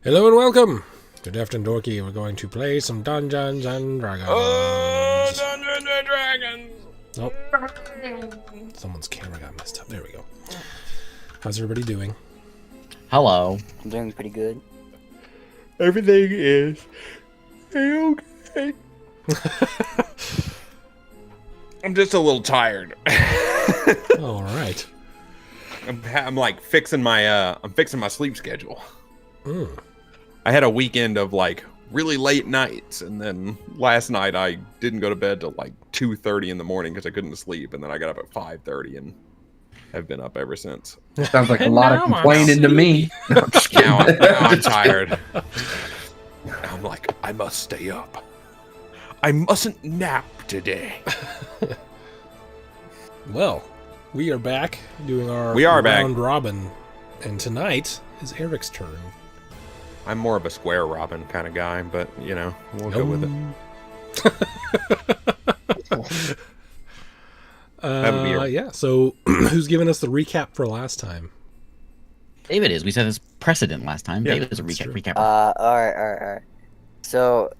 Hello and welcome to Deft and Dorky. We're going to play some Dungeons and Dragons. Oh, Dungeons and Dragons! Oh, someone's camera got messed up. There we go. How's everybody doing? Hello. I'm doing pretty good. Everything is okay. I'm just a little tired. All right. I'm like fixing my sleep schedule. Mm. I had a weekend of like really late nights, and then last night I didn't go to bed till like 2:30 in the morning because I couldn't sleep, and then I got up at 5:30 and have been up ever since. Sounds like a lot of complaining to me. Now I'm tired. I'm like, I must stay up. I mustn't nap today. Well, we are back doing our round robin, and tonight is Eric's turn. I'm more of a square robin kind of guy, but you know, we'll go with it. Yeah, so who's giving us the recap for last time? David is. We set this precedent last time. Yeah, David is a that's true. recap. All right. So,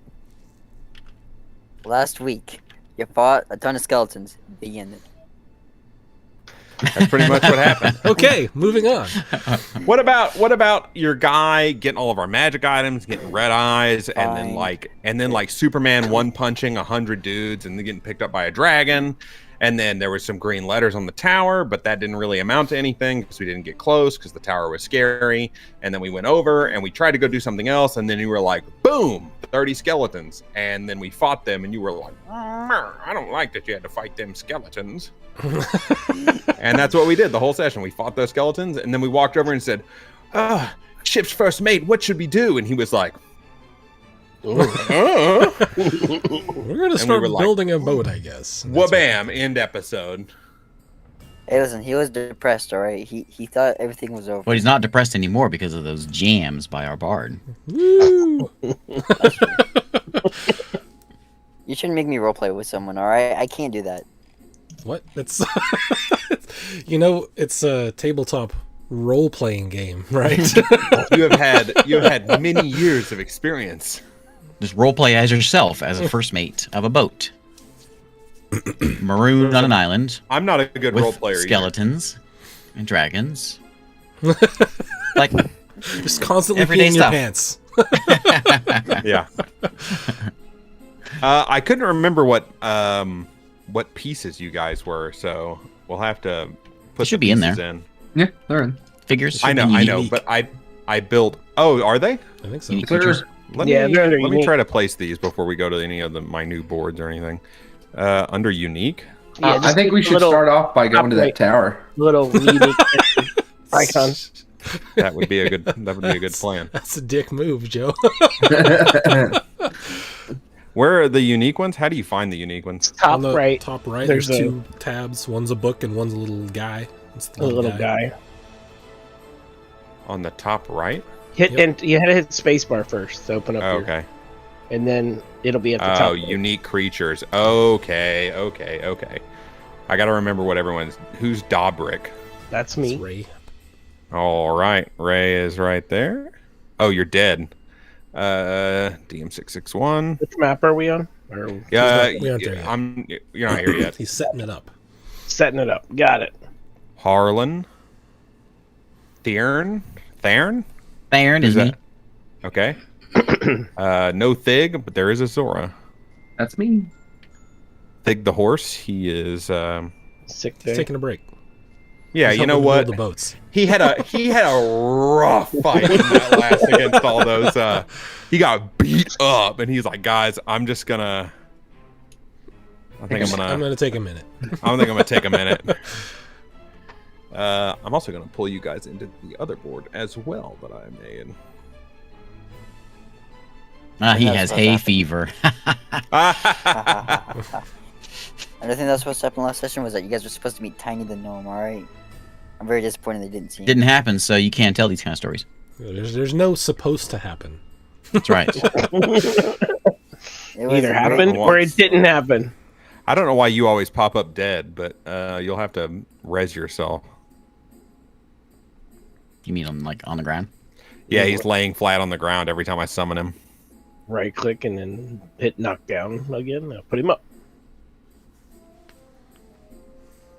last week, you fought a ton of skeletons. The end. That's pretty much what happened. Okay, moving on. What about your guy getting all of our magic items, getting red eyes, and then like Superman one punching 100 dudes and then getting picked up by a dragon, and then there was some green letters on the tower, but that didn't really amount to anything because we didn't get close because the tower was scary, and then we went over and we tried to go do something else, and then you were like, boom, 30 skeletons, and then we fought them, and you were like, I don't like that you had to fight them skeletons. And that's what we did the whole session. We fought those skeletons, and then we walked over and said, ship's first mate, what should we do? And he was like, We're going to start building a boat, I guess. Wabam, end episode. Hey, listen, he was depressed, all right? He thought everything was over. But he's not depressed anymore because of those jams by our bard. Woo! You shouldn't make me roleplay with someone, all right? I can't do that. What? It's it's a tabletop role-playing game, right? You have had many years of experience. Just roleplay as yourself as a first mate of a boat. Marooned on an island. I'm not a good with role player skeletons and dragons. Like just constantly everyday peeing your stuff. pants. Yeah. I couldn't remember what pieces you guys were, so we'll have to put should the be in pieces there. in. Yeah, they're in. Figures. I know, but I built. Oh, are they? I think so. Unique Clears. creatures. Let me try to place these before we go to any of my new boards or anything. Under unique. Yeah, I think we should start off by going to that tower. Little unique icon. That would be a good plan. That's a dick move, Joe. Where are the unique ones? How do you find the unique ones? On the Right. top right, There's there's two tabs. One's a book and one's a little guy. It's the A little guy. On the top right? Hit Yep. and you had to hit spacebar first to open up. Oh, your, okay. And then it'll be at the top. Oh, unique creatures. Okay. I gotta remember what everyone's. Who's Dobrick? That's It's me. Ray. All right, Ray is right there. Oh, you're dead. DM661. Which map are we on? Or we aren't there yet. You're not here yet. He's setting it up. setting it up. Got it. Harlan. Thearn. Theron Who's is me. that? Okay. No Thig, but there is a Zora. That's me. Thig the horse. He is. Sick He's thing. taking a break. Yeah, He's you know helping what? build the boats. He had a rough fight in that last against all those. He got beat up, and he's like, "Guys, I'm just gonna. I think I'm gonna take a minute. I'm gonna take a minute." I'm also gonna pull you guys into the other board as well that I made. He That's has what's hay happening. fever. Another thing that was supposed to happen last session was that you guys were supposed to meet Tiny the Gnome, alright? I'm very disappointed they didn't see him. Didn't happen, so you can't tell these kind of stories. There's no supposed to happen. That's right. It was Either a happened great- or it didn't happen. I don't know why you always pop up dead, but you'll have to res yourself. You mean on the ground? Yeah, he's laying flat on the ground every time I summon him. Right click and then hit knockdown again. Put him up.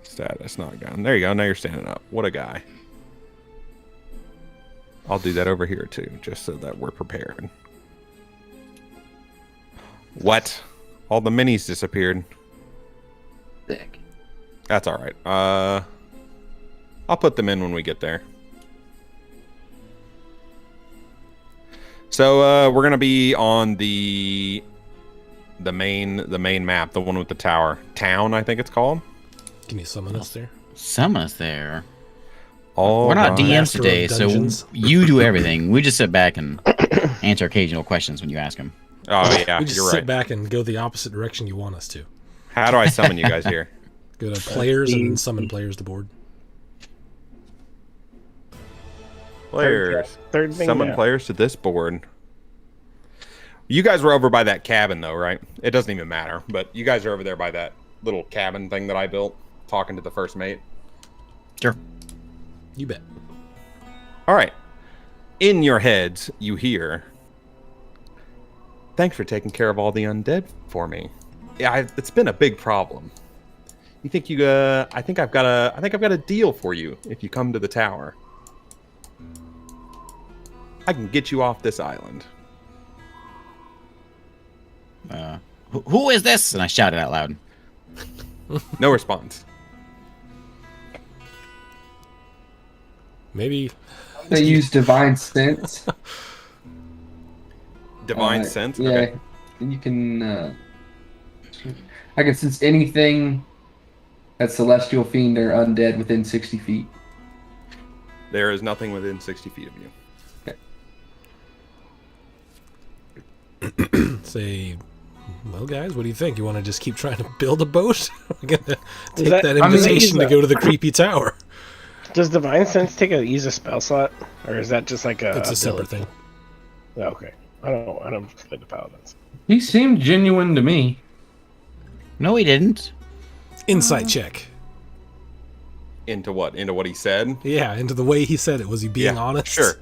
Status knockdown. There you go. Now you're standing up. What a guy. I'll do that over here too, just so that we're prepared. What? All the minis disappeared. Sick. That's all right. I'll put them in when we get there. So we're gonna be on the main map, the one with the tower. Town, I think it's called. Can you summon us there? Summon us there. Oh, We're not DMs Master of today, so Dungeons. you do everything. We just sit back and answer occasional questions when you ask them. Oh yeah, We just you're sit right. back and go the opposite direction you want us to. How do I summon you guys here? Go to players and summon players to board. Players. Third thing Summon down. players to this board. You guys were over by that cabin though, right? It doesn't even matter, but you guys are over there by that little cabin thing that I built, talking to the first mate. Sure. You bet. All right. In your heads, you hear, "Thanks for taking care of all the undead for me. Yeah, it's been a big problem. You think I think I've got a deal for you if you come to the tower. I can get you off this island." Who is this? And I shouted out loud. No response. Maybe They use divine sense. Divine sense. Yeah, Okay. you can. I can sense anything that's celestial, fiend, or undead within 60 feet. There is nothing within 60 feet of you. say, well, guys, what do you think? You want to just keep trying to build a boat? We're gonna take that- that I mean, invitation to is go to the creepy tower. Does Divine Sense use a spell slot, or is that just like a? It's a separate ability? thing. Oh, okay, I don't play the paladins. He seemed genuine to me. No, he didn't. Insight check. Into what? Into what he said? Yeah, into the way he said it. Was he being honest? Sure.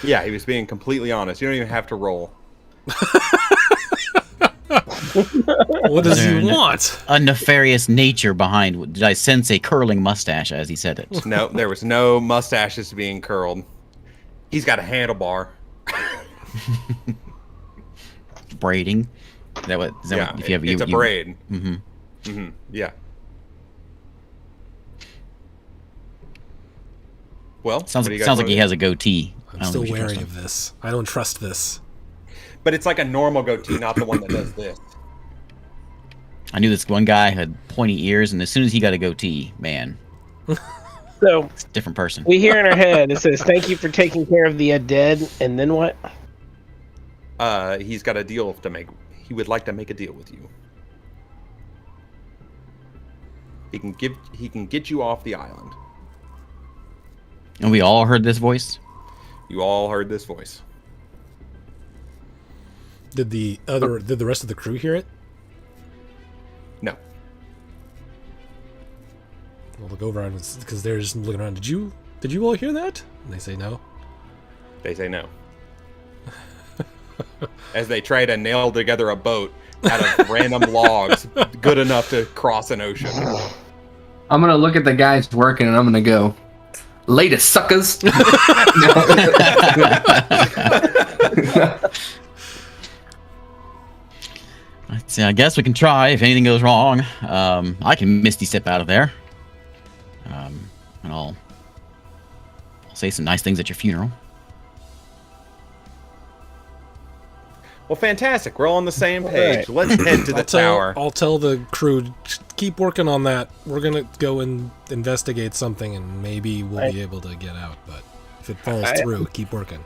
Yeah, he was being completely honest. You don't even have to roll. What does he Learn. want? A nefarious nature behind. Did I sense a curling mustache as he said it? No, there was no mustaches being curled. He's got a handlebar. Braiding. Is that what? Is that Yeah, what, if you have, it's a braid. Mm-hmm. Mm-hmm. Yeah. Well, Sounds what do you guys sounds like wanna he do? has a goatee. I I'm don't still think we should wary trust him. of this. I don't trust this. But it's like a normal goatee, not the one that does this. I knew this one guy had pointy ears, and as soon as he got a goatee, man, So it's a different person. we hear in our head it says, "Thank you for taking care of the dead," and then what? He's got a deal to make. He would like to make a deal with you. He can get you off the island. And we all heard this voice. You all heard this voice. Did the rest of the crew hear it? No. We'll look over on because they're just looking around. Did you all hear that? And they say no. They say no. As they try to nail together a boat out of random logs good enough to cross an ocean. I'm gonna look at the guys working and I'm gonna go, "Later, suckers." I guess we can try if anything goes wrong. I can misty step out of there, and I'll say some nice things at your funeral. Well, fantastic. We're all on the same page. Let's head to the tower. I'll tell the crew, keep working on that. We're gonna go and investigate something, and maybe we'll be able to get out. But if it falls through, keep working.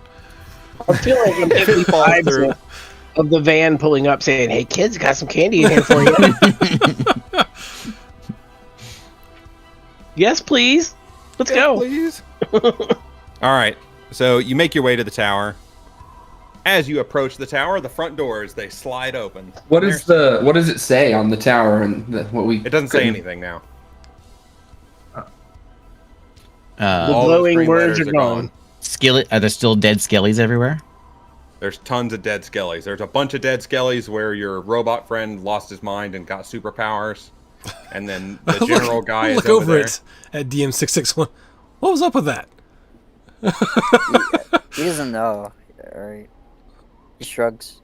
I feel like I'm getting vibes of the van pulling up, saying, "Hey kids, got some candy in here for you." Yes, please. Let's go. Please. All right. So you make your way to the tower. As you approach the tower, the front doors they slide open. What does it say on the tower and what we? It doesn't say anything now. The All glowing green words letters are gone. Skillet? Are there still dead skellies everywhere? There's tons of dead skellies. There's a bunch of dead skellies where your robot friend lost his mind and got superpowers. And then the general guy is over there. It at DM661. What was up with that? He doesn't know. Alright. He shrugs.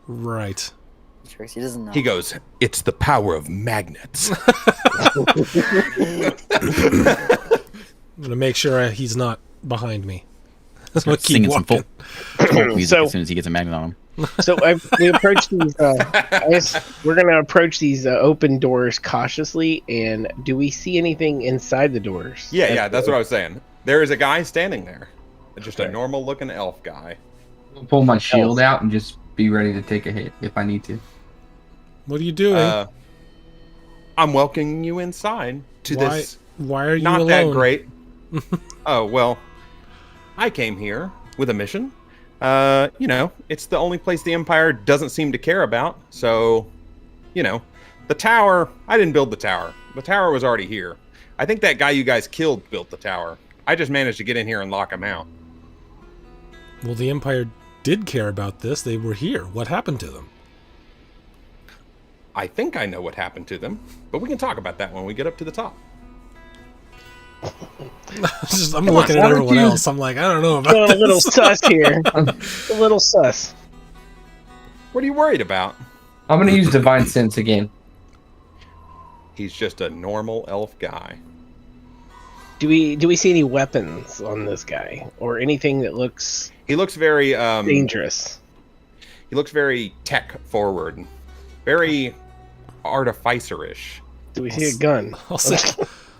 Right. He shrugs. He doesn't know. He goes, "It's the power of magnets." I'm gonna make sure he's not behind me. That's what keep Singing some walking. folk music So- as soon as he gets a magnet on him. So we approach these. I guess we're gonna approach these open doors cautiously. And do we see anything inside the doors? Yeah, that's what I was saying. There is a guy standing there. Just a normal looking elf guy. I'll pull my shield out and just be ready to take a hit if I need to. What are you doing? I'm welcoming you inside to this Why are you not alone? that great. Oh, well, I came here with a mission. It's the only place the Empire doesn't seem to care about. So, the tower, I didn't build the tower. The tower was already here. I think that guy you guys killed built the tower. I just managed to get in here and lock him out. Well, the Empire did care about this. They were here. What happened to them? I think I know what happened to them, but we can talk about that when we get up to the top. I'm looking at everyone else. I'm like, I don't know about Going this. a little sus here. A little sus. What are you worried about? I'm gonna use Divine Sense again. He's just a normal elf guy. Do we see any weapons on this guy or anything that looks He looks very dangerous? He looks very tech forward, very artificer-ish. Do we see a gun? I'll say,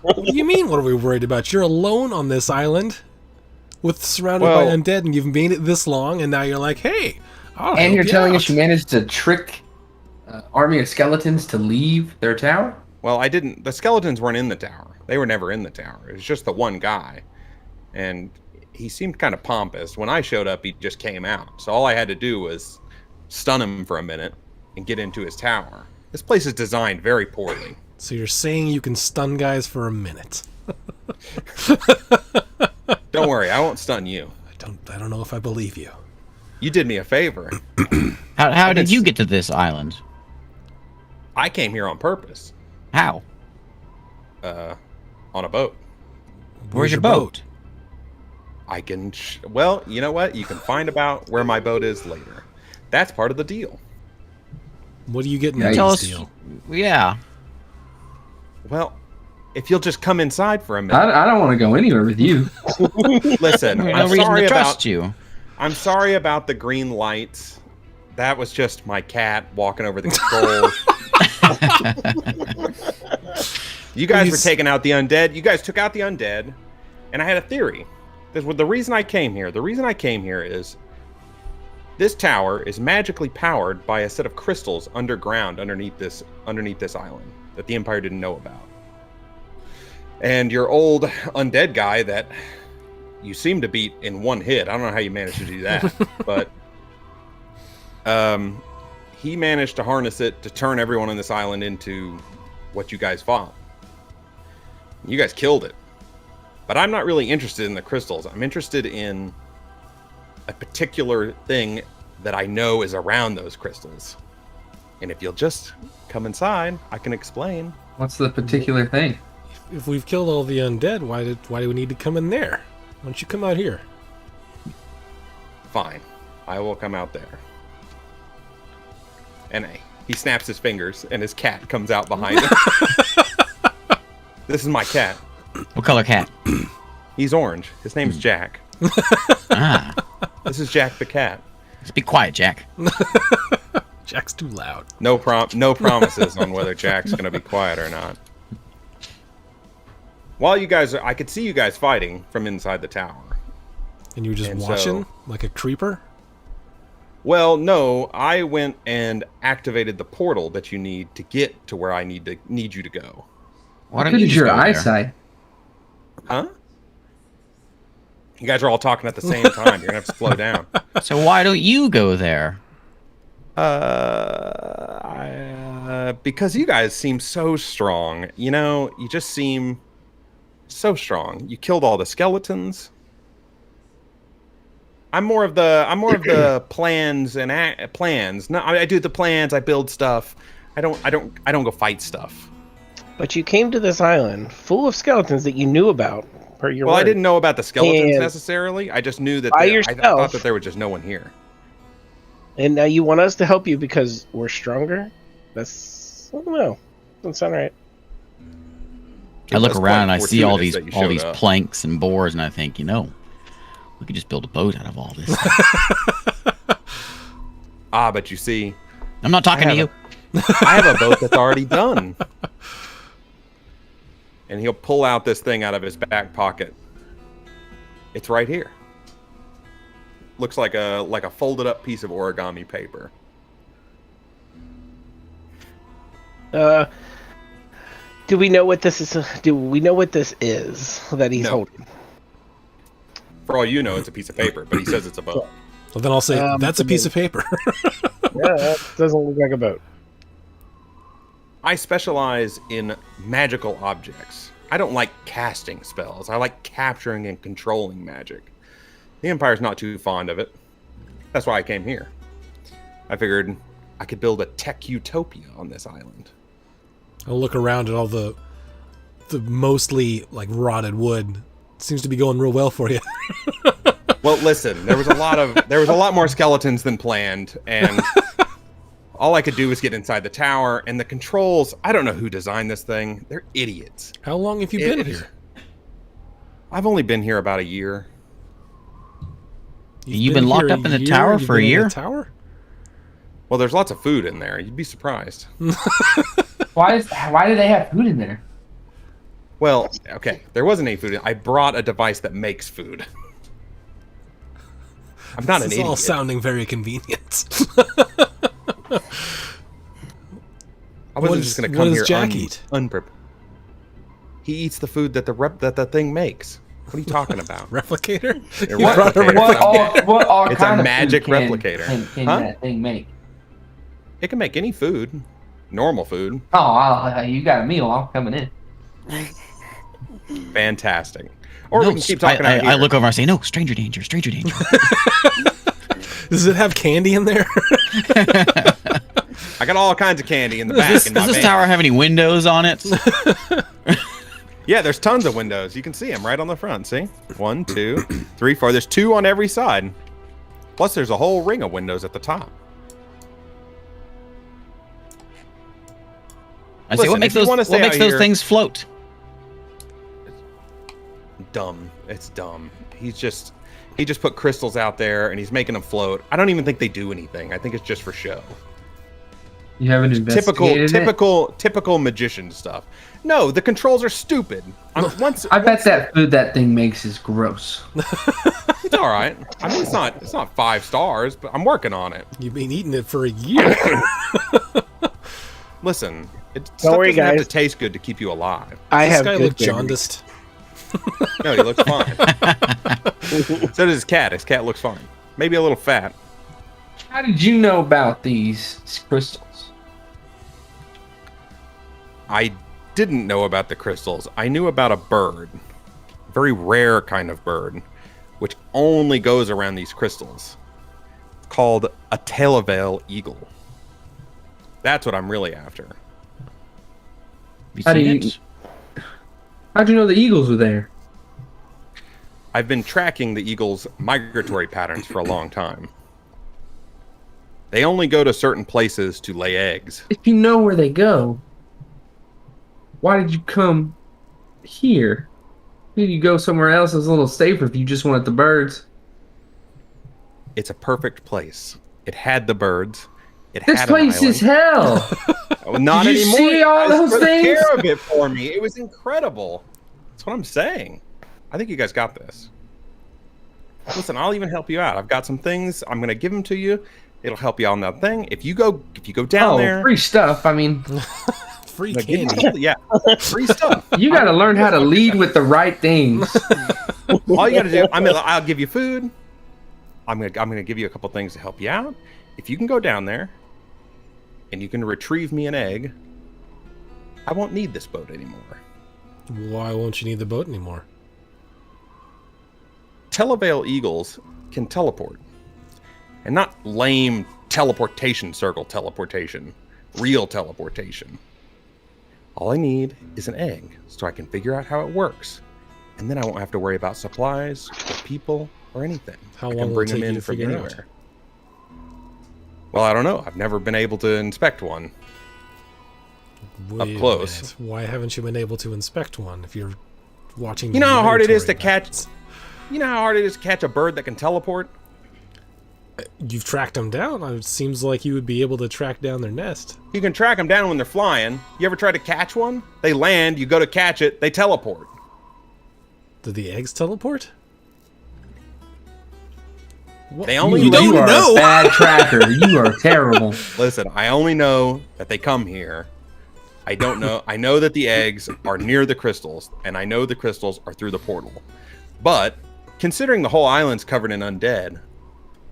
what do you mean? What are we worried about? You're alone on this island, surrounded by undead, and you've made it this long, and now you're like, hey, and you're telling us you managed to trick army of skeletons to leave their tower? Well, I didn't. The skeletons weren't in the tower. They were never in the tower. It was just the one guy, and he seemed kind of pompous. When I showed up, he just came out. So all I had to do was stun him for a minute and get into his tower. This place is designed very poorly. So you're saying you can stun guys for a minute? Don't worry, I won't stun you. I don't know if I believe you. You did me a favor. How did you get to this island? I came here on purpose. How? On a boat. Where's your boat? I can. Well, you know what? You can find about where my boat is later. That's part of the deal. What are you getting Yeah, in Tell this us. deal? Yeah. Well, if you'll just come inside for a minute. I don't want to go anywhere with you. Listen, No I'm reason sorry to about. trust you. I'm sorry about the green lights. That was just my cat walking over the controls. You guys were taking out the undead. You guys took out the undead, and I had a theory. The reason I came here is this tower is magically powered by a set of crystals underground underneath this island that the Empire didn't know about. And your old undead guy that you seem to beat in one hit. I don't know how you managed to do that, but he managed to harness it to turn everyone on this island into what you guys fought. You guys killed it. But I'm not really interested in the crystals. I'm interested in a particular thing that I know is around those crystals. And if you'll just come inside, I can explain. What's the particular thing? If we've killed all the undead, why do we need to come in there? Why don't you come out here? Fine. I will come out there. And he snaps his fingers and his cat comes out behind him. This is my cat. What color cat? He's orange. His name's Jack. Ah. This is Jack the cat. Just be quiet, Jack. Jack's too loud. No promises on whether Jack's going to be quiet or not. While you guys I could see you guys fighting from inside the tower. And you were just And watching so- like a creeper? Well, no, I went and activated the portal that you need to get to where I need you to go. Why How don't good you is just your go there? eyesight? Huh? You guys are all talking at the same time. You're gonna have to slow down. So why don't you go there? Because you guys seem so strong. You know, you just seem so strong. You killed all the skeletons. I'm more of the plans and plans. No, I do the plans. I build stuff. I don't go fight stuff. But you came to this island full of skeletons that you knew about. Per your Well, I word. didn't know about the skeletons And necessarily. I just knew that by I thought yourself. that there was just no one here. And now you want us to help you because we're stronger? That's, I don't know. Doesn't sound right. I look That's around and I quite see all fortuitous these that you showed up. planks and boards, and I think, we could just build a boat out of all this. But you see, I'm not talking to you. I have a boat that's already done. And he'll pull out this thing out of his back pocket. It's right here. Looks like a folded up piece of origami paper. Do we know what this is? Do we know what this is that he's No. holding? For all you know, it's a piece of paper, but he says it's a boat. Well, then I'll say that's a piece of paper. Yeah, that doesn't look like a boat. I specialize in magical objects. I don't like casting spells. I like capturing and controlling magic. The Empire's not too fond of it. That's why I came here. I figured I could build a tech utopia on this island. I'll look around at all the mostly like rotted wood. Seems to be going real well for you. Well, listen, there was a lot more skeletons than planned, and all I could do was get inside the tower, and the controls, I don't know who designed this thing. They're idiots. How long have you been here? I've only been here about a year. You've been locked up in the tower You've for a been in year? the tower? Well, there's lots of food in there. You'd be surprised. Why do they have food in there? Well, okay, there wasn't any food. I brought a device that makes food. I'm not an This is all idiot. sounding very convenient. I wasn't What just is- going to what come does here Jack eat? unprepared. He eats the food that the thing makes. What are you talking about? Replicator? A You brought a replicator. What all It's a kind of magic food can- replicator. Can Huh? that thing make? It can make any food. Normal food. Oh, you got a meal. I'm coming in. Fantastic. Or we can keep talking I out here. look over and I say, no, stranger danger, stranger danger. Does it have candy in there? I got all kinds of candy in the back. Does in my this van. tower have any windows on it? Yeah, there's tons of windows. You can see them right on the front. See? 1, 2, 3, 4. There's 2 on every side. Plus, there's a whole ring of windows at the top. I say, Listen, what makes if you those, wanna what stay makes out those here- things float? Dumb. It's dumb. He just put crystals out there and he's making them float. I don't even think they do anything. I think it's just for show. You haven't investigated Typical magician stuff. No, the controls are stupid. I bet that food that thing makes is gross. It's all right. I mean, it's not 5 stars, but I'm working on it. You've been eating it for a year. Listen, Don't worry, doesn't have guys. to taste good to keep you alive. I This have guy good looked memory. jaundiced. No, he looks fine. So does his cat. His cat looks fine. Maybe a little fat. How did you know about these crystals? I didn't know about the crystals. I knew about a bird, a very rare kind of bird, which only goes around these crystals. It's called a tail-veil eagle. That's what I'm really after. You How do seen you- it? How'd you know the eagles were there? I've been tracking the eagle's migratory patterns for a long time. They only go to certain places to lay eggs. If you know where they go, why did you come here? Did you go somewhere else that's a little safer if you just wanted the birds? It's a perfect place. It had the birds. It This had an place is island. hell. Oh, not Did you anymore. see all guys those took things? care of it for me. It was incredible. That's what I'm saying. I think you guys got this. Listen, I'll even help you out. I've got some things. I'm gonna give them to you. It'll help you on that thing. If you go down there, Free stuff. I mean, Free like, give me candy. something- yeah, free stuff. you got to learn how to lead with the right things. All you got to do, I'll give you food. I'm gonna give you a couple things to help you out. If you can go down there, and you can retrieve me an egg, I won't need this boat anymore. Why won't you need the boat anymore? Tail-veil eagles can teleport. And not lame teleportation circle teleportation. Real teleportation. All I need is an egg so I can figure out how it works. And then I won't have to worry about supplies, or people, or anything. How I long can will it bring them take you in to from figure it out? anywhere. Well, I don't know. I've never been able to inspect one. Wait a close. minute. Why haven't you been able to inspect one if you're watching? You know how hard it is to migratory catch. patterns? You know how hard it is to catch a bird that can teleport? You've tracked them down. It seems like you would be able to track down their nest. You can track them down when they're flying. You ever try to catch one? They land, you go to catch it, they teleport. Do the eggs teleport? What? They only You let don't you are know. a bad tracker. You are terrible. Listen, I only know that they come here. I don't know. I know that the eggs are near the crystals, and I know the crystals are through the portal. But considering the whole island's covered in undead,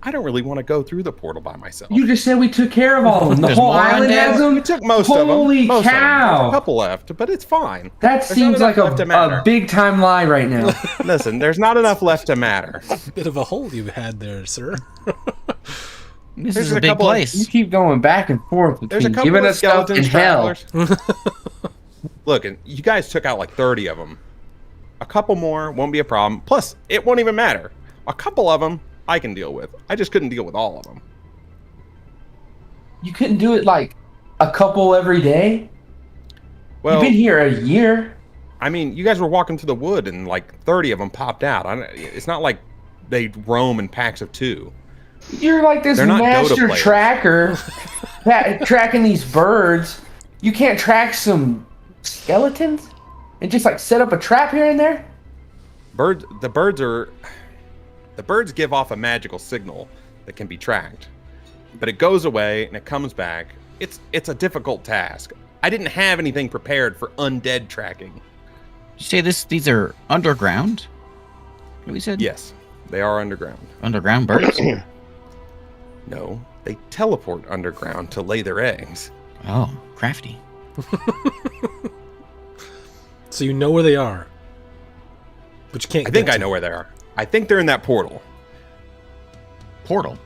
I don't really want to go through the portal by myself. You just said we took care of all of them. The There's whole more island undead? has them. We took most of them. Holy Most of them. There's cow! a couple left, but it's fine. That There's seems not like enough left to matter. a big time lie right now. Listen, there's not enough left to matter. Bit of a hole you had there, sir. This There's is a a big couple of- place. You keep going back and forth There's a between couple giving of us stuff and skeletons, hell. travelers. Look, and you guys took out like 30 of them. A couple more won't be a problem. Plus, it won't even matter. A couple of them I can deal with. I just couldn't deal with all of them. You couldn't do it like a couple every day? Well, You've been here a year. I mean, you guys were walking through the wood and like 30 of them popped out. It's not like they roam in packs of 2. You're like this They're not Dota master players. tracker tracking these birds. You can't track some skeletons and just like set up a trap here and there? The birds give off a magical signal that can be tracked. But it goes away and it comes back. It's a difficult task. I didn't have anything prepared for undead tracking. You say these are underground? What we said? Yes, they are underground. Underground birds? No, they teleport underground to lay their eggs. Oh, crafty. So you know where they are, but you can't. I think get I to know where they are. I think they're in that portal. Portal.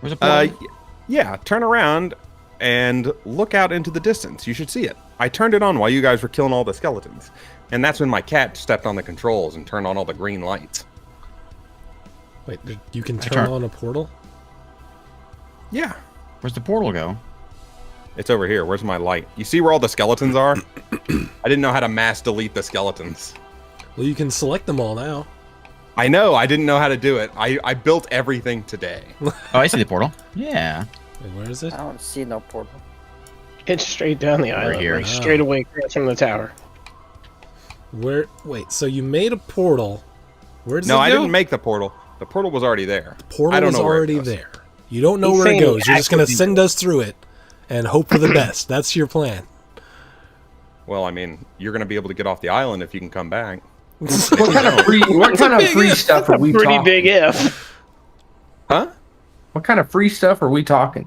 Where's a portal? Yeah, turn around and look out into the distance. You should see it. I turned it on while you guys were killing all the skeletons. And that's when my cat stepped on the controls and turned on all the green lights. Wait, you can turn on a portal? Yeah. Where's the portal go? It's over here. Where's my light? You see where all the skeletons are? I didn't know how to mass delete the skeletons. Well, you can select them all now. I know. I didn't know how to do it. I built everything today. Oh, I see the portal. Yeah. Wait, where is it? I don't see no portal. It's straight down the island, here. like straight away across from the tower. Where? Wait, so you made a portal. Where does No, it go? I didn't make the portal. The portal was already there. The portal I don't is know where it already goes. there. You don't know He's where it saying goes. You're just going to actively- send us through it and hope for the best. That's your plan. Well, I mean, you're going to be able to get off the island if you can come back. What kind of free stuff are we Pretty talking? big if. Huh? What kind of free stuff are we talking?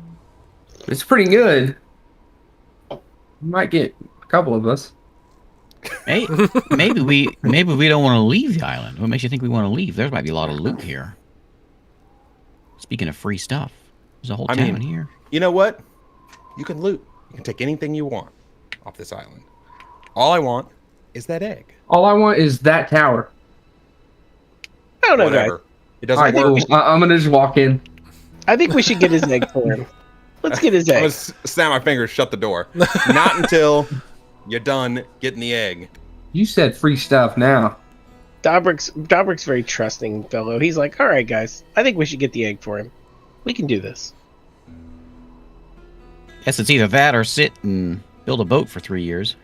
It's pretty good. You might get a couple of us. Hey, maybe we don't want to leave the island. What makes you think we want to leave? There might be a lot of loot here. Speaking of free stuff, there's a whole I town mean- here. You know what? You can loot. You can take anything you want off this island. All I want is that egg. All I want is that tower. I don't know, guys. Whatever. It doesn't All right, work. cool. I'm gonna just walk in. I think we should get his egg for him. Let's get his I'm gonna egg. snap my fingers, shut the door. Not until you're done getting the egg. You said free stuff now. Dobrik's very trusting fellow. He's like, all right, guys, I think we should get the egg for him. We can do this. Guess it's either that or sit and build a boat for 3 years.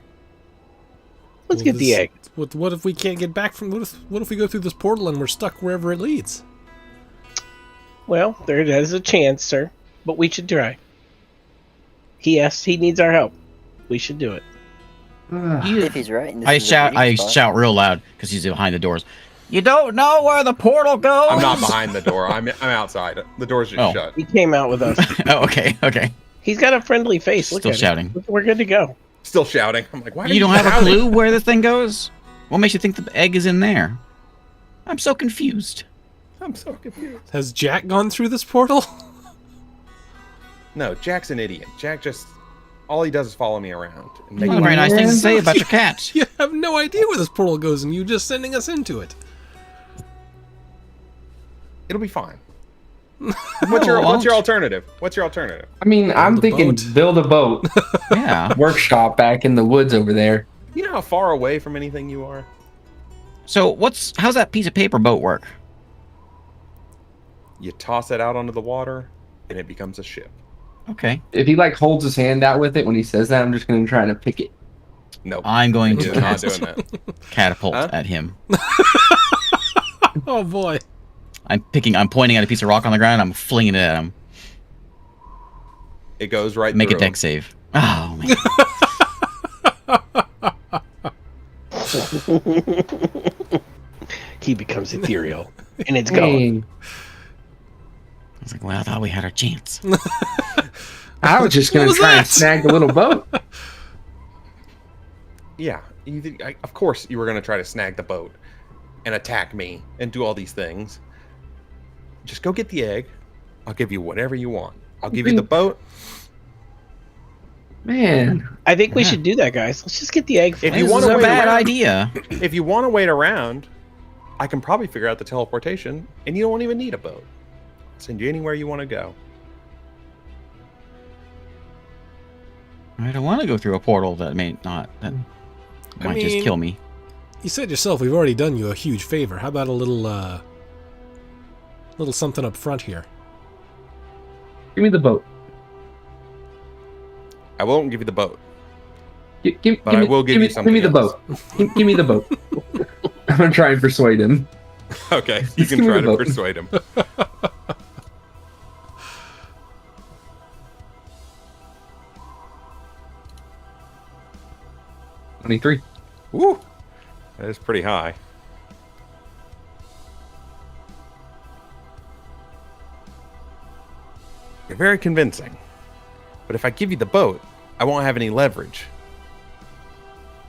Let's Well, get the this- egg. What if we can't get back from? What if we go through this portal and we're stuck wherever it leads? Well, there is a chance, sir, but we should try. He needs our help. We should do it. If he's right. and this I is a breeding spot. shout real loud because he's behind the doors. You don't know where the portal goes. I'm not behind the door. I'm outside. The door's just Oh. shut. He came out with us. Oh, okay. He's got a friendly face. Look Still at shouting. him. We're good to go. Still shouting. I'm like, why are You don't have a shouting? clue where this thing goes? What makes you think the egg is in there? I'm so confused. I'm so confused. Has Jack gone through this portal? No, Jack's an idiot. Jack just all he does is follow me around. And make Not a very nice thing to say about your cat. You have no idea where this portal goes, and you just sending us into it. It'll be fine. What's your alternative? What's your alternative? I mean, I'm a thinking boat. build a boat. Yeah. Workshop back in the woods over there. You know how far away from anything you are? So how's that piece of paper boat work? You toss it out onto the water, and it becomes a ship. Okay. If he like holds his hand out with it when he says that, I'm just gonna try to pick it. Nope. I'm going to You're not cast doing that. catapult Huh? at him. Oh boy. I'm pointing at a piece of rock on the ground. I'm flinging it at him. It goes right Make a through deck him. save. Oh man. He becomes ethereal, and it's gone. Dang. I was like, well, I thought we had our chance. I was just What gonna was try and that? snag the little boat. Yeah. Of course you were going to try to snag the boat and attack me and do all these things. Just go get the egg. I'll give you whatever you want. I'll give you the boat. Man, I think we should do that, guys. Let's just get the egg. If This you is want to a wait bad around, idea. if you want to wait around, I can probably figure out the teleportation, and you don't even need a boat. Send you anywhere you want to go. I don't want to go through a portal that may not. That might just mean- kill me. You said yourself we've already done you a huge favor. How about a little something up front here? give me the boat. I won't give you the boat. Give I will give you Give me the something boat. Give me the boat. I'm gonna try and persuade him. Okay, you Just can give me try the to boat. persuade him. $23. Woo! That is pretty high. You're very convincing. But if I give you the boat, I won't have any leverage.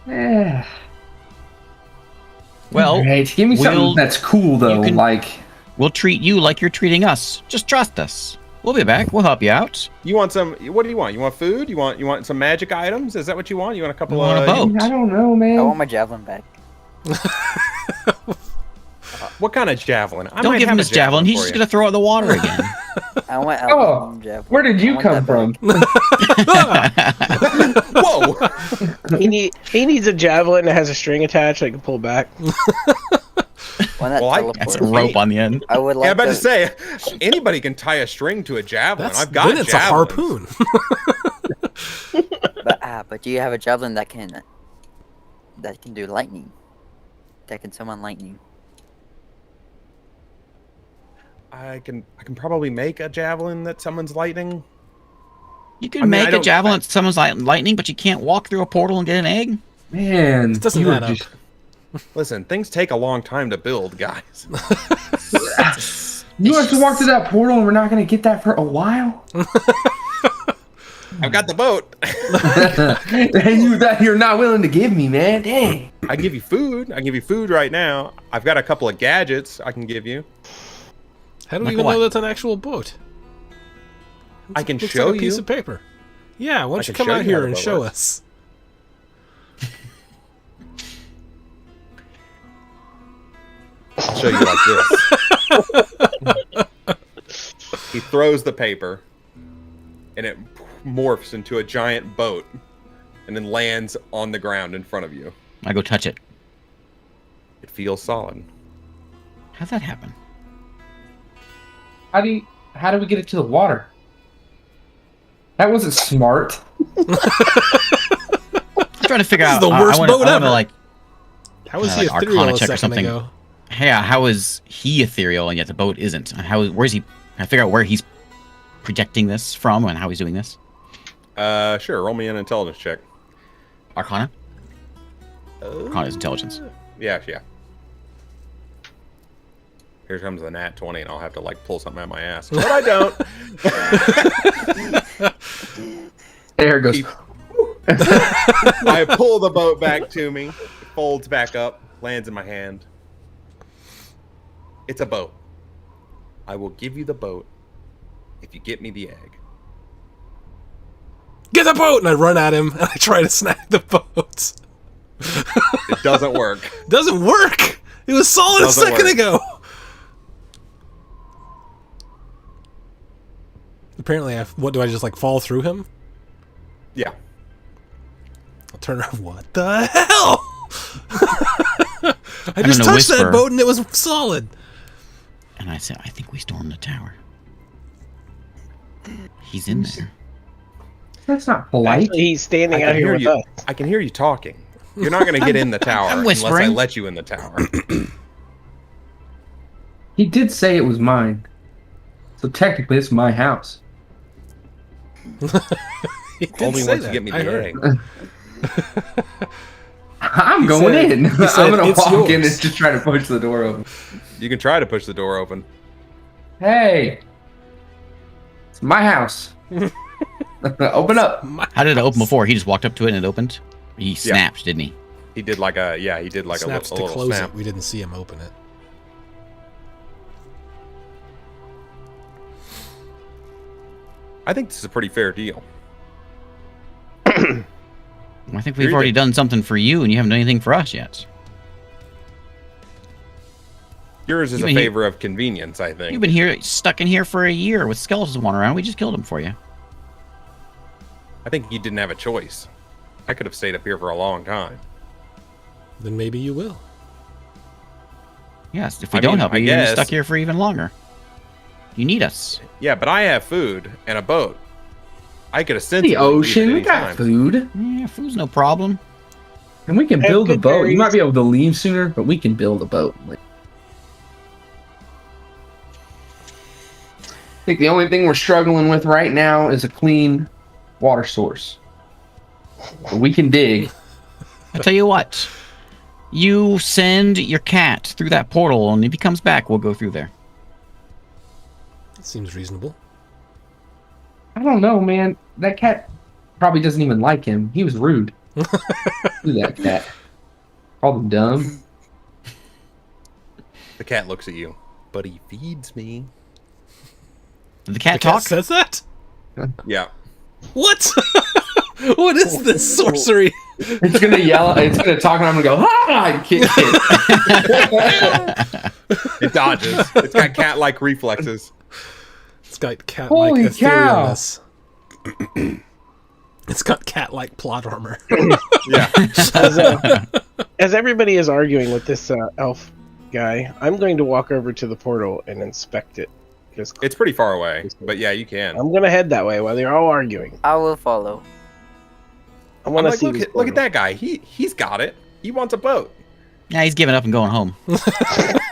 Eh. Well, Alright, give me something we'll- that's cool though. you can- Like, we'll treat you like you're treating us. Just trust us. We'll be back. We'll help you out. You want some? What do you want? You want food? You want some magic items? Is that what you want? You want a couple We want a of? boat. I don't know, man. I want my javelin back. What kind of javelin? I Don't might give him have a his javelin. He's for just you. gonna throw it in the water again. I want Oh, aluminium javelin. Where did I you want come that from? back. Whoa! He needs a javelin that has a string attached that can pull back. One that Well, I- That's teleports. a rope on the end. I would like Yeah, I'm about to to- say anybody can tie a string to a javelin. That's I've got then it's javelins. a harpoon. but do you have a javelin that can do lightning? That can summon lightning. I can probably make a javelin that summons lightning. You can I mean, I make a don't- javelin that summons lightning, but you can't walk through a portal and get an egg. Man, Doesn't you were add up. just Listen, things take a long time to build, guys. you have to walk through that portal, and we're not gonna get that for a while. I've got the boat. And you're not willing to give me, man. Dang. I give you food. I give you food right now. I've got a couple of gadgets I can give you. How do we Like even what? know that's an actual boat? I can Looks show like a piece you. of paper. Yeah, why I don't you can come show out you how here the and boat show works. us? I'll show you like this. He throws the paper, and it morphs into a giant boat, and then lands on the ground in front of you. I go touch it. It feels solid. How'd that happen? How do we get it to the water? That wasn't smart. I'm trying to figure This out. is the worst I wanna, boat I wanna, ever. like, How was Yeah, he like ethereal Arcana a check or second something. ago? hey, how is he ethereal and yet the boat isn't? Where's he? I figure out where he's projecting this from and how he's doing this. Sure. Roll me an intelligence check. Arcana. Arcana is intelligence. Yeah. Here comes the nat 20, and I'll have to like pull something out of my ass, but I don't. There it goes. He- I pull the boat back to me. It folds back up, lands in my hand. It's a boat. I will give you the boat if you get me the egg. Get the boat! And I run at him and I try to snag the boat. It doesn't work. Doesn't work! It was solid Doesn't a second work. ago! Apparently, what do I just like fall through him? Yeah. I'll turn around. What the hell? I I'm just gonna touched that whisper. boat and it was solid. And I said, I think we stormed the tower. He's in there. That's not polite. Actually, he's standing I out can here hear with you. us. I can hear you talking. You're not going to get in the tower I'm unless I whispering. let you in the tower. He did say it was mine. So technically, it's my house. He did Only say once you that. get me I the heard. egg. I'm He going said- in. he said, I'm gonna "It's walk in and yours." just try to push the door open. You can try to push the door open. Hey, it's my house. Open up. How did it open before? He just walked up to it and it opened? He snapped, didn't he? He did like a he did like Snaps a to little close snap. it. We didn't see him open it. I think this is a pretty fair deal. I think we've Here you already go. done something for you and you haven't done anything for us yet. Yours is You a mean he- favor of convenience, I think. You've been here, stuck in here for a year with skeletons wandering around. We just killed them for you. I think you didn't have a choice. I could have stayed up here for a long time. Then maybe you will. Yes, if we I don't mean, help I you, you're gonna be guess- stuck here for even longer. You need us. Yeah, but I have food and a boat. I could ostensibly The ocean. leave We at got any time. food, Yeah, food's no problem. and we can I have build a good boat. You berries. might be able to leave sooner, but we can build a boat. I think the only thing we're struggling with right now is a clean water source. But we can dig. I tell you what. You send your cat through that portal, and if he comes back, we'll go through there. That seems reasonable. I don't know, man. That cat probably doesn't even like him. He was rude to that cat. Called him dumb. The cat looks at you, but he feeds me. Did the cat The talk? cat says that? Yeah. What? What is this sorcery? It's gonna yell. It's gonna talk, and I'm gonna go, ah! And kick it. It dodges. It's got cat-like reflexes. It's got cat-like Holy cow. etherealness. It's got cat-like plot armor. Yeah. As everybody is arguing with this elf guy, I'm going to walk over to the portal and inspect it. Because It's pretty far away, but yeah, you can. I'm going to head that way while they're all arguing. I will follow. I I'm want to like, see look this at portal. that guy. He's got it. He wants a boat. Yeah, he's giving up and going home.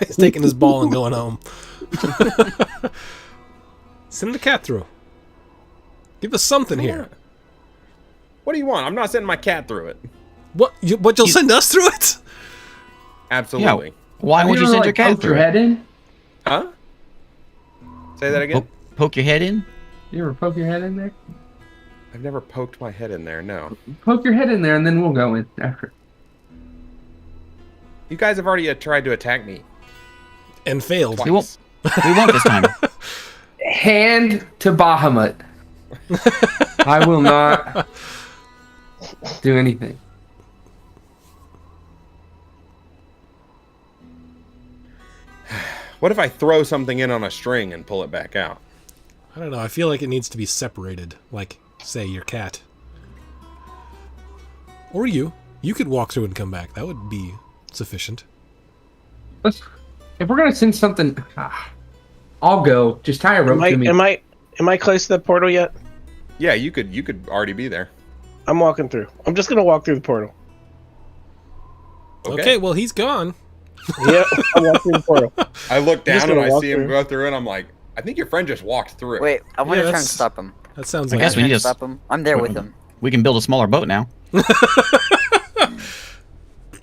He's taking his ball and going home. Send the cat through. Give us something here. What do you want? I'm not sending my cat through it. What? You'll send us through it? Absolutely. Why would you ever, send your like, cat poked through your it? head in? Huh? Say that again. Poke your head in? You ever poke your head in there? I've never poked my head in there. No. Poke your head in there, and then we'll go in after. You guys have already tried to attack me And failed. twice. We won't. We won't this time. Hand to Bahamut. I will not do anything. What if I throw something in on a string and pull it back out? I don't know. I feel like it needs to be separated. Like, say, your cat. Or you. You could walk through and come back. That would be sufficient. If we're gonna send something, I'll go. Just tie a rope to me. Am I close to the portal yet? Yeah, you could already be there. I'm walking through. I'm just going to walk through the portal. Okay, well, he's gone. Yep, I walked through the portal. I look just down and gonna I walk see him through. go through, and I'm like, I think your friend just walked through. Wait, I want to try and that's- stop him. That sounds I like guess we Try need and to. stop him. I'm there with him. We can build a smaller boat now.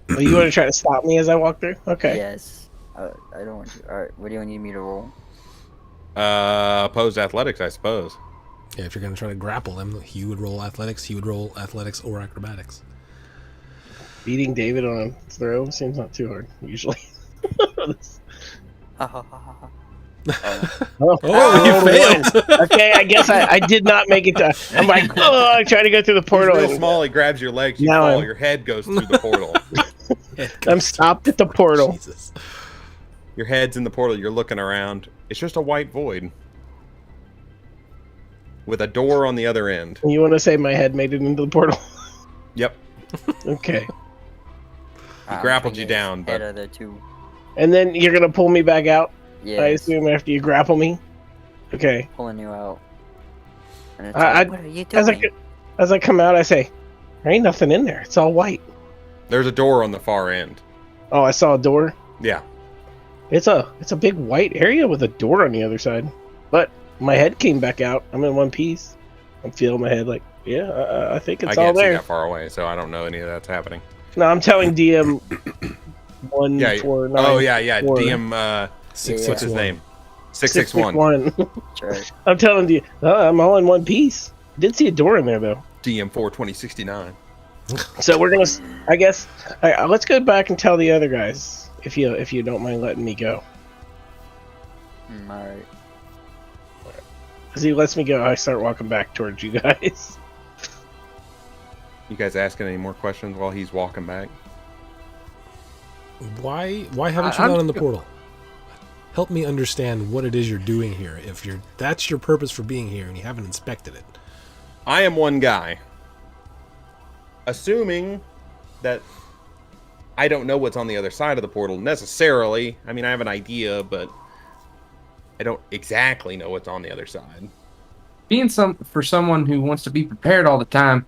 Oh, you want to try to stop me as I walk through? Okay. Yes. I don't want to. Alright, what do you need me to roll? Opposed athletics, I suppose. Yeah, if you're going to try to grapple him, he would roll athletics, he would roll athletics or acrobatics. Beating David on a throw seems not too hard, usually. Oh, you rolled a failed. one. Okay, I guess I did not make it to. I'm like, oh, I try to go through the He's portal. real and small. He grabs your legs. You Now fall. I'm- Your head goes through the portal. I'm stopped at the portal. Jesus. Your head's in the portal. You're looking around. It's just a white void with a door on the other end. You want to say my head made it into the portal? Yep. Okay. He grappled you down, Head but are there too. And then you're gonna pull me back out. Yeah. I assume after you grapple me. Okay. Pulling you out. And it's I- like, what are you As doing? as I come out, I say, "There ain't nothing in there. It's all white." there's a door on the far end. Oh, I saw a door. Yeah. It's a big white area with a door on the other side. But my head came back out. I'm in one piece. I'm feeling my head like, yeah, I think I it's all can't see there. that far away, so I don't know any of that's happening. No, I'm telling DM 149. Oh yeah. four. DM. What's his name? 661. 661. Sure. I'm telling you, I'm all in one piece. Did see a door in there though. DM 42069. So we're gonna, I guess, let's go back and tell the other guys if you don't mind letting me go. Alright. As he lets me go, I start walking back towards you guys. You guys asking any more questions while he's walking back? Why haven't you I'm- gone in the portal? Help me understand what it is you're doing here. If that's your purpose for being here and you haven't inspected it. I am one guy. Assuming that I don't know what's on the other side of the portal necessarily. I mean, I have an idea, but I don't exactly know what's on the other side. Being for someone who wants to be prepared all the time.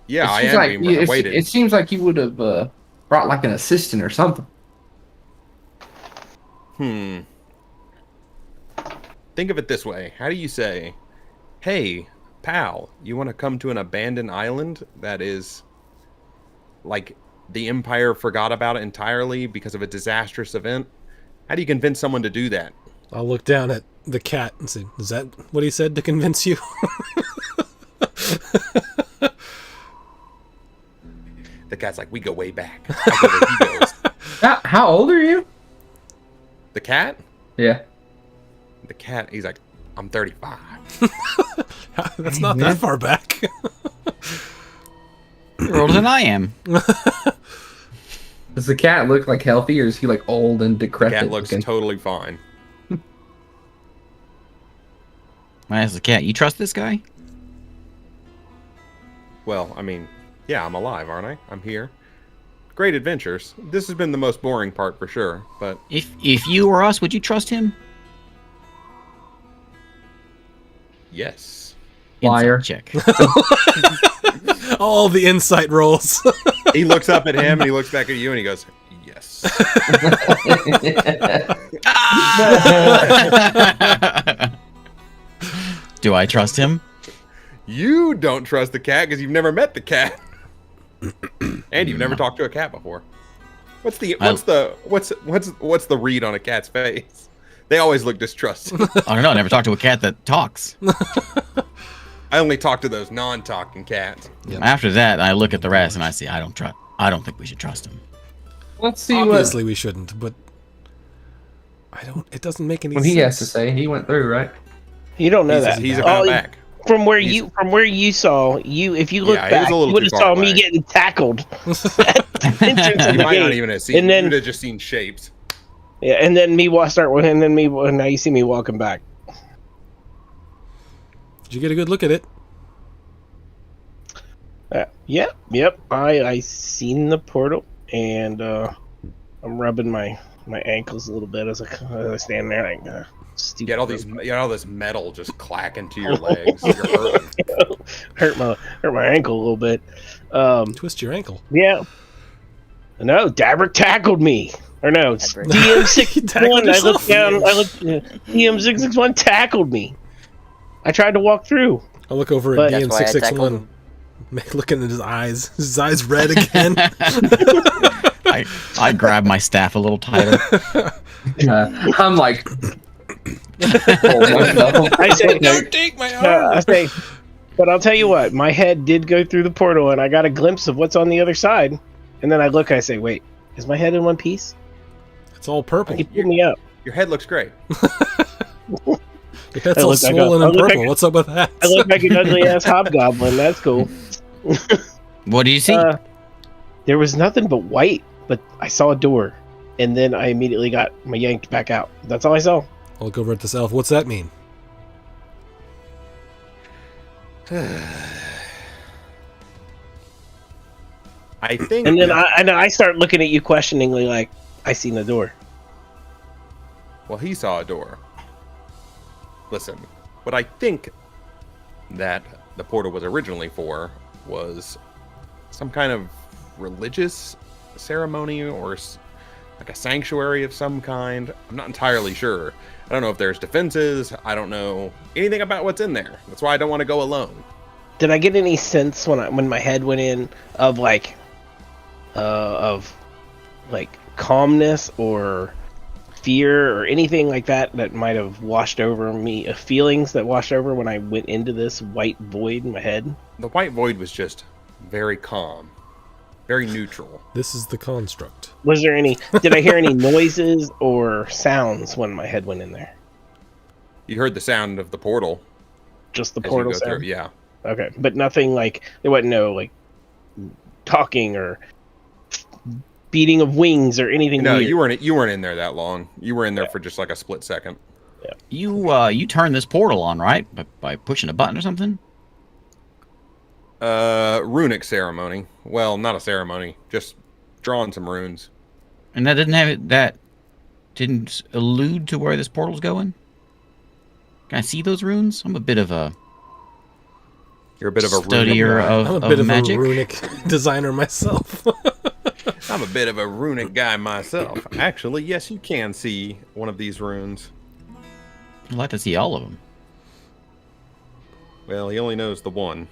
Yeah, I seems am like being waited. it seems like you would have brought like an assistant or something. Think of it this way. How do you say, hey, pal, you want to come to an abandoned island that is like the Empire forgot about it entirely because of a disastrous event? How do you convince someone to do that? I'll look down at the cat and say, is that what he said to convince you? The cat's like, we go way back. I go where he goes. How old are you? The cat? Yeah. The cat, he's like, I'm 35. That's not that far back. You're older than I am. Does the cat look like healthy, or is he like old and The decrepit? cat looks looking? totally fine. I asked the cat, you trust this guy? Well, I mean, yeah, I'm alive, aren't I? I'm here. Great adventures. This has been the most boring part for sure, but If you were us, would you trust him? yes. Liar. Insight check. All the insight rolls. He looks up at him and he looks back at you and he goes, yes. Do I trust him? You don't trust the cat because you've never met the cat. And you've never talked to a cat before. What's the read on a cat's face? They always look distrusting. I don't know. I never talked to a cat that talks. I only talk to those non-talking cats. Yep. After that, I look at the rest and I see I don't think we should trust him. Let's see Obviously we shouldn't, but it doesn't make any what sense. he has to say. He went through, right? You don't know that. He's Oh, about back. From where you saw, if you look Yeah, he was back, a you little would have too far saw me away. getting tackled. At the entrance of You the might not gate. even have seen. And then- You'd have just seen shapes. Yeah, and then now you see me walking back. Did you get a good look at it? Yep. I seen the portal, and I'm rubbing my ankles a little bit as I stand there like stupid. You got all this metal just clacking to your legs. You're hurting. hurt my ankle a little bit. Twist your ankle. Yeah. No, Dabber tackled me. Or no, it's Dabber. DM661. I yourself? looked down. DM661 tackled me. I tried to walk through. I'll look over But- at That's why I tackled DM661. him. Looking at his eyes. His eyes red again. I grab my staff a little tighter. I'm like, hold myself. I say, Don't take my I say, but I'll tell you what. My head did go through the portal, and I got a glimpse of what's on the other side. And then I look. I say, wait, is my head in one piece? It's all purple. He pulled me up. Your head looks great. Your head's all look like swollen I and look purple. like- What's up with that? I look like an ugly ass hobgoblin. That's cool. What do you see? There was nothing but white, but I saw a door, and then I immediately got my yanked back out. That's all I saw. I'll look over at this elf. What's that mean? I think. And then I start looking at you questioningly, like I seen the door. Well, he saw a door. Listen, what I think that the portal was originally for was some kind of religious ceremony or like a sanctuary of some kind. I'm not entirely sure. I don't know if there's defenses. I don't know anything about what's in there. That's why I don't want to go alone. Did I get any sense when my head went in of like calmness or fear or anything like that might have washed over me, feelings that washed over when I went into this white void in my head? The white void was just very calm, very neutral. This is the construct. Was there any? Did I hear any noises or sounds when my head went in there? You heard the sound of the portal. Just the as you portal go through, sound. yeah. Okay, but nothing like there wasn't no like talking or beating of wings or anything. No, weird. you weren't in there that long. You were in there for just like a split second. You turn this portal on, right? By pushing a button or something? Runic ceremony. Well, not a ceremony, just drawing some runes. And that didn't allude to where this portal's going? Can I see those runes? I'm a bit of a You're a bit of a studier runic guy. I'm a bit of magic. a runic designer myself. I'm a bit of a runic guy myself. Actually, yes, you can see one of these runes. I'd like to see all of them. Well, he only knows the one.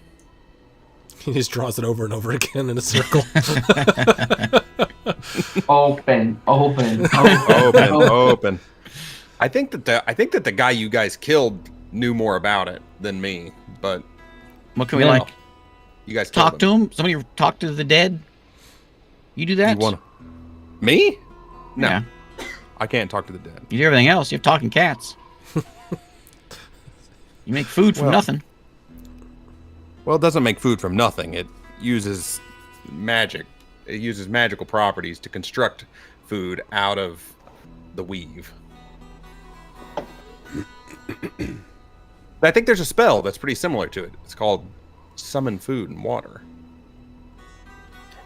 He just draws it over and over again in a circle. Open. Open. I think that the guy you guys killed knew more about it than me, but What can we Well, like you guys talk killed to him? Somebody talk to the dead? You do that? You want me? No, Yeah. I can't talk to the dead. You do everything else. You have talking cats. You make food from Well- nothing. Well, it doesn't make food from nothing. It uses magic. It uses magical properties to construct food out of the weave. I think there's a spell that's pretty similar to it. It's called Summon Food and Water.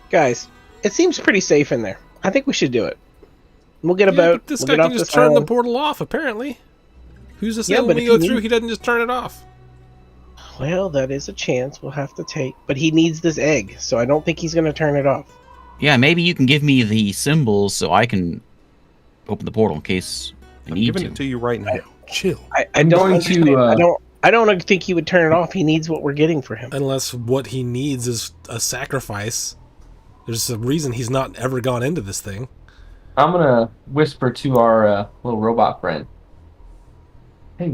Guys, it seems pretty safe in there. I think we should do it. We'll get a Yeah, boat. but this we'll guy get can off just this turn the island. portal off, apparently. Who's to say Yeah, when but we if go you through need- he doesn't just turn it off? Well, that is a chance we'll have to take. But he needs this egg, so I don't think he's going to turn it off. Yeah, maybe you can give me the symbols so I can open the portal in case I I'm need giving to. it to you right now. Chill. I I'm don't going understand. to, I don't think he would turn it off. He needs what we're getting for him. Unless what he needs is a sacrifice. There's a reason he's not ever gone into this thing. I'm gonna whisper to our little robot friend. Hey,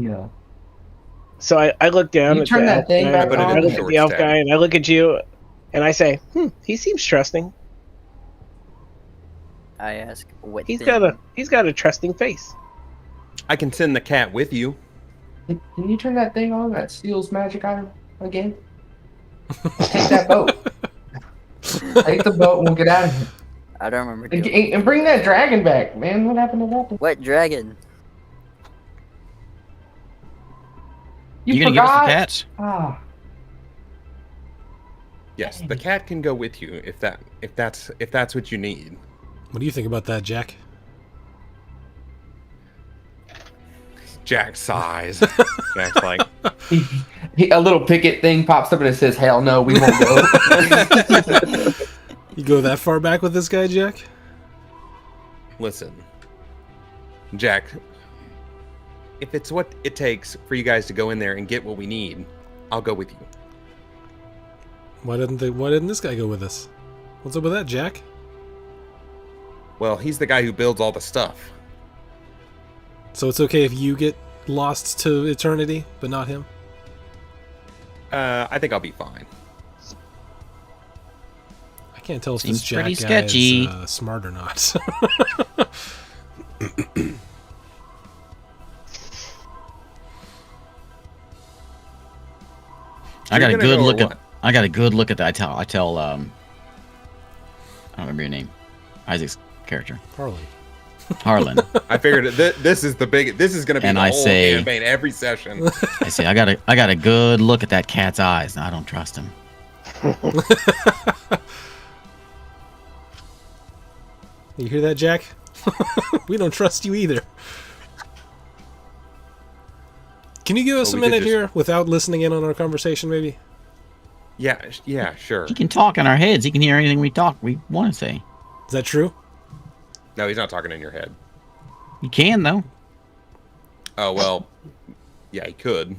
So I look down You at turn the that elf thing guy, back Put it I in on? look the at short the elf stack. guy, and I look at you, and I say, he seems trusting. I ask, what He's thing? got a trusting face. I can send the cat with you. can you turn that thing on that steals magic item again? Take that boat. Take the boat and we'll get out of here. I don't remember And, doing and bring that dragon back, man. What happened to that thing? What dragon? You gonna give us the forgot? cats? Ah, Yes, the cat can go with you if that's what you need. What do you think about that, Jack? Jack sighs. Jack's like, a little picket thing pops up and it says, "Hell no, we won't go." You go that far back with this guy, Jack? listen, Jack, if it's what it takes for you guys to go in there and get what we need, I'll go with you. Why didn't this guy go with us? What's up with that, Jack? Well, he's the guy who builds all the stuff. So it's okay if you get lost to eternity, but not him? I think I'll be fine. I can't tell if Seems this Jack pretty guy sketchy. is smart or not. I got a You're gonna good go or look at. what? I got a good look at that. I tell. I don't remember your name. Isaac's character. Harlan. I figured this is the big. This is going to be And the I whole say- campaign every session. I say, I got a good look at that cat's eyes, and I don't trust him. You hear that, Jack? We don't trust you either. Can you give us Well, a we could minute just- here without listening in on our conversation, maybe? Yeah, sure. He can talk in our heads. He can hear anything we want to say. Is that true? No, he's not talking in your head. He can though. Oh well, yeah, he could.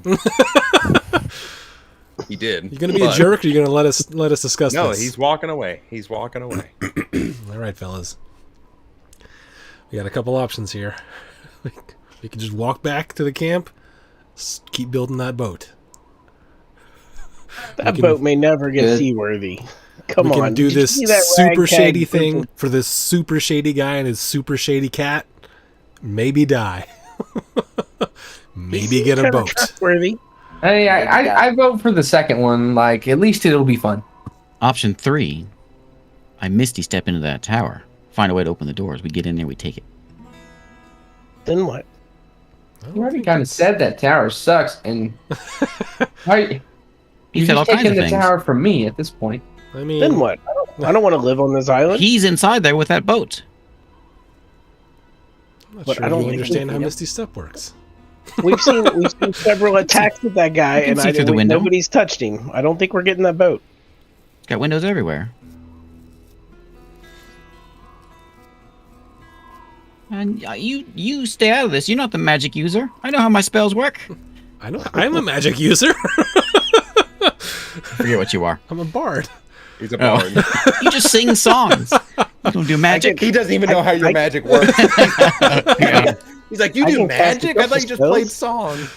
He did. You gonna be a jerk, or you gonna let us discuss No, this? he's walking away. He's walking away. All right, fellas. We got a couple options here. We can just walk back to the camp, keep building that boat. That can- boat may never get Good. seaworthy. Come We on. can do did you this see that super ragtag shady group thing of- for this super shady guy and his super shady cat. Maybe die. Maybe get a kinda boat. trustworthy. Hey, I vote for the second one. Like, at least it'll be fun. Option 3. I Misty step into that tower. Find a way to open the doors. We get in there. We take it. Then what? You already kind of said that tower sucks, and right, He you're said all just kinds taking of the things. tower from me at this point. I mean, Then what? I don't want to live on this island. He's inside there with that boat. I'm not But sure I don't you think understand we how can- Misty Step works. We've seen several attacks with that guy, can and see through the window. nobody's touched him. I don't think we're getting that boat. It's got windows everywhere. And you stay out of this. You're not the magic user. I know how my spells work. I know. I'm a magic user. Forget what you are. I'm a bard. He's a Oh. bard. You just sing songs. You don't do magic. He doesn't even know how your magic works. Yeah. He's like, you I do can cast magic? a I thought you just couple played spells. songs.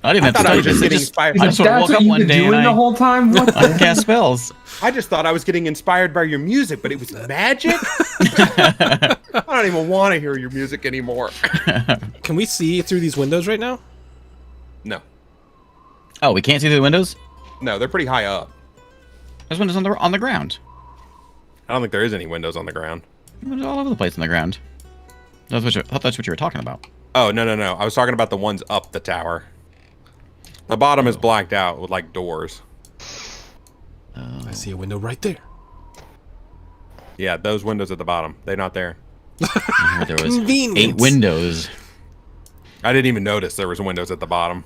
I didn't have I to thought I study was just this. getting inspired. I just sort of That's woke what up you've one been day doing and the whole time. What the I cast spells. I just thought I was getting inspired by your music, but it was magic? I don't even want to hear your music anymore. Can we see through these windows right now? No. Oh, we can't see through the windows? No, they're pretty high up. There's windows on the ground. I don't think there is any windows on the ground. Windows all over the place on the ground. I thought that's what you were talking about. Oh, no. I was talking about the ones up the tower. The bottom is blacked out with, like, doors. I see a window right there. Yeah, those windows at the bottom. They're not there. I heard there was Convenient. 8 windows. I didn't even notice there was windows at the bottom.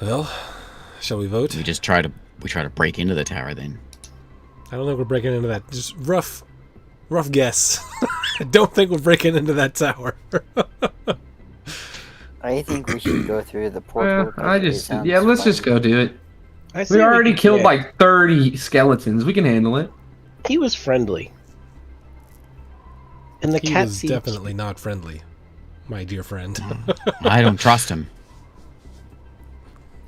Well, shall we vote? We try to break into the tower then. I don't think we're breaking into that. Just rough guess. I don't think we're breaking into that tower. I think we should go through the portal. 'cause let's just go do it. I say We already could- killed yeah, like 30 skeletons. We can handle it. He was friendly. And the He cat was seems definitely not friendly, my dear friend. I don't trust him.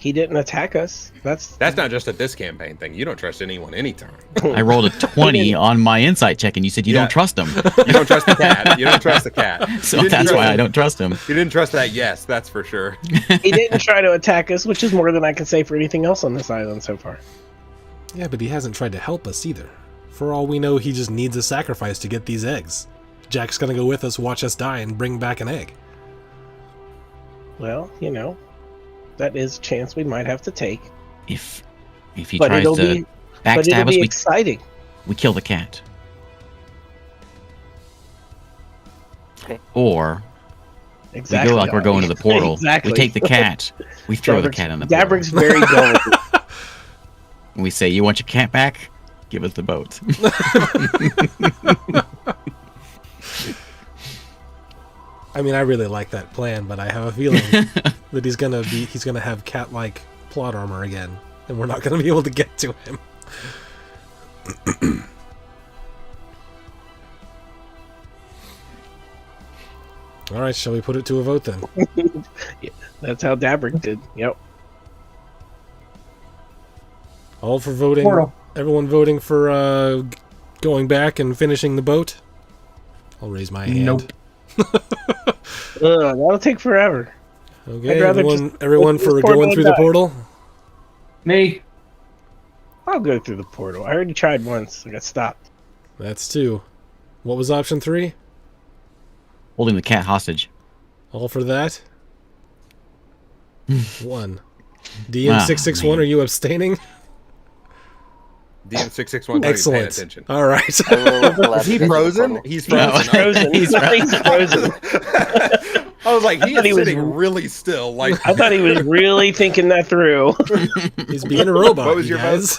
he didn't attack us. That's not just a this campaign thing. You don't trust anyone anytime. I rolled a 20 on my insight check, and you said you Yeah. don't trust him. You don't trust the cat. You don't trust the cat. So You didn't that's trust why him. I don't trust him. You didn't trust that, yes, that's for sure. he didn't try to attack us, which is more than I can say for anything else on this island so far. Yeah, but he hasn't tried to help us either. For all we know, he just needs a sacrifice to get these eggs. Jack's gonna go with us, watch us die, and bring back an egg. Well, that is a chance we might have to take. If he But tries it'll to be but it'll backstab us, be we exciting. kill the cat. Okay. Or Exactly. we go like we're going to the portal. Exactly. We take the cat. We throw the Dabrick's- cat in the portal. Dabrick's very dull. And we say, "You want your cat back? Give us the boat." I mean, I really like that plan, but I have a feeling that he's gonna have cat-like plot armor again, and we're not gonna be able to get to him. All right, shall we put it to a vote then? That's how Dabrick did. Yep. All for voting. Portal. Everyone voting for going back and finishing the boat. I'll raise my hand. Nope. That'll take forever. Okay, I'd rather everyone just for portal going through the die. portal. Me. I'll go through the portal. I already tried once. I got stopped. That's 2. What was option 3? Holding the cat hostage. All for that? 1. DM661, are you abstaining? DM661 Excellent. paying attention. All right. Is he frozen? He's frozen. Frozen. He's frozen. I was like, he thought is he was- sitting really still. Like, I thought he was really thinking that through. He's being a robot. What was you your guys?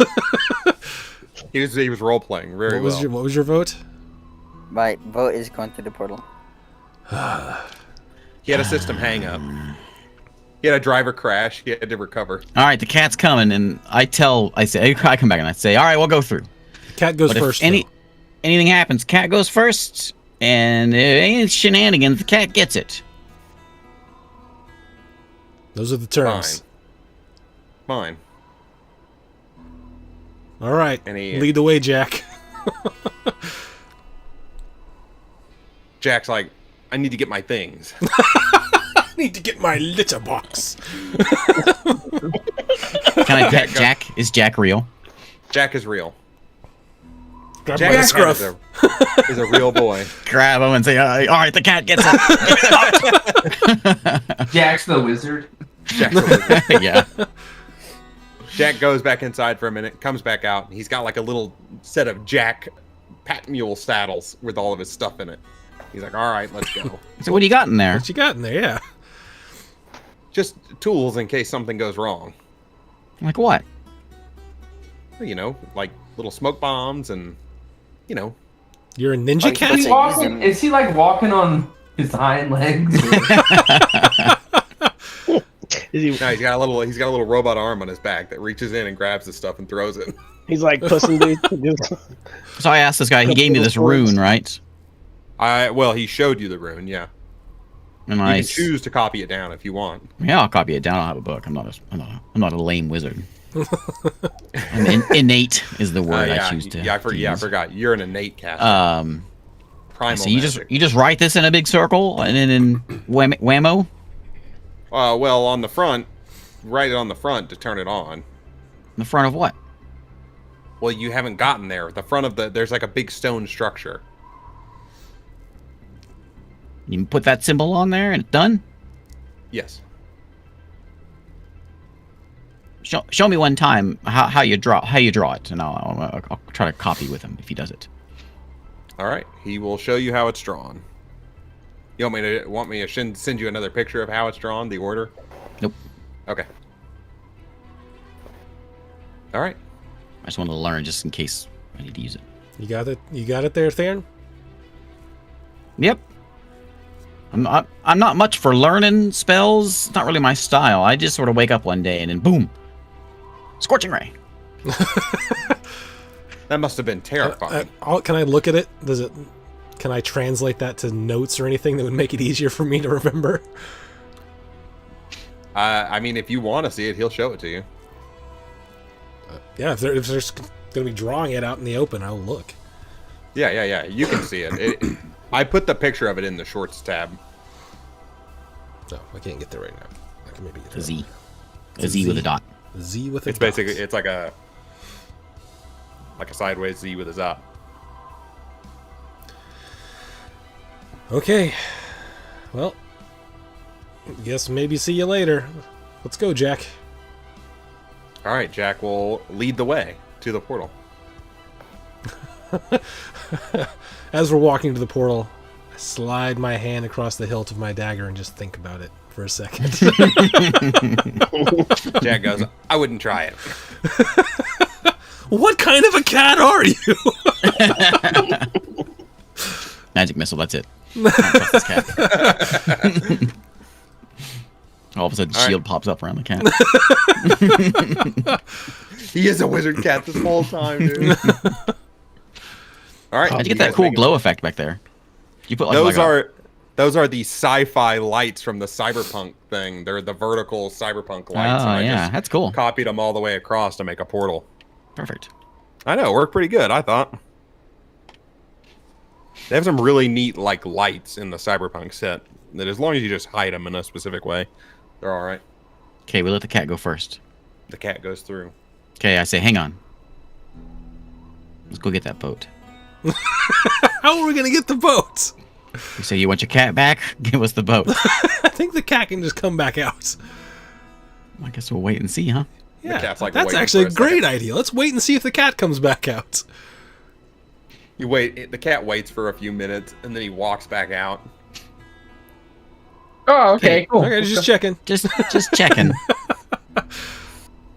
he was role playing very well. What was your vote? My vote is going through the portal. He had a system hang up. He had a driver crash. He had to recover. All right, the cat's coming, and I come back and I say, all right, we'll go through. Cat goes But first. if anything happens, cat goes first, and if any shenanigans, the cat gets it. Those are the terms. Fine. All right. And he- Lead the way, Jack. Jack's like, I need to get my things. I need to get my litter box. Can I pet Jack? Is Jack real? Jack is real. Grab Jack by the is scruff. is a real boy. Grab him and say, all right, the cat gets it. Jack's the wizard. Jack's a wizard. Yeah. Jack goes back inside for a minute, comes back out, and he's got like a little set of Jack pack mule saddles with all of his stuff in it. He's like, all right, let's go. So what do you got in there? What you got in there? Yeah. Just tools in case something goes wrong. Like what? You know, like little smoke bombs and, you know. You're a ninja Like, cat? That's Is he, a walking, using- is he like walking on his hind legs? Is he, No, he's got a little robot arm on his back that reaches in and grabs the stuff and throws it. he's like Puss in Boots. So I asked this guy, he gave me this rune, right? Well, he showed you the rune, yeah. And You I can choose to copy it down if you want. Yeah, I'll copy it down. I'll have a book. I'm not a lame wizard. Innate is the word yeah, I choose to. I use. forgot. You're an innate caster. Primal So you magic. just write this in a big circle and then in whammo. Well, on the front, write it on the front to turn it on. In the front of what? Well, you haven't gotten there. The front of there's like a big stone structure. You put that symbol on there and it's done. Yes. Show me one time how you draw it, and I'll try to copy with him if he does it. All right. He will show you how it's drawn. You want me to send you another picture of how it's drawn, the order? Nope. Okay. All right. I just wanted to learn just in case I need to use it. You got it. You got it there, Theron? Yep. I'm not much for learning spells. It's not really my style. I just sort of wake up one day and then boom, scorching ray. That must have been terrifying. Can I look at it? Can I translate that to notes or anything that would make it easier for me to remember? I mean, if you want to see it, he'll show it to you. Yeah, if there's going to be drawing it out in the open, I'll look. Yeah. You can see it. I put the picture of it in the shorts tab. No, I can't get there right now. I can maybe get there. A Z. It's A Z with a dot. Z with a It's dot. basically it's like a sideways Z with a dot. Okay. Well, guess maybe see you later. Let's go, Jack. All right, Jack will lead the way to the portal. As we're walking to the portal, I slide my hand across the hilt of my dagger and just think about it for a second. Jack goes, I wouldn't try it. What kind of a cat are you? Magic missile. That's it. I don't trust this cat. All of a sudden, All right. shield pops up around the cat. He is a wizard cat this whole time, dude. All right. How'd you you get that guys cool make it- glow effect back there? You put like Those are the sci-fi lights from the cyberpunk thing. They're the vertical cyberpunk lights. Oh and I yeah, just that's cool. copied them all the way across to make a portal. Perfect. I know, it worked pretty good, I thought. They have some really neat like lights in the cyberpunk set. that as long as you just hide them in a specific way, they're all right. Okay, we let the cat go first. The cat goes through. Okay, I say, hang on. Let's go get that boat. How are we gonna get the boat? You say you want your cat back? Give us the boat. I think the cat can just come back out. I guess we'll wait and see, huh? Yeah, cat's like that's waiting actually for a a great second. idea. Let's wait and see if the cat comes back out. You wait. The cat waits for a few minutes, and then he walks back out. Oh, okay, cool. Okay, just checking. Just checking.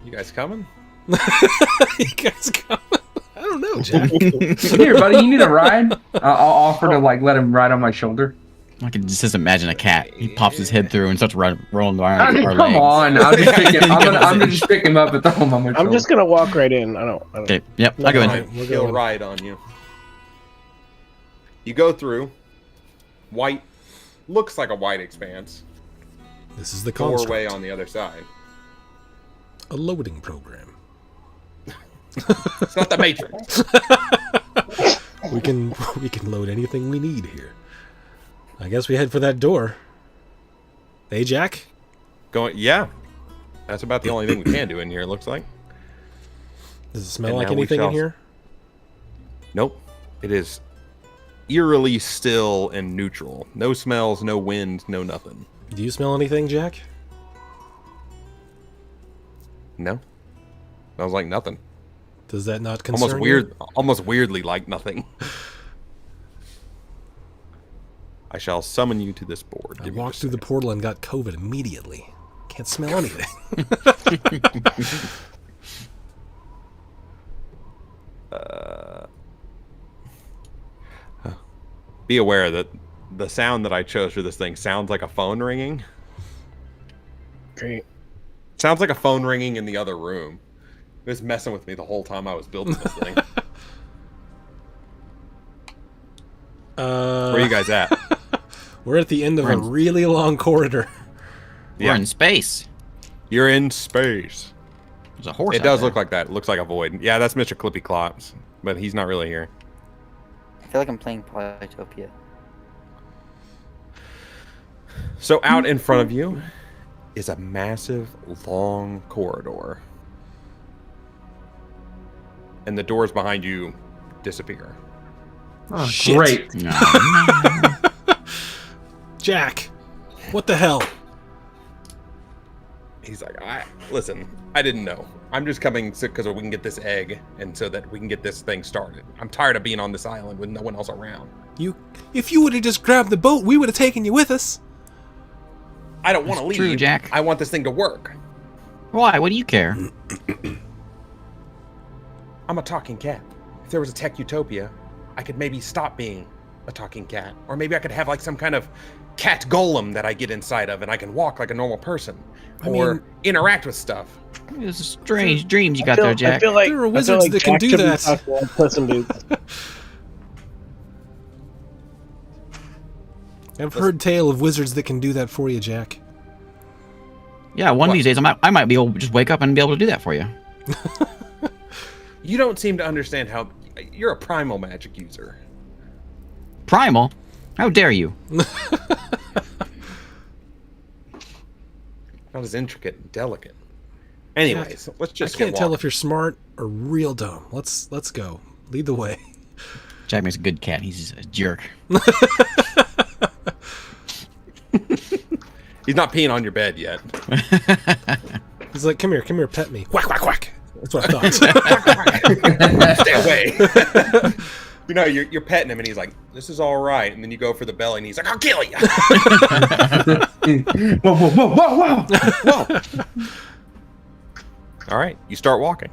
You guys coming? You guys coming? I don't know, Jack. Here, buddy, you need a ride? I'll offer to like let him ride on my shoulder. I can just imagine a cat. He pops his head through and starts rolling around I mean, our come legs. on! I'll just pick him. I'm gonna just pick him up and throw him on my shoulder. I'm just gonna walk right in. I don't. Okay, yep, I'll go in. Alright, we're He'll going. ride on you. You go through. White. Looks like a white expanse. This is the Doorway construct. on the other side. A loading program. It's not the Matrix. We can load anything we need here. I guess we head for that door. Hey, Jack. Going. Yeah. That's about the only thing we can do in here. It looks like. Does it smell And like now we anything in shall- here? Nope. It is eerily still and neutral. No smells, no wind, no nothing. Do you smell anything, Jack? No. Smells like nothing. Does that not concern Almost you? weird. Almost weirdly like nothing. I shall summon you to this board. I Give me walked just through a the second. portal and got COVID immediately. Can't smell anything. Be aware that the sound that I chose for this thing sounds like a phone ringing. Great. Sounds like a phone ringing in the other room. It was messing with me the whole time I was building this thing. Where are you guys at? We're at the end of We're a in- really long corridor. We're in space. You're in space. There's a horse. It out does there. look like that. It looks like a void. Yeah, that's Mr. Clippy Clops, but he's not really here. I feel like I'm playing Polytopia. So out in front of you is a massive, long corridor. And the doors behind you disappear. Oh, Shit. great. No. Jack, what the hell? He's like, listen, I didn't know. I'm just coming because we can get this egg and so that we can get this thing started. I'm tired of being on this island with no one else around. If you would have just grabbed the boat, we would have taken you with us. I don't want to That's leave. true, Jack. I want this thing to work. Why? What do you care? I'm a talking cat. If there was a tech utopia, I could maybe stop being a talking cat. Or maybe I could have like some kind of cat golem that I get inside of and I can walk like a normal person. Or interact with stuff. Those are strange dreams you got there, Jack. I feel like There are I feel wizards like that can Jack do should be that. talking like Puss in Boots. I've heard tale of wizards that can do that for you, Jack. Yeah, one What? of these days I might be able to just wake up and be able to do that for you. You don't seem to understand how you're a primal magic user. Primal? How dare you? Not as intricate and delicate. Anyways, let's just I can't get tell walking. if you're smart or real dumb. Let's go. Lead the way. Jack makes a good cat. He's just a jerk. He's not peeing on your bed yet. He's like, come here, pet me. Whack, whack, whack. That's what I thought. Stay away. You know, you're petting him and he's like, this is all right. And then you go for the belly and he's like, I'll kill you. Whoa, whoa, whoa, whoa, whoa! Whoa. All right, you start walking.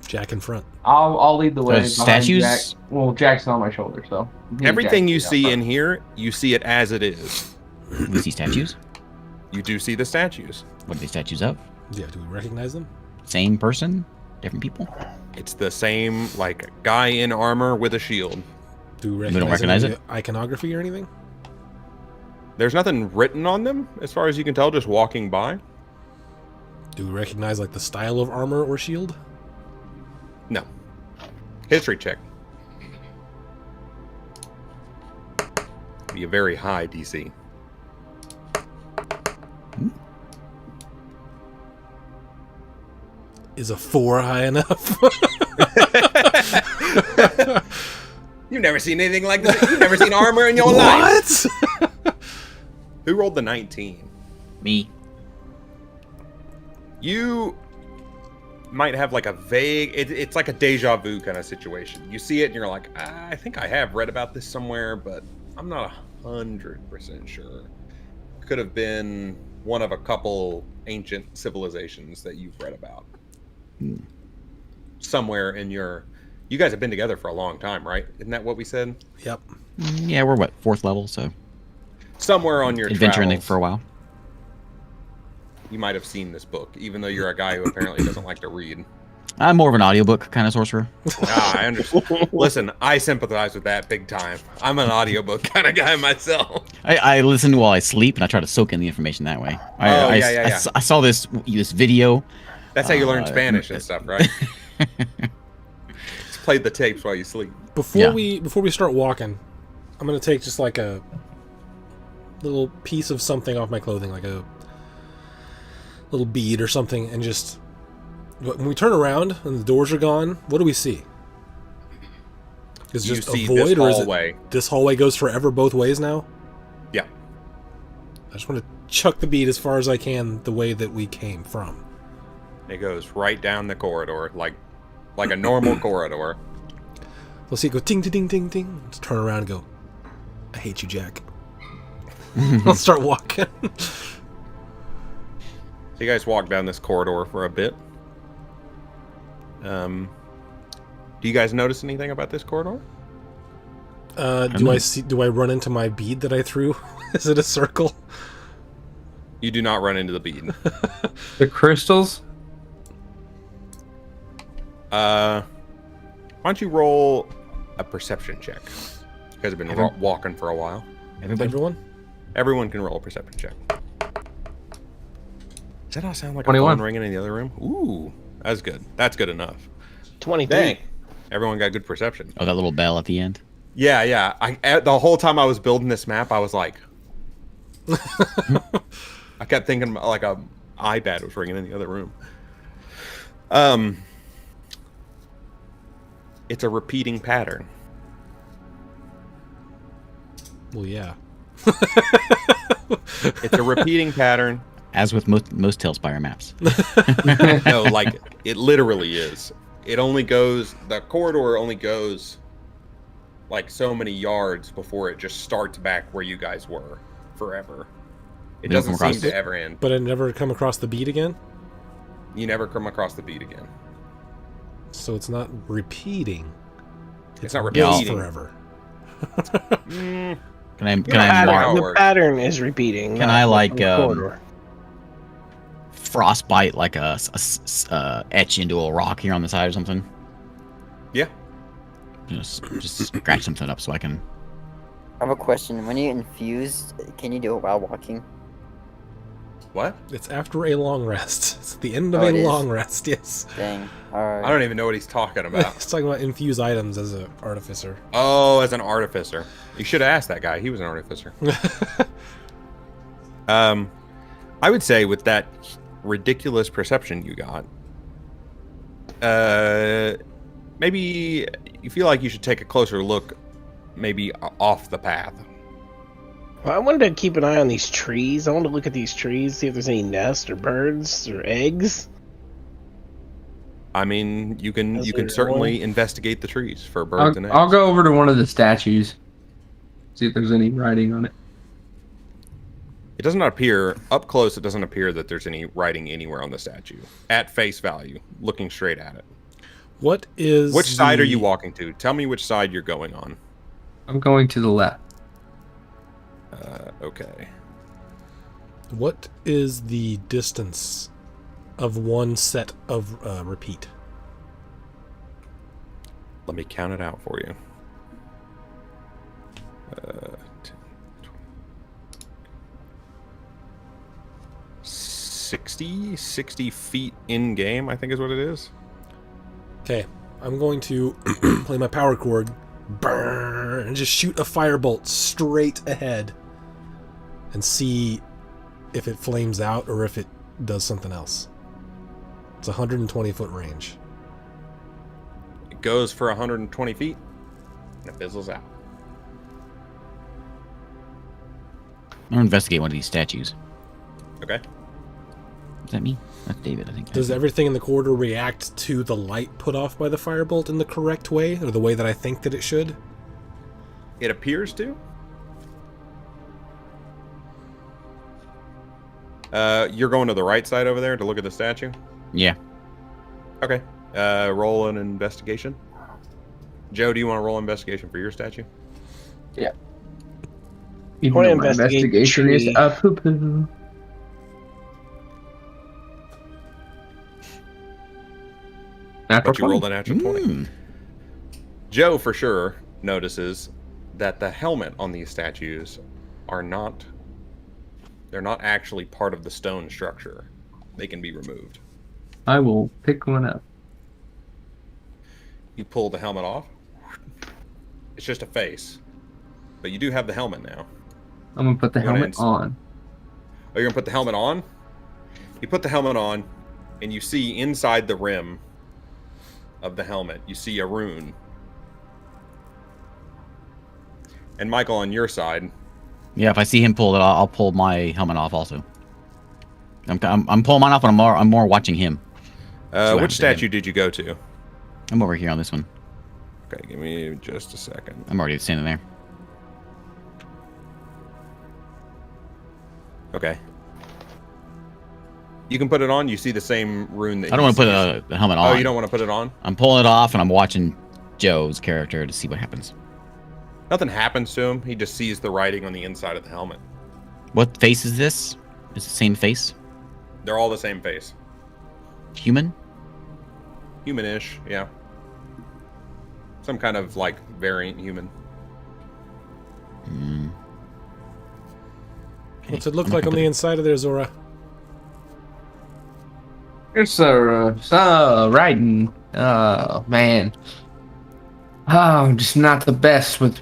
Jack in front. I'll lead the way. Those behind statues? Jack. Well, Jack's on my shoulder, so Everything you Jack's see up in here, you see it as it is. We see statues. You do see the statues. What are they statues of? Yeah, do we recognize them? Same person? Different people? It's the same, like, guy in armor with a shield. Do we don't recognize, recognize any it? iconography or anything? There's nothing written on them, as far as you can tell, just walking by. Do we recognize like the style of armor or shield? No. History check. be a very high DC. Is a 4 high enough? You've never seen anything like this. You've never seen armor in your life. What? Who rolled the 19? Me. You might have like a vague, it's like a deja vu kind of situation. You see it and you're like, I think I have read about this somewhere, but I'm not 100% sure. Could have been one of a couple ancient civilizations that you've read about. Somewhere in your, you guys have been together for a long time, right? Isn't that what we said? Yep. Yeah, we're what, 4th level, so Somewhere on your adventuring travels, for a while. you might have seen this book, even though you're a guy who apparently doesn't like to read. I'm more of an audiobook kind of sorcerer. I understand. Listen, I sympathize with that big time. I'm an audiobook kind of guy myself. I listen while I sleep, and I try to soak in the information that way. Yeah. I saw this video. That's how you learn Spanish and stuff, right? Just play the tapes while you sleep. Before we start walking, I'm gonna take just like a little piece of something off my clothing, like a little bead or something, and just when we turn around and the doors are gone, what do we see? Is it just a void, or is it this hallway goes forever both ways now? Yeah. I just want to chuck the bead as far as I can the way that we came from. It goes right down the corridor, like a normal corridor. We'll see it go ting, ting, ting, ting, ting. Let's turn around and go, I hate you, Jack. Let's start walking. So you guys walk down this corridor for a bit. Do you guys notice anything about this corridor? Do I run into my bead that I threw? Is it a circle? You do not run into the bead. The crystals? Why don't you roll a perception check? You guys have been walking for a while. Everyone? Everyone can roll a perception check. Does that all sound like 21. a phone ringing in the other room? Ooh, that's good. That's good enough. 23. Dang. Everyone got good perception. Oh, that little bell at the end. Yeah. The whole time I was building this map, I was like... I kept thinking like a iPad was ringing in the other room. It's a repeating pattern. Well, yeah. It's a repeating pattern. As with most Tailspire maps. No, like it literally is. It only goes, the corridor only goes like so many yards before it just starts back where you guys were forever. It You don't doesn't come seem across to ever end. But I never come across the bead again? You never come across the beat again. So it's not repeating. It's not goes repeating. forever. Mm, Can I Yeah, mark? how it The works. pattern is repeating. Can not I, like, the corridor. Frostbite like a etch into a rock here on the side or something? yeah. Just scratch something up so I can. I have a question. When you infuse, can you do it while walking? What? It's after a long rest. It's the end of Oh, a it is? long rest, yes. Dang. I Alright. don't even know what he's talking about. He's talking about infuse items as an artificer. Oh, as an artificer. You should have asked that guy. He was an artificer. I would say with that ridiculous perception you got, maybe you feel like you should take a closer look, maybe off the path. Well, I wanted to keep an eye on these trees. I want to look at these trees, see if there's any nests or birds or eggs. I mean, you can Is there certainly investigate the trees for birds and eggs. I'll go over to one of the statues, see if there's any writing on it. It does not appear up close. It doesn't appear that there's any writing anywhere on the statue at face value. Looking straight at it. What is Which side are the- you walking to? Tell me which side you're going on. I'm going to the left. Okay. What is the distance of one set of repeat? Let me count it out for you. 60 feet in game, I think is what it is. Okay, I'm going to play my power chord burn, and just shoot a firebolt straight ahead and see if it flames out or if it does something else. It's 120-foot range. It goes for 120 feet, and it fizzles out. I'm gonna investigate one of these statues. Okay. Is that me? That's David, I think. Does everything in the corridor react to the light put off by the firebolt in the correct way, or the way that I think that it should? It appears to. You're going to the right side over there to look at the statue? Yeah. Okay. Roll an investigation. Joe, do you want to roll investigation for your statue? Even wanna though my investigate investigation is tree. a poo-poo. Natural But you rolled a natural 20. Joe, for sure, notices that the helmet on these statues are not... They're not actually part of the stone structure. They can be removed. I will pick one up. You pull the helmet off. It's just a face. But you do have the helmet now. I'm gonna put the You wanna helmet on. Oh, you're gonna put the helmet on? You put the helmet on, and you see inside the rim of the helmet, you see a rune. And Michael, on your side, Yeah, if I see him pull it, I'll pull my helmet off also. I'm pulling mine off, but I'm more watching him. what which happens to statue him. did you go to? I'm over here on this one. Okay, give me just a second. I'm already standing there. Okay. You can put it on. You see the same rune that I don't want to put the helmet on. Oh, you don't want to put it on? I'm pulling it off, and I'm watching Joe's character to see what happens. Nothing happens to him. He just sees the writing on the inside of the helmet. What face is this? Is it the same face? They're all the same face. Human? Humanish, yeah. Some kind of, like, variant human. Mm. What's it look I'm like not on the gonna- inside of there, Zora? It's writing. Oh man. Oh, just not the best with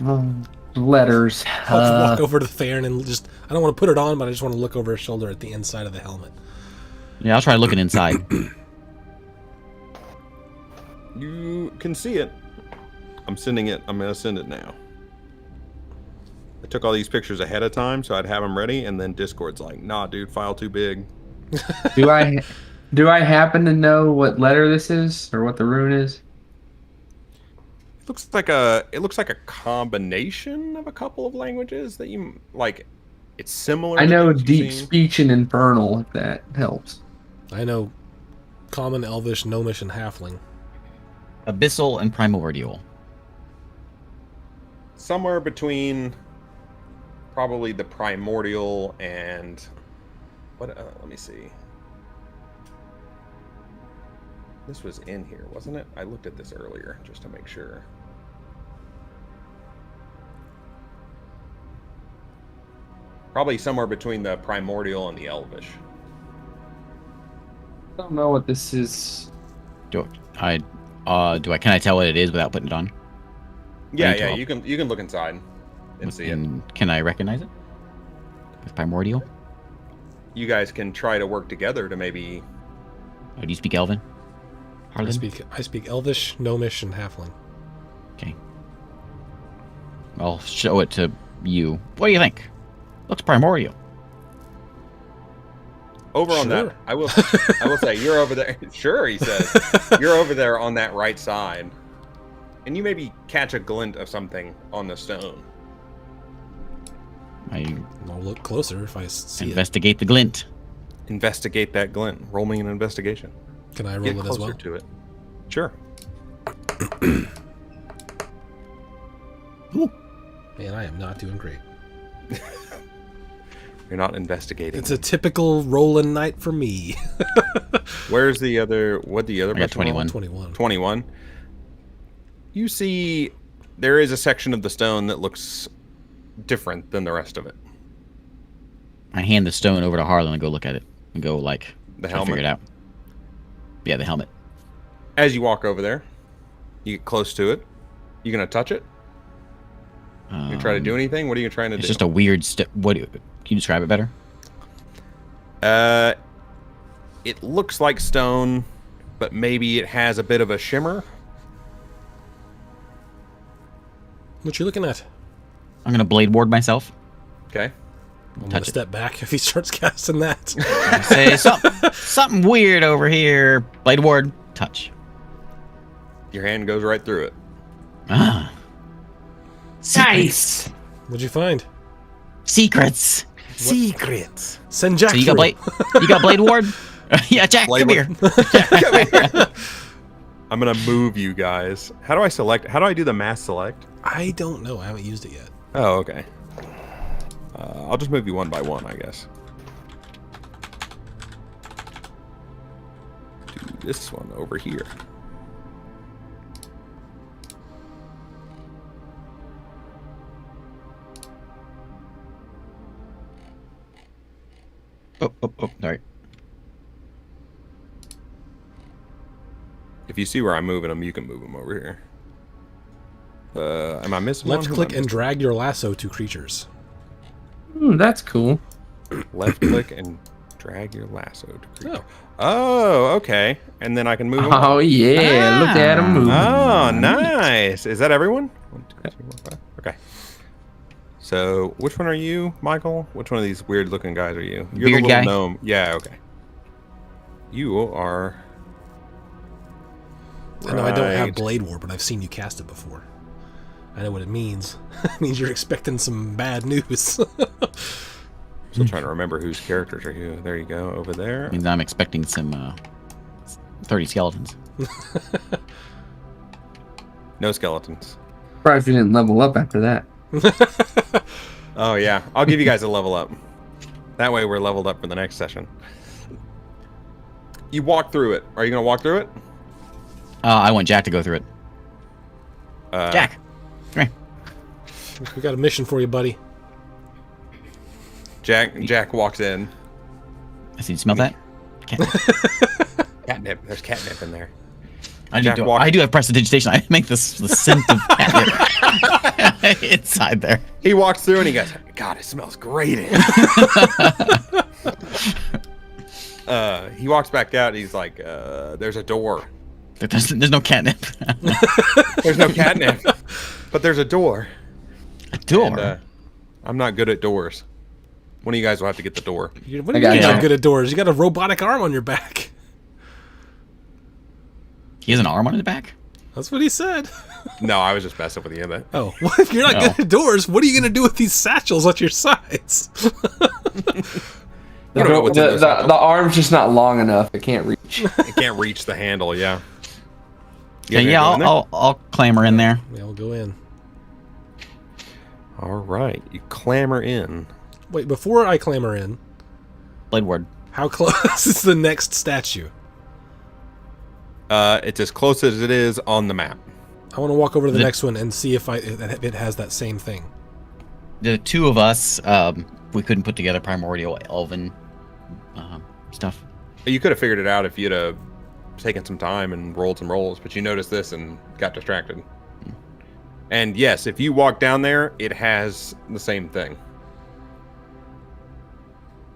letters. I'll walk over to Theron and just... I don't want to put it on, but I just want to look over his shoulder at the inside of the helmet. Yeah, I'll try looking inside. You can see it. I'm sending it. I'm going to send it now. I took all these pictures ahead of time so I'd have them ready, and then Discord's like, nah, dude, file too big. Do I happen to know what letter this is or what the rune is? It looks like a combination of a couple of languages that you like. It's similar. I to know things you've deep seen. speech and infernal, if that helps. I know Common, Elvish, Gnomish, and Halfling. Abyssal and primordial. Somewhere between probably the primordial and what? Let me see. This was in here, wasn't it? I looked at this earlier just to make sure. Probably somewhere between the primordial and the elvish. I don't know what this is. Can I tell what it is without putting it on? Yeah, need to yeah, help. you can look inside and see it. And can I recognize it? It's primordial? You guys can try to work together to maybe. Oh, do you speak Elven? I Harlan? speak Elvish, Gnomish, and Halfling. Okay. I'll show it to you. What do you think? Looks primordial. Over on Sure. that, I will say you're over there. Sure, he says. You're over there on that right side. And you maybe catch a glint of something on the stone. I I'll look closer if I see investigate the glint. Investigate that glint. Roll me an investigation. it. Can I roll Get it as closer well? to it. Sure. Man, I am not doing great. You're not investigating. It's a typical rolling night for me. Where's the other? What the other? I got person rolled? 21. 21. You see, there is a section of the stone that looks different than the rest of it. I hand the stone over to Harlan and go look at it. And go, like, The try to figure helmet? it out. Yeah, the helmet. As you walk over there, you get close to it. You gonna touch it? You try to do anything? What are you trying to do? It's just a weird can you describe it better? It looks like stone, but maybe it has a bit of a shimmer. What you looking at? I'm gonna blade ward myself. Okay. I'm gonna step back if he starts casting that. Say something weird over here. Blade ward, touch. Your hand goes right through it. Ah. Nice. What'd you find? Secrets. Secrets. Send Jack. So you got through. blade. You got blade ward. Yeah, Jack, Blade come ward. here. Come here. I'm gonna move you guys. How do I select? How do I do the mass select? I don't know. I haven't used it yet. Oh, okay. I'll just move you one by one, I guess. Do this one over here. Oh, sorry. If you see where I'm moving them, you can move them over here. Am I missing Left one? click and drag your lasso to creatures. That's cool. Left click and drag your lasso to creature. Oh. Oh, okay. And then I can move them. Oh yeah, look at him move. Oh, nice. Is that everyone? 1, 2, 3, 4, 5. Okay. So, which one are you, Michael? Which one of these weird-looking guys are you? You're Beard the little guy. gnome. Yeah, okay. You are. I know I don't have Right. Blade War, but I've seen you cast it before. I know what it means. It means you're expecting some bad news. Still trying to remember whose characters are you. There you go, over there. Means I'm expecting some 30 skeletons. No skeletons. Probably if you didn't level up after that. Oh yeah, I'll give you guys a level up. That way we're leveled up for the next session. You walk through it. Are you gonna walk through it? I want Jack to go through it. Jack, come here. We got a mission for you, buddy. Jack walks in. I see you smell that? Catnip. There's catnip in there. I Jack do walks- have prestidigitation. I make the scent of catnip inside there. He walks through and he goes, God, it smells great in here." He walks back out and he's like, there's a door. There's no catnip. There's no catnip, but there's a door. A door? And, I'm not good at doors. One of you guys will have to get the door. What do you I got mean you. you're good at doors? You got a robotic arm on your back. He has an arm on his back? That's what he said. No, I was just messing with you. But Oh, well, if you're not good at doors, what are you going to do with these satchels at your sides? You don't know what's in those satchels. The arm's just not long enough. It can't reach. It can't reach the handle. Yeah. You Yeah, guys gonna go in there? I'll clamber in there. Yeah, we'll go in. All right, you clamber in. Wait, before I clamber in, Blade ward. how close is the next statue? It's as close as it is on the map. I want to walk over to the The- next one and see if it has that same thing. The two of us, we couldn't put together primordial elven stuff. You could have figured it out if you'd have taken some time and rolled some rolls, but you noticed this and got distracted. And yes, if you walk down there, it has the same thing.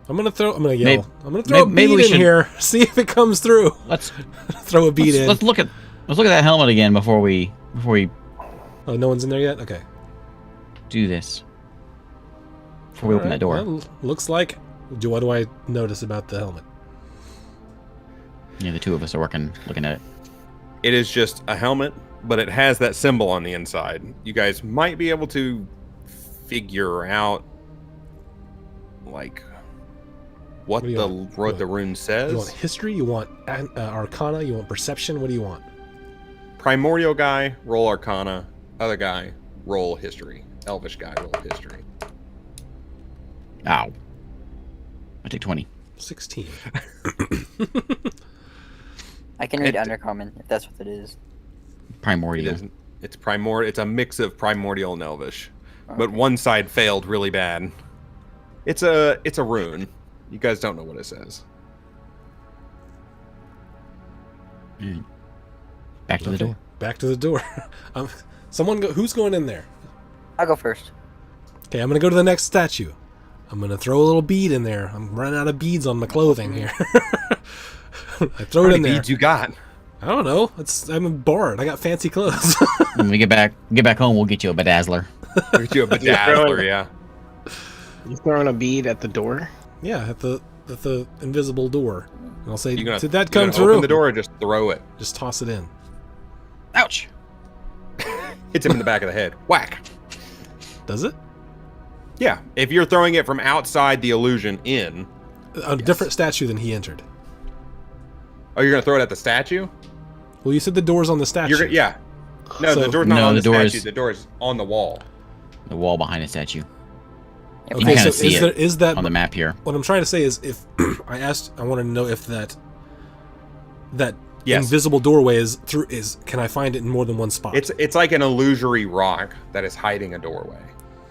I'm gonna yell. Maybe- I'm gonna throw a maybe bead we in should- here. See if it comes through. Let's Throw a bead in. let's look at that helmet again before we Oh, no one's in there yet. Okay. do this. Before we open that door. Well, looks like. What do I notice about the helmet? Yeah, the two of us are looking at it. It is just a helmet, but it has that symbol on the inside. You guys might be able to figure out, like, what What do you the want? what the rune says. You want history? You want arcana? You want perception? What do you want? Primordial guy, roll Arcana. Other guy, roll History. Elvish guy, roll History. Ow. I take 20. 16. I can read It- Undercommon if that's what it is. Primordial. It isn't. It's It's a mix of Primordial and Elvish, but one side failed really bad. It's a rune. You guys don't know what it says. Back to the Okay, door. Back to the door. Someone go. Who's going in there? I'll go first. Okay, I'm gonna go to the next statue. I'm gonna throw a little bead in there. I'm running out of beads on my clothing here. I throw How it many in there. beads you got? I don't know. I'm a bard. I got fancy clothes. When we get back home, we'll get you a bedazzler. Get you a bedazzler, yeah. You throwing a bead at the door? Yeah, at the invisible door. And I'll say, You gonna, did that you come gonna through? Open the door or just throw it? Just toss it in. Ouch! Hits him in the back of the head. Whack. Does it? Yeah. If you're throwing it from outside the illusion in. A different statue than he entered. Oh, you're gonna throw it at the statue? Well, you said the door's on the statue. Yeah. No, So- the door's not No, on the the door statue. is- The door is on the wall. The wall behind the statue. Yep. You can kinda so see it is that on the map here. what I'm trying to say is if I wanted to know if that Yes. invisible doorway is can I find it in more than one spot? It's like an illusory rock that is hiding a doorway.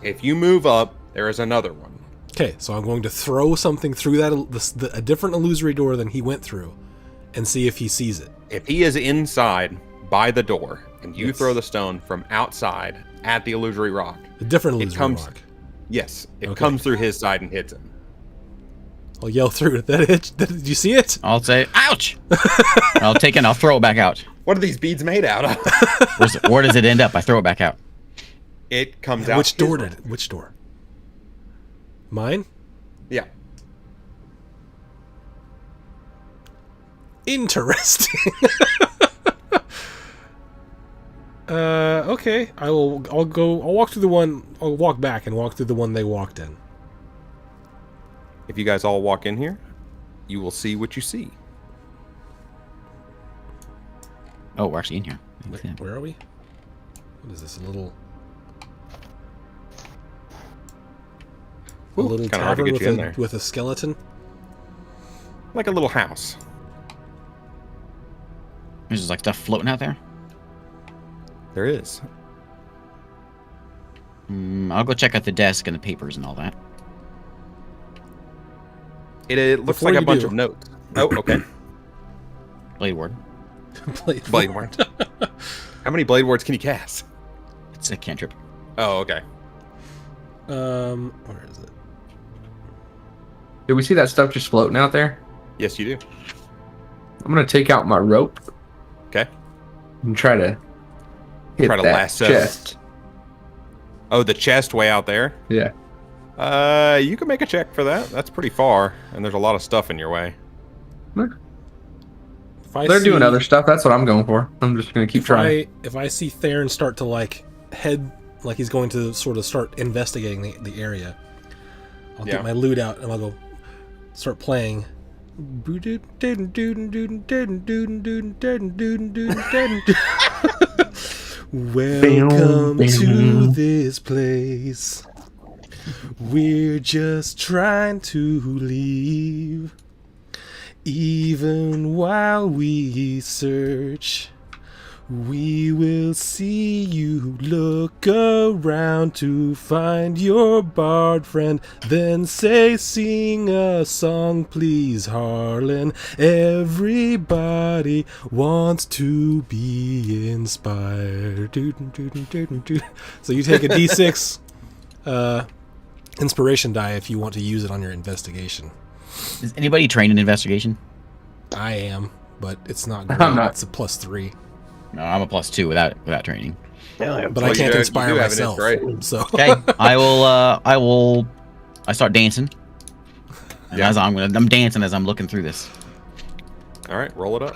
If you move up, there is another one. Okay, so I'm going to throw something through a different illusory door than he went through, and see if he sees it. If he is inside by the door and you Yes. throw the stone from outside at the illusory rock, A different illusory comes- rock. yes, it Okay. comes through his side and hits him. I'll yell through it. Did you see it? I'll say, ouch! I'll take it and I'll throw it back out. What are these beads made out of? Where does it end up? I throw it back out. It comes out. Which door did it? Which door? Mine? Yeah. Interesting. Okay. I'll walk through the one. I'll walk back and walk through the one they walked in. If you guys all walk in here, you will see what you see. Oh, we're actually in here. Where are we? What is this? A little kinda hard to tavern get with you in there. with a skeleton. Like a little house. There's just like stuff floating out there. There is. I'll go check out the desk and the papers and all that. It looks Before like a you bunch do- of notes. Oh, okay. Blade ward. Blade ward. How many blade wards can you cast? It's a cantrip. Oh, okay. Where is it? Did we see that stuff just floating out there? Yes, you do. I'm gonna take out my rope Okay. and try to hit Try to that lasso. chest. Oh, the chest way out there. Yeah. You can make a check for that. That's pretty far, and there's a lot of stuff in your way. If I They're see- doing other stuff. That's what I'm going for. I'm just gonna keep trying. If I see Theron start to head like he's going to sort of start investigating the area, I'll Yeah. get my lute out and I'll go start playing. Welcome to this place. We're just trying to leave. Even while we search, we will see you look around to find your bard friend. Then say, sing a song, please, Harlan. Everybody wants to be inspired. So you take a d6 inspiration die if you want to use it on your investigation. Is anybody trained in investigation? I am, but it's not great. I'm not. It's a +3. No, I'm a +2 without training. But I Well, you can't do- inspire you do have an myself. inspiration. So Okay, I start dancing. And Yeah. as I'm dancing as I'm looking through this. All right, roll it up.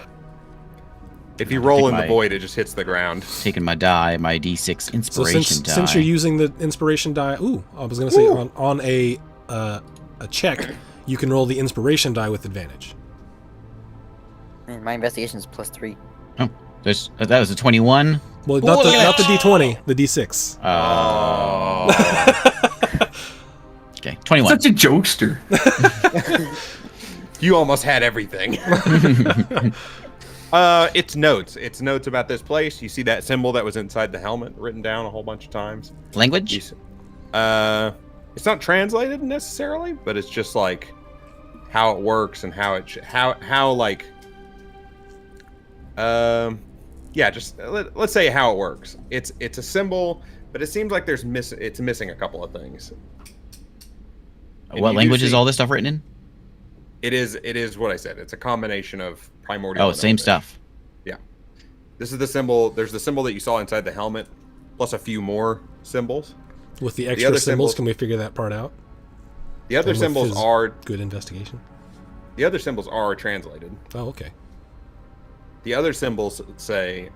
If you I'll roll take in the my- void, it just hits the ground. Taking my die, my D6 So inspiration die. since you're using the inspiration die, I was gonna say on a check, you can roll the inspiration die with advantage. My investigation is +3. Oh, that was a 21. Well, Ooh, not look at the that. D20, the D6. Okay, 21. Such a jokester. You almost had everything. It's notes. It's notes about this place. You see that symbol that was inside the helmet written down a whole bunch of times. Language? It's not translated necessarily, but it's just like how it works and how it let's say how it works. It's a symbol But it seems like it's missing a couple of things. And What you do language is see- all this stuff written in? It is what I said. It's a combination of primordial. Oh, and same Elvish. stuff. Yeah. This is the symbol. There's the symbol that you saw inside the helmet, plus a few more symbols. With the extra other symbols, symbol- can we figure that part out? The other And with symbols his are good investigation. translated. Oh, okay. The other symbols say,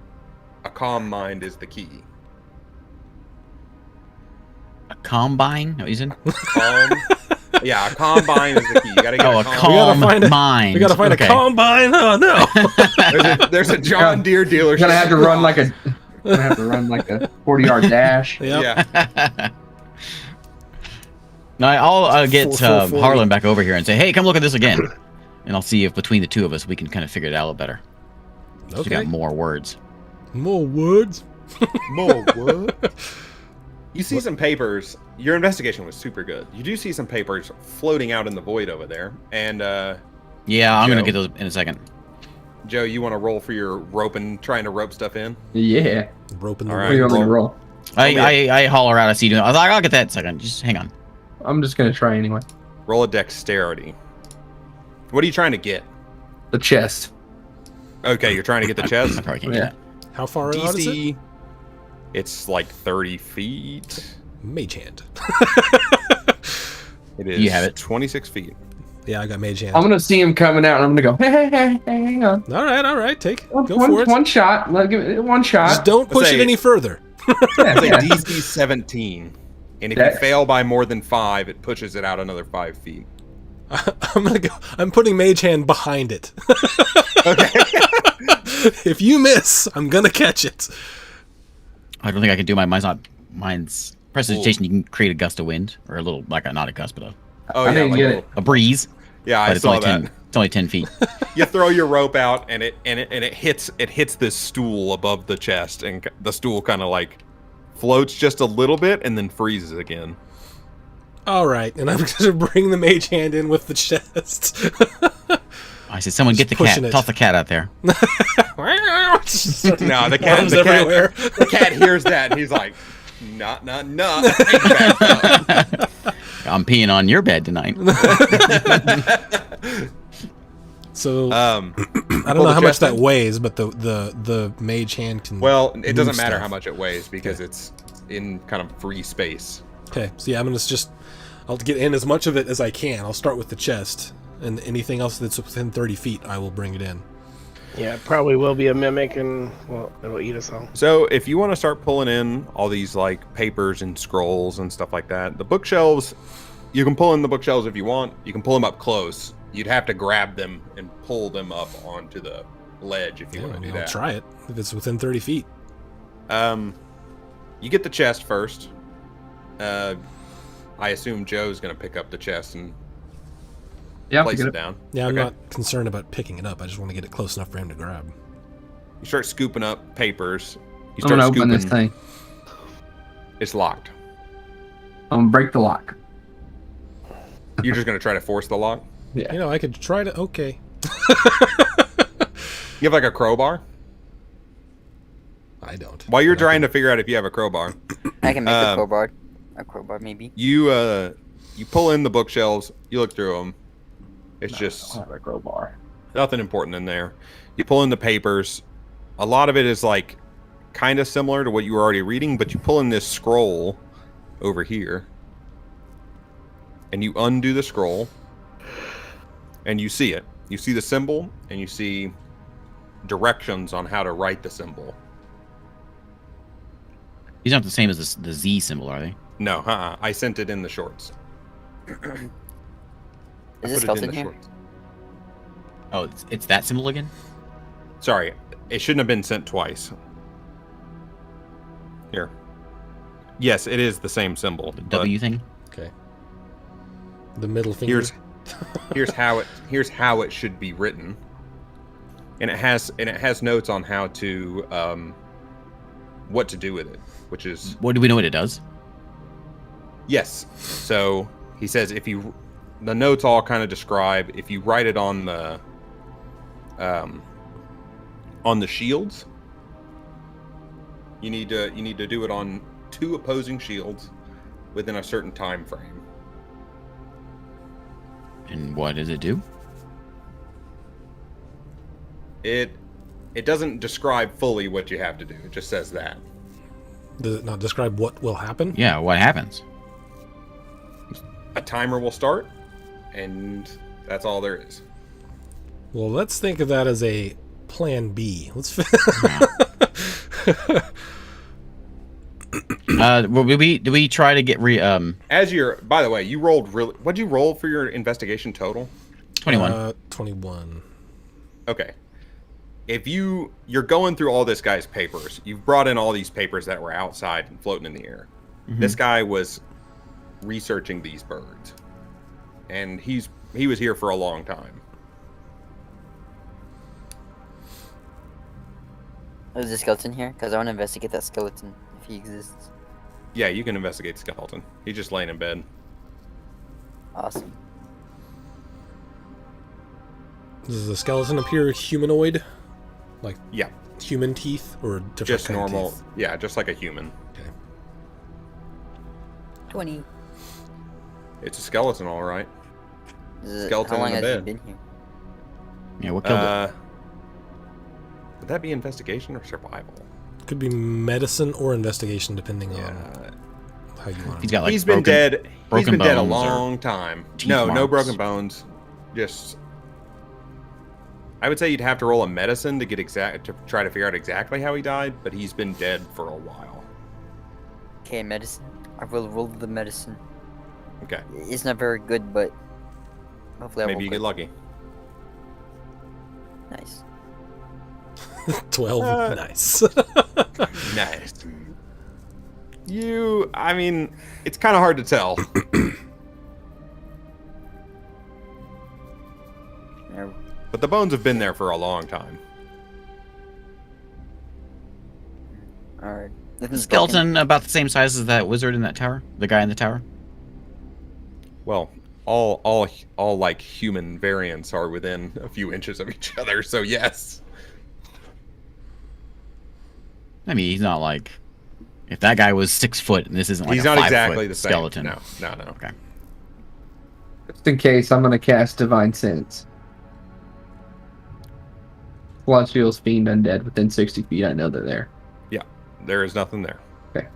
"A calm mind is the key." A combine? No, he's in. Calm. Yeah, a combine is the key. You gotta get Oh, a a We gotta calm find a- mind. We gotta find Okay. a combine. Oh no! There's a John Deere dealership. You're gonna have to run like a 40-yard dash. Yep. Yeah. No, I'll get 440. Harlan back over here and say, "Hey, come look at this again," and I'll see if between the two of us we can kind of figure it out a little better. So we Okay. got more words. More words. More what? You see some papers. Your investigation was super good. You do see some papers floating out in the void over there. And Yeah, I'm gonna Joe? get those in a second. Joe, you want to roll for your trying to rope stuff in? Yeah. Roping the All What right. do you want me to roll. roll? I holler out. I see you doing. I was like, I'll get that in a second. Just hang on. I'm just gonna try anyway. Roll a dexterity. What are you trying to get? The chest. Okay, you're trying to get the I chest. probably can't Yeah. get How far out is it? DC. It's like 30 feet. Mage hand. It is. You have it. 26 feet. Yeah, I got mage hand. I'm gonna see him coming out, and I'm gonna go, hey, hang on. All right. Take. Go One for it. one shot. Give it one shot. Just don't push Say- it any further. Yeah, It's yeah. a DC 17. And if Dex. you fail by more than 5, it pushes it out another 5 feet. I'm gonna go. I'm putting mage hand behind it. If you miss, I'm gonna catch it. I don't think I can do mine's prestidigitation. You can create a gust of wind, or a little, like not a gust, but Oh, I yeah. didn't Like get a it. little- a breeze. Yeah, I But it's saw only that. 10. It's only 10 feet. You throw your rope out, and it hits this stool above the chest, and the stool kind of like floats just a little bit, and then freezes again. All right, and I'm gonna bring the mage hand in with the chest. I said, someone get the pushing cat. it. Toss the cat out there. No, the cat, Arms everywhere. the cat hears that, and he's like, "Not." I'm peeing on your bed tonight. So I I don't know how much that weighs, but the mage hand can. Well, it move doesn't matter stuff. how much it weighs because it's in kind of free space. Okay, so yeah, I'll get in as much of it as I can. I'll start with the chest, and anything else that's within 30 feet, I will bring it in. Yeah, it probably will be a mimic, and well, it'll eat us all. So if you want to start pulling in all these like papers and scrolls and stuff like that, the bookshelves, you can pull in the bookshelves if you want. You can pull them up close. You'd have to grab them and pull them up onto the ledge if you Yeah, want to do I'll that. try it if it's within 30 feet. You get the chest first. I assume Joe's gonna pick up the chest and Yeah, place pick it it up. down. Yeah, I'm Okay. not concerned about picking it up. I just want to get it close enough for him to grab. You start scooping up papers. You I'm start gonna open this scooping. thing. It's locked. I'm gonna break the lock. You're just gonna try to force the lock. Yeah. You know, I could try to. Okay. You have like a crowbar. I don't. While you're But I trying can- to figure out if you have a crowbar, I can make Um, a crowbar. A crowbar, maybe. you pull in the bookshelves. You look through them. It's I just don't have a crowbar. nothing important in there. You pull in the papers. A lot of it is like kind of similar to what you were already reading, but you pull in this scroll over here, and you undo the scroll, and you see it. You see the symbol, and you see directions on how to write the symbol. These aren't the same as the Z symbol, are they? No, I sent it in the shorts. Is I this put it skeleton the here? shorts. Oh, it's that symbol again? Sorry, it shouldn't have been sent twice. Here. Yes, it is the same symbol. The but W thing? Okay. The middle finger. here's how it should be written, and it has notes on how to what to do with it, which is What do we know what it does? yes. So he says the notes all kind of describe if you write it on the shields. You need to do it on 2 opposing shields within a certain time frame. And what does it do? It doesn't describe fully what you have to do. It just says that. Does it not describe what will happen? Yeah, what happens? A timer will start, and that's all there is. Well, let's think of that as a plan B. Let's. Well, do we try to get As you're, by the way, you rolled really. What'd you roll for your investigation total? 21? 21. Okay. If you're going through all this guy's papers, you've brought in all these papers that were outside and floating in the air. Mhm. This guy was researching these birds, and he was here for a long time. There's a skeleton here because I want to investigate that skeleton if he exists. Yeah, you can investigate the skeleton. He's just laying in bed. Awesome. Does the skeleton appear humanoid? Like Yeah, human teeth or different just kind of normal. teeth? Yeah, just like a human. 20. It's a skeleton, all right. Skeleton How long in the has bed. he been here? Yeah, what killed it? Would that be investigation or survival? Could be medicine or investigation, depending on Yeah, how you want He's to. got like he's been dead. He's broken been dead a bones or long time. teeth No, no marks. broken bones. Just, I would say you'd have to roll a medicine to try to figure out exactly how he died. But he's been dead for a while. Okay, medicine. I will roll the medicine. Okay, It's not very good, but hopefully I maybe will you get lucky. Nice. 12. Nice. Nice. I mean, it's kind of hard to tell. Yeah, But the bones have been there for a long time. Alright. The skeleton about the same size as that wizard in that tower? The guy in the tower? Well, all like human variants are within a few inches of each other. So yes. I mean, he's not like... If that guy was 6 foot and this isn't like He's a not 5 exactly foot the same. skeleton. No. Okay. Just in case, I'm gonna cast Divine Sense. Blood Shields, Fiend, Undead within 60 feet. I know they're there. Yeah, there is nothing there. Okay.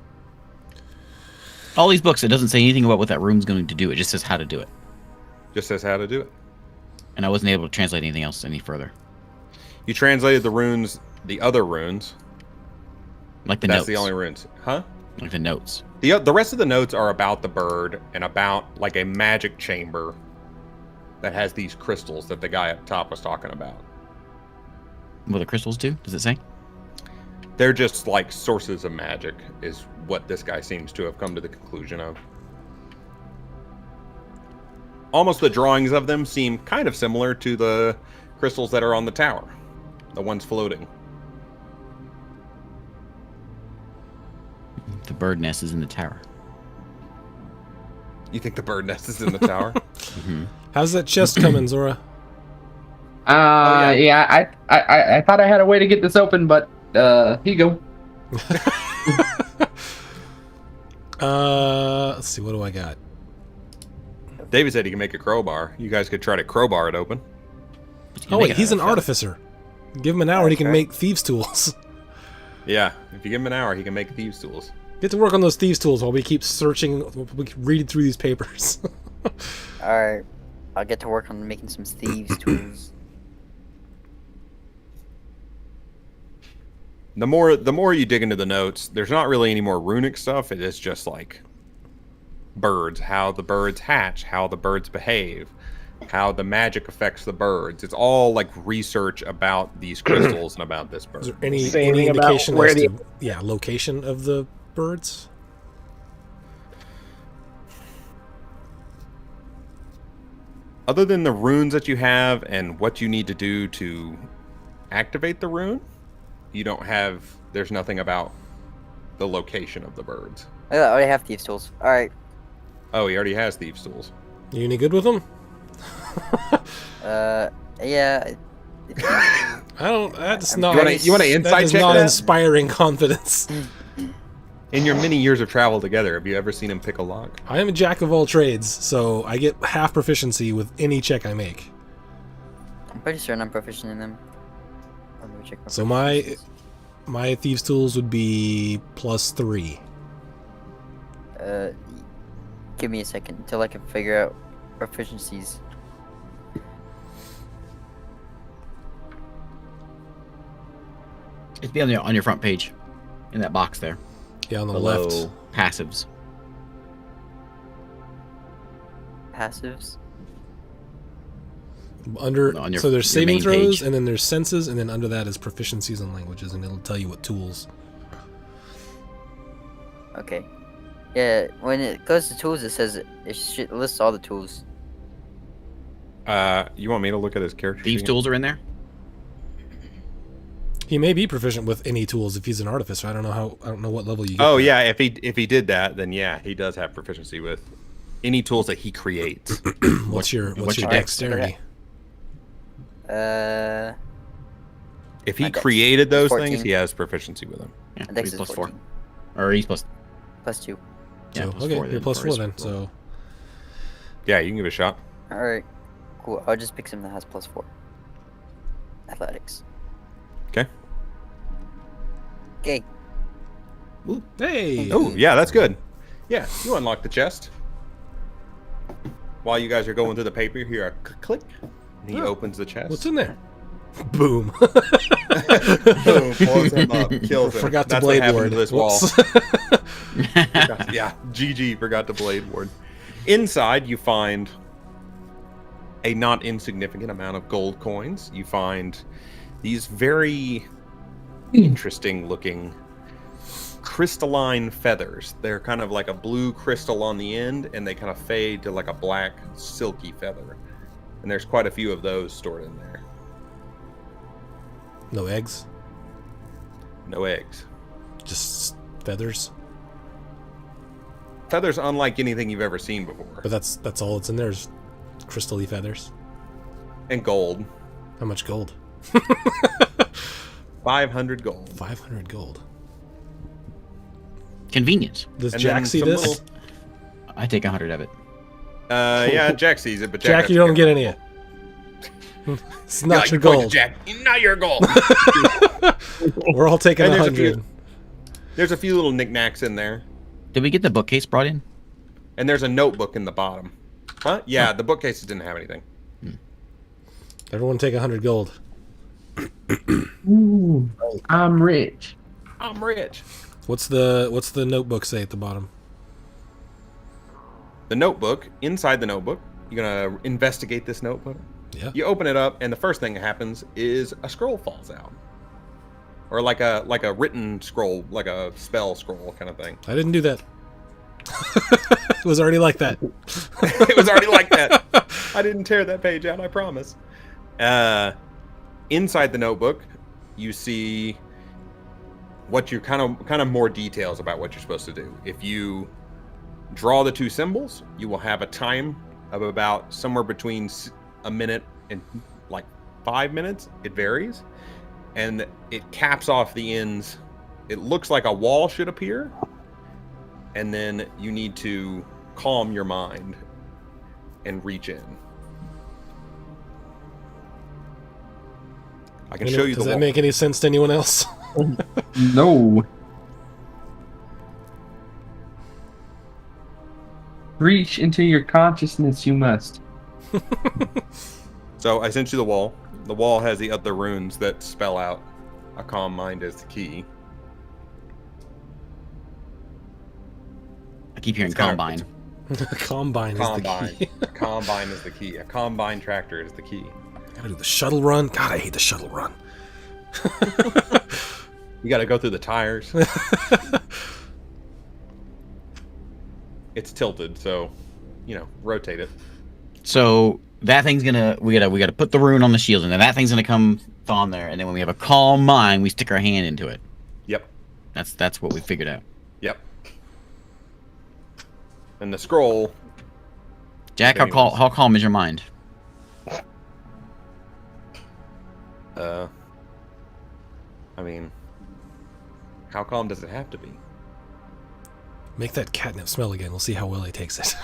All these books, it doesn't say anything about what that room's going to do. It just says how to do it. Just says how to do it. And I wasn't able to translate anything else any further. You translated the runes, the other runes. Like the That's notes. the only runes, huh? Like the notes. The rest of the notes are about the bird and about like a magic chamber that has these crystals that the guy up top was talking about. What do the crystals do? Does it say? They're just like sources of magic, is what this guy seems to have come to the conclusion of. Almost the drawings of them seem kind of similar to the crystals that are on the tower, the ones floating. The bird nest is in the tower. You think the bird nest is in the tower? Mm-hmm. How's that chest coming, Zora? Yeah, I thought I had a way to get this open, but here you go. Let's see. What do I got? David said he can make a crowbar. You guys could try to crowbar it open. Oh wait, he's an artificer. Give him an hour and he can make thieves' tools. Yeah, if you give him an hour, he can make thieves' tools. Get to work on those thieves' tools while we keep searching, we keep reading through these papers. Alright. I'll get to work on making some thieves' tools. The more you dig into the notes, there's not really any more runic stuff. It is just like birds, how the birds hatch, how the birds behave, how the magic affects the birds. It's all like research about these crystals and about this bird. Is there any Say anything about indication where as the- to location of the birds? Other than the runes that you have and what you need to do to activate the rune, you don't have. There's nothing about the location of the birds. I already have thieves' tools. Alright. Oh, he already has thieves' tools. You any good with them? Yeah. I don't. That's I'm not. You want an that insight is check not that? inspiring confidence. In your many years of travel together, have you ever seen him pick a lock? I am a jack of all trades, so I get half proficiency with any check I make. I'm pretty certain I'm proficient in them. Let me check So proficiencies. my thieves' tools would be +3. Give me a second until I can figure out proficiencies. It'd be on your front page, in that box there. Yeah, on the Below left. passives. Passives. Under On your- so there's your saving main throws, page. and then there's senses, and then under that is proficiencies and languages, and it'll tell you what tools. Okay. Yeah, when it goes to tools, it says it lists all the tools. You want me to look at his character Thieves' sheet? tools are in there. He may be proficient with any tools if he's an artificer. I don't know what level you get. Oh that. yeah, if he did that, then yeah, he does have proficiency with any tools that he creates. What's your what's your dexterity? If he My dex created is those 14. things, he has proficiency with them. Yeah, My dex he's is plus 14. 4. Or he's plus. Plus 2. Yeah, So, plus okay, 4 you're then plus for 4 his then. roll. So Yeah, you can give it a shot. Alright. Cool. I'll just pick something that has plus 4. Athletics. Okay. Okay. hey, Oh yeah, that's good. Yeah, you unlock the chest. While you guys are going through the paper, you hear a click. And he Oh, opens the chest. what's in there? Boom. Boom, pulls him up, kills him. Forgot to That's blade what happened ward. to this wall. Whoops. Yeah, GG, forgot to blade ward. Inside, you find a not insignificant amount of gold coins. You find these very interesting looking crystalline feathers. They're kind of like a blue crystal on the end, and they kind of fade to like a black silky feather. And there's quite a few of those stored in there. No eggs, No eggs. just feathers. Feathers unlike anything you've ever seen before. But that's all that's in there is crystal-y feathers. And gold. How much gold? 500 gold. 500 gold. Convenience. Does And Jack then see some this? little- I take 100 of it. Yeah, Jack sees it, but Jack, you don't get any of it. It's not your gold. Jack, not your gold. We're all taking And there's a 100. There's a few little knickknacks in there, Did we get the bookcase brought in? and there's a notebook in the bottom. Huh? Yeah, the bookcases didn't have anything. Everyone take 100 gold. Ooh, I'm rich. I'm rich. What's the notebook say at the bottom? The notebook, inside the notebook, you're gonna investigate this notebook. Yeah. You open it up, and the first thing that happens is a scroll falls out, or like a written scroll, like a spell scroll kind of thing. I didn't do that. It was already like that. It was already like that. I didn't tear that page out, I promise. Inside the notebook, you see what you're kind of more details about what you're supposed to do. If you draw the two symbols, you will have a time of about somewhere between a minute and like 5 minutes. It varies, and it caps off the ends. It looks like a wall should appear, and then you need to calm your mind and reach in. I can show you Does the that wall. make any sense to anyone else? No. Reach into your consciousness, you must. So I sent you the wall. The wall has the other runes that spell out a calm mind as the key. I keep hearing It's kinda- combine. Combine is the Combine. key. Combine is the key. A combine tractor is the key. Gotta do the shuttle run. God, I hate the shuttle run. You got to go through the tires. It's tilted, so rotate it. So that thing's gonna we gotta put the rune on the shield, and then that thing's gonna come on there, and then when we have a calm mind, we stick our hand into it. Yep. That's what we figured out. Yep. And the scroll. Jack, how calm is your mind? I mean, how calm does it have to be? Make that catnip smell again. We'll see how well he takes it.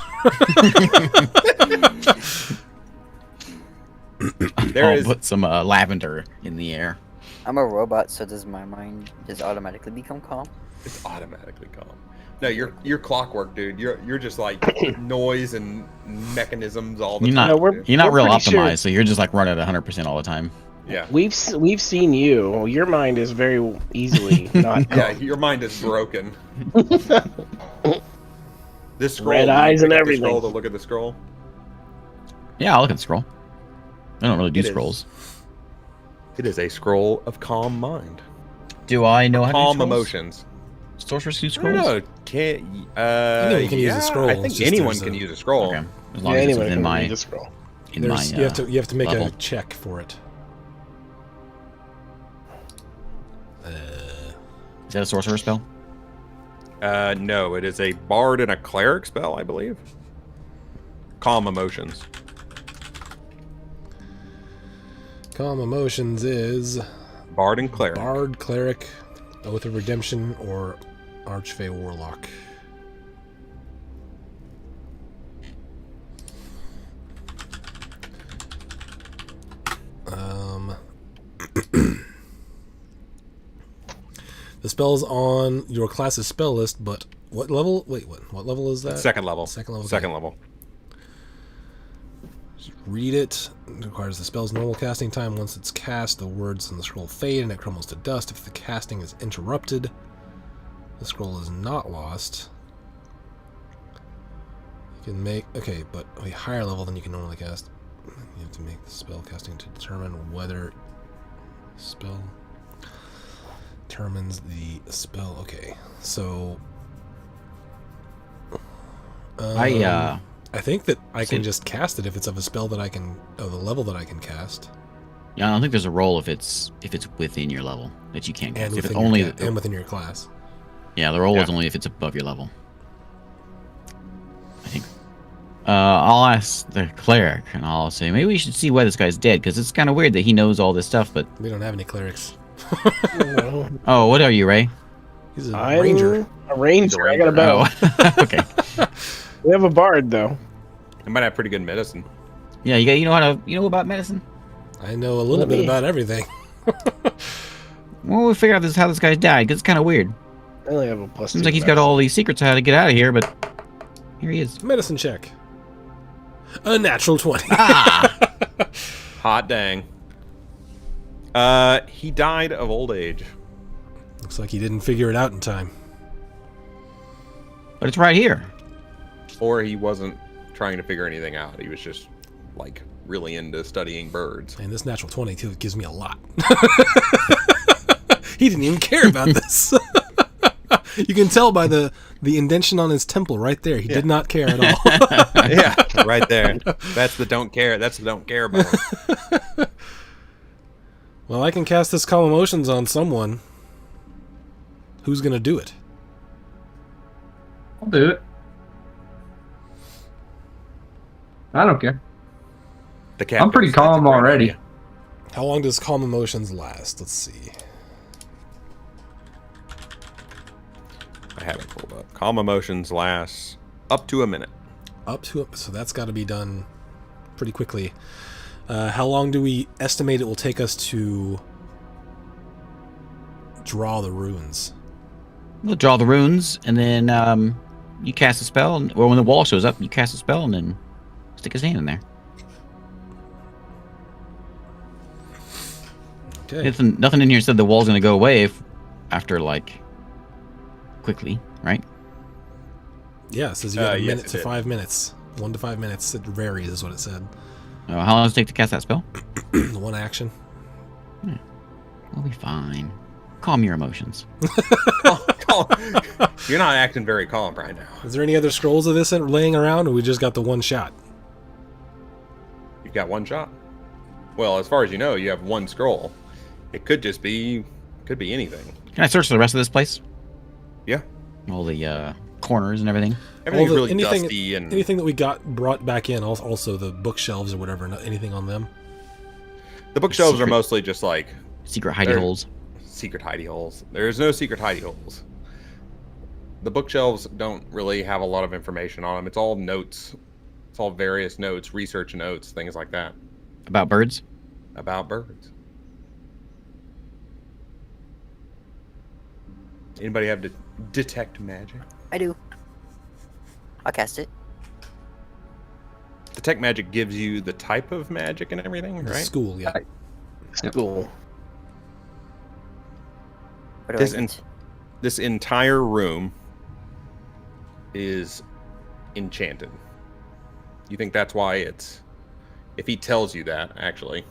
I'll put some lavender in the air. I'm a robot, so does my mind just automatically become calm? It's automatically calm. No, you're clockwork, dude. You're just like noise and mechanisms all the time. You're not real pretty optimized, sure- so you're just like running at 100% all the time. Yeah. We've seen you. Your mind is very easily not. Yeah, your mind is broken. This scroll. Red you eyes pick and up the everything. Scroll to look at the scroll. Yeah, I'll look at the scroll. I don't really do It is. scrolls. It is a scroll of calm mind. Do I know how to do Calm scrolls? emotions. Sorcerers do I scrolls? don't know. Can't. Anyone can use a scroll, I it's think just anyone there's can a- use a scroll. Okay. As Yeah, long as it's anyone within can my, read the scroll. in my You have to make level. a check for it. Is that a sorcerer spell? No, it is a bard and a cleric spell, I believe. Calm emotions. Calm emotions is Bard and cleric. Bard, Cleric, Oath of Redemption, or Archfey Warlock. The spell's on your class's spell list, but what level? Wait, what level is that? Second level. Second level. Second okay. level. Just read it. It requires the spell's normal casting time. Once it's cast, the words in the scroll fade and it crumbles to dust. If the casting is interrupted, the scroll is not lost. You can make... Okay, but a higher level than you can normally cast. You have to make the spell casting to determine whether... Spell... Determines the spell. Okay, so... I think that I can just cast it if it's of a spell that I can... Of the level that I can cast. Yeah, I don't think there's a roll if it's within your level that you can't cast. And If it's within, only and within your class. yeah, the roll is only if it's above your level. I think. I'll ask the cleric and I'll say maybe we should see why this guy's dead because it's kind of weird that he knows all this stuff. But We don't have any clerics. oh, what are you, Ray? He's a I'm ranger. a ranger. I got a bow. Oh, okay. We have a bard though. It might have pretty good medicine. Yeah, you know about medicine. I know a little bit about everything. Well, we'll figure out how this guy's died because it's kind of weird. I only have a plus. Seems like he's got all these secrets on how to get out of here, but here he is. Medicine check. A natural 20. Ah! Hot dang. He died of old age. Looks like he didn't figure it out in time. But it's right here. Or he wasn't trying to figure anything out. He was just, like, really into studying birds. And this natural 20 too gives me a lot. He didn't even care about this. You can tell by the indention on his temple right there. He did not care at all. Yeah, right there. That's the don't care. That's the don't care about. Well, I can cast this calm emotions on someone. Who's gonna do it? I'll do it. I don't care. The cat I'm pretty goes, "That's a calm great already." idea." How long does calm emotions last? Let's see. I have it pulled up. Calm emotions last up to a minute. So that's got to be done pretty quickly. How long do we estimate it will take us to draw the runes? We'll draw the runes, and then you cast a spell, or when the wall shows up, you cast a spell, and then stick his hand in there. Okay. Nothing in here said the wall's going to go away after, like, quickly, right? Yeah, it says you have a yes, minute it to did. 5 minutes. 1 to 5 minutes. It varies, is what it said. How long does it take to cast that spell? One action. We'll be fine. Calm your emotions. You're not acting very calm right now. Is there any other scrolls of this laying around, or we just got the one shot? You've got one shot. Well, as far as you know, you have one scroll. It could just be, could be anything. Can I search the rest of this place? Yeah. All the corners and everything? Everything's All the- really anything- dusty and Anything that we brought back in, also the bookshelves or whatever, anything on them? the bookshelves are Secret- mostly just like Secret hidey There- holes? secret hidey holes. There's no secret hidey holes. The bookshelves don't really have a lot of information on them. It's all notes. It's all various notes, research notes, things like that. About birds? About birds. Anybody have to detect magic? I do. I'll cast it. Detect magic gives you the type of magic and everything, right? School, yeah. Cool. What do This I in- get? This entire room is enchanted. You think that's why it's... If he tells you that, actually.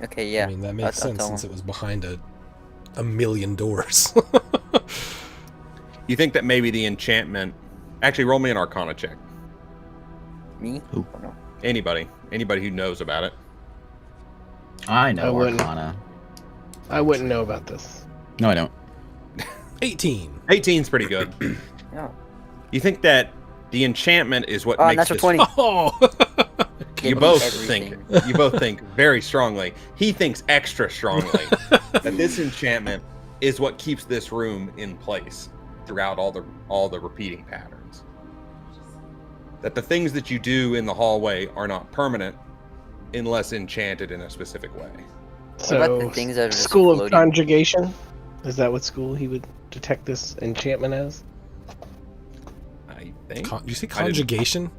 Okay, yeah. I mean, that makes I'll sense tell since him. it was behind a million doors. You think that maybe the enchantment... Actually, roll me an Arcana check. Me? Who? Oh, no. Anybody who knows about it. I I know wouldn't. Arcana. I wouldn't know about this. No, I don't. 18. 18's pretty good. No. You think that the enchantment is what Oh, makes natural this... 20. Oh! You Give me both everything. you both think very strongly. He thinks extra strongly that this enchantment is what keeps this room in place throughout all the repeating patterns. That the things that you do in the hallway are not permanent unless enchanted in a specific way. What about the So, things that are just school of floating? conjugation? Is that what school he would detect this enchantment as? I think. Did you say I didn't- conjugation?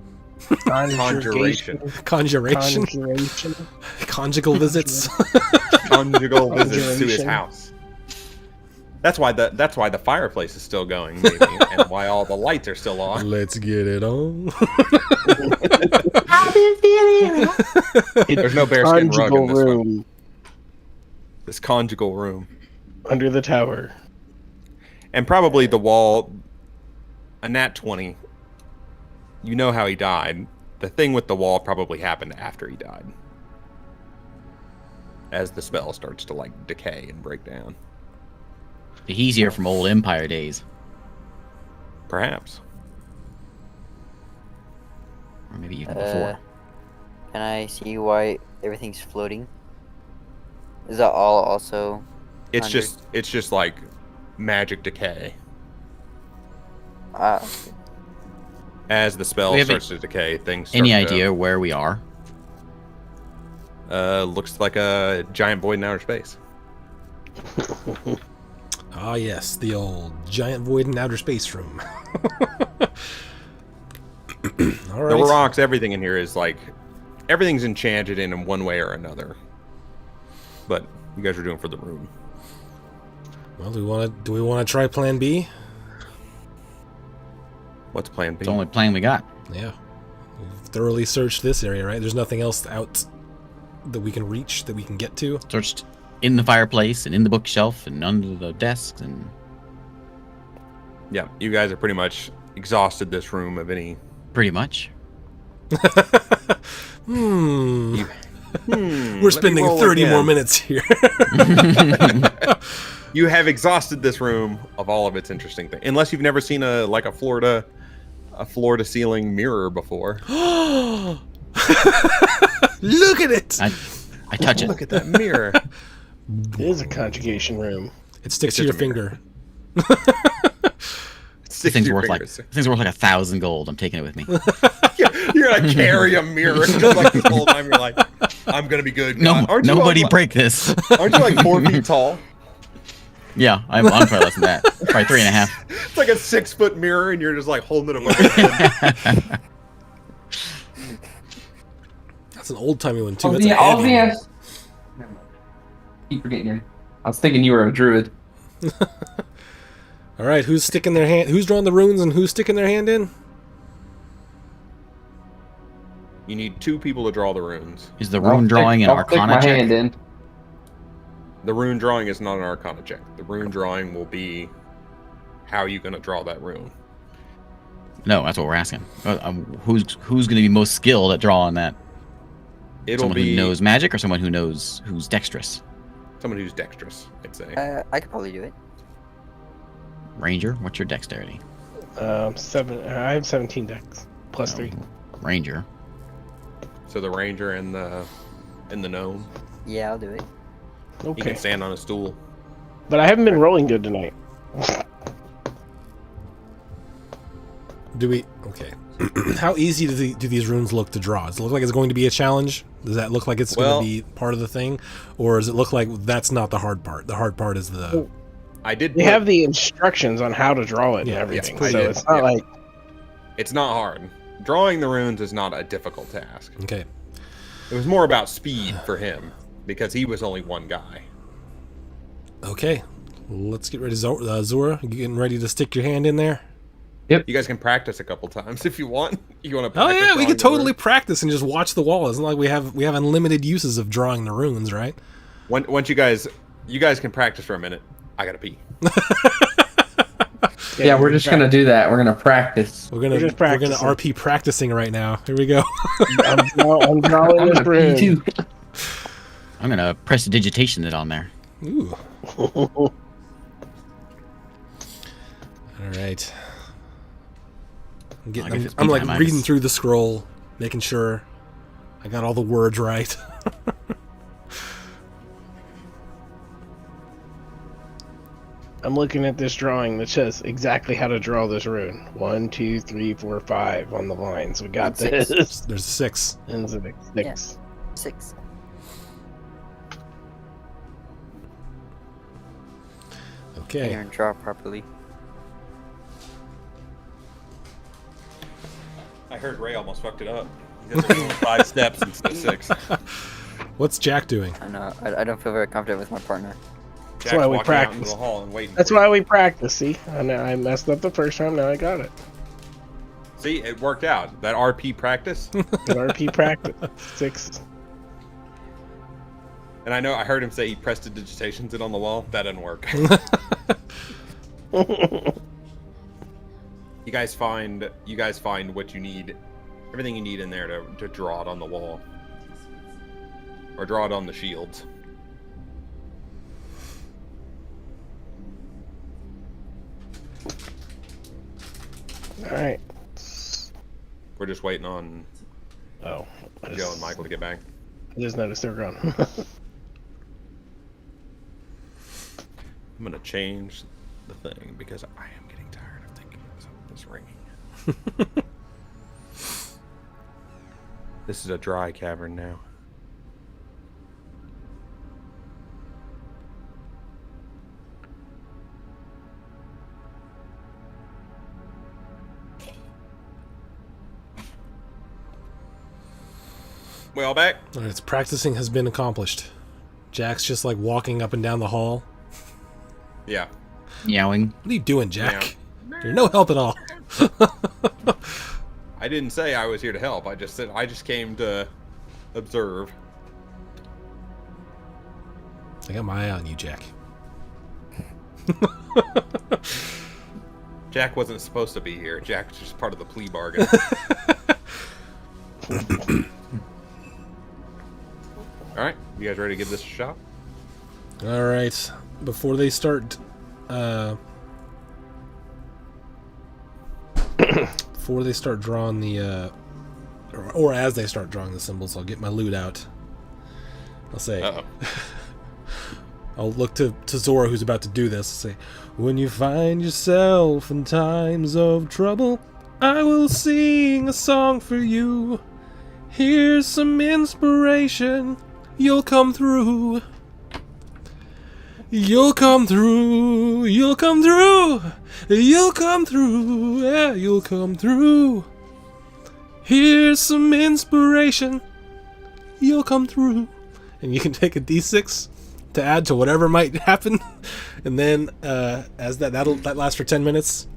Conjuration. Conjuration? Conjuration. Conjugal visits? Conjugal visits to his Conjuration. house. That's why the fireplace is still going, maybe, and why all the lights are still on. Let's get it on. There's no bearskin rug in Conjugal this one. room This conjugal room. under the tower. And probably the wall, a nat 20. You know how he died. The thing with the wall probably happened after he died. As the spell starts to, like, decay and break down. He's here from old Empire days. Perhaps. Or maybe even before. Can I see why everything's floating? Is that all also? It's Conjured? just like magic decay. Ah, As the spell We have starts to decay, things start Any to- idea where we are? Looks like a giant void in outer space. Ah, yes, the old giant void in outer space room. All right. The rocks, everything in here is like... Everything's enchanted in one way or another. But you guys are doing for the room. Well, do we want to try Plan B? What's plan B? It's the only plan we got. Yeah. We've thoroughly searched this area, right? There's nothing else out that we can reach, that we can get to. Searched in the fireplace and in the bookshelf and under the desks and Yeah, you guys are pretty much exhausted this room of any... pretty much. We're let me spending roll 30 more again. minutes here. You have exhausted this room of all of its interesting things. Unless you've never seen a floor to ceiling mirror before. Look at it! I touch it. Look at that mirror. It is a conjugation room. It sticks It's to your just a mirror. finger. This thing's worth like 1,000 gold. I'm taking it with me. You're gonna carry a mirror just like this whole time. You're like, I'm gonna be good. No, Aren't you nobody like, break this. Aren't you like 4 feet tall? Yeah, I'm probably less than that. Probably 3.5. It's like a 6-foot mirror, and you're just like holding it above your head. That's an old timey one, too. All That's the, a all heavy the one. ans- Never mind. Keep forgetting you. I was thinking you were a druid. All right, who's sticking their hand? Who's drawing the runes and who's sticking their hand in? You need 2 people to draw the runes. Is the rune drawing an I'll stick Arcana my check? hand in. The rune drawing is not an Arcana check. The rune drawing will be how you gonna draw that rune. No, that's what we're asking. Who's going to be most skilled at drawing that? It'll Someone be who knows magic or someone who's dexterous? someone who's dexterous, I'd say. I could probably do it. Ranger, what's your dexterity? 7. I have 17 decks plus 3. Ranger. So the ranger and the gnome, Yeah, I'll do it. he Okay, can stand on a stool. but I haven't been rolling good tonight. do we? Okay. How easy do these runes look to draw? Does it look like it's going to be a challenge? Does that look like it's going to be part of the thing, or does it look like that's not the hard part? The hard part is the. They have the instructions on how to draw it and everything, so it's not like it's not hard. Drawing the runes is not a difficult task. Okay. It was more about speed for him because he was only one guy. Okay, let's get ready. Zora, you getting ready to stick your hand in there? You guys can practice a couple times if you want. You want to? Oh yeah, we could totally practice and just watch the wall. It's not like we have unlimited uses of drawing the runes, right? Once you guys can practice for a minute. I gotta pee. Yeah, we're just gonna do that. We're gonna practice. We're gonna RP practicing right now. Here we go. I'm drawing this rune. too. I'm gonna press digitation it on there. Ooh. All right. I'm like reading through the scroll, making sure I got all the words right. I'm looking at this drawing that says exactly how to draw this rune. 1, 2, 3, 4, 5 on the lines. We got this. There's 6. And six. Yeah. 6. Okay. Can't even draw properly. I heard Ray almost fucked it up. He does 5 steps instead of 6. What's Jack doing? I know. I don't feel very confident with my partner. Jack's why we walking out into practice. the hall and waiting. That's why we practice. See, I messed up the first time. Now I got it. See, it worked out. That RP practice. RP practice 6. And I heard him say he pressed digitations it on the wall. That didn't work. You guys find what you need, everything you need in there to draw it on the wall, or draw it on the shields. All right. We're just waiting on Oh, Joe and Michael to get back. I just noticed they're gone. I'm gonna change the thing because I am getting tired of thinking of this ringing. This is a dry cavern now. We all back? All right, its practicing has been accomplished. Jack's just like walking up and down the hall. Yeah. Meowing. What are you doing, Jack? You're no help at all. I didn't say I was here to help. I just said I just came to observe. I got my eye on you, Jack. Jack wasn't supposed to be here. Jack's just part of the plea bargain. All right, you guys ready to give this a shot? All right. Before they start, drawing the, or as they start drawing the symbols, I'll get my loot out. I'll say, Uh-oh. I'll look to Zora, who's about to do this. Say, when you find yourself in times of trouble, I will sing a song for you. Here's some inspiration. You'll come through. You'll come through. You'll come through. You'll come through. Yeah, you'll come through. Here's some inspiration. You'll come through. And you can take a d6 to add to whatever might happen. And then as that lasts for 10 minutes.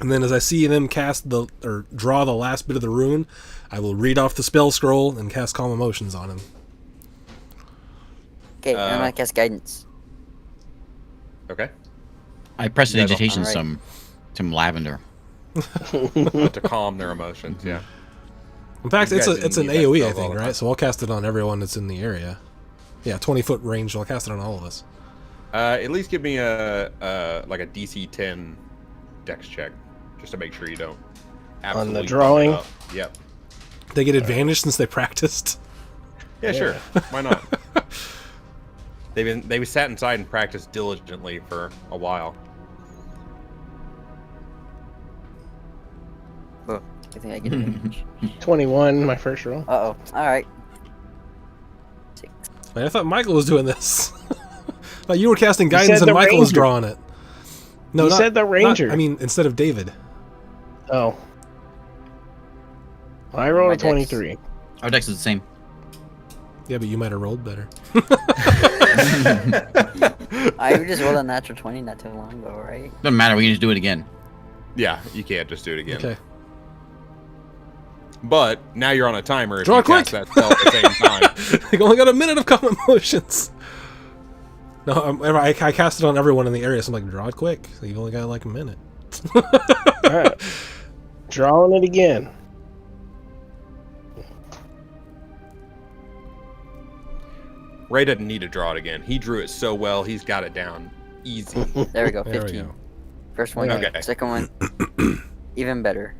And then as I see them draw the last bit of the rune, I will read off the spell scroll and cast Calm Emotions on him. Okay, I'm gonna cast guidance. Okay. I press Yeah, digitation alright. some lavender. To calm their emotions, yeah. In fact, You it's guys an didn't need that AoE, I spell all think, the right? time. So I'll cast it on everyone that's in the area. Yeah, 20-foot range. I'll cast it on all of us. At least give me a DC 10 dex check, just to make sure you don't. Absolutely drawing? fuck it up. Yep. They get advantage since they practiced. Yeah, sure. Why not? They sat inside and practiced diligently for a while. I think I get advantage. 21, my first roll. Uh oh. Alright. 6. Man, I thought Michael was doing this. I thought you were casting guidance said and the Michael was ranger. drawing it. No, You said the ranger. I mean, instead of David. Oh. I rolled My a dex. 23. Our dex is the same. Yeah, but you might have rolled better. I just rolled a natural 20 not too long ago, right? Doesn't matter. We can just do it again. Yeah, you can't just do it again. Okay. But now you're on a timer. If Draw you quick! cast that spell at the same time. I only got a minute of common motions. No, I cast it on everyone in the area, so I'm like, draw it quick. So you've only got like a minute. Alright. Drawing it again. Ray doesn't need to draw it again. He drew it so well, he's got it down easy. There we go, There 15. we go. First one, Okay. second one, even better.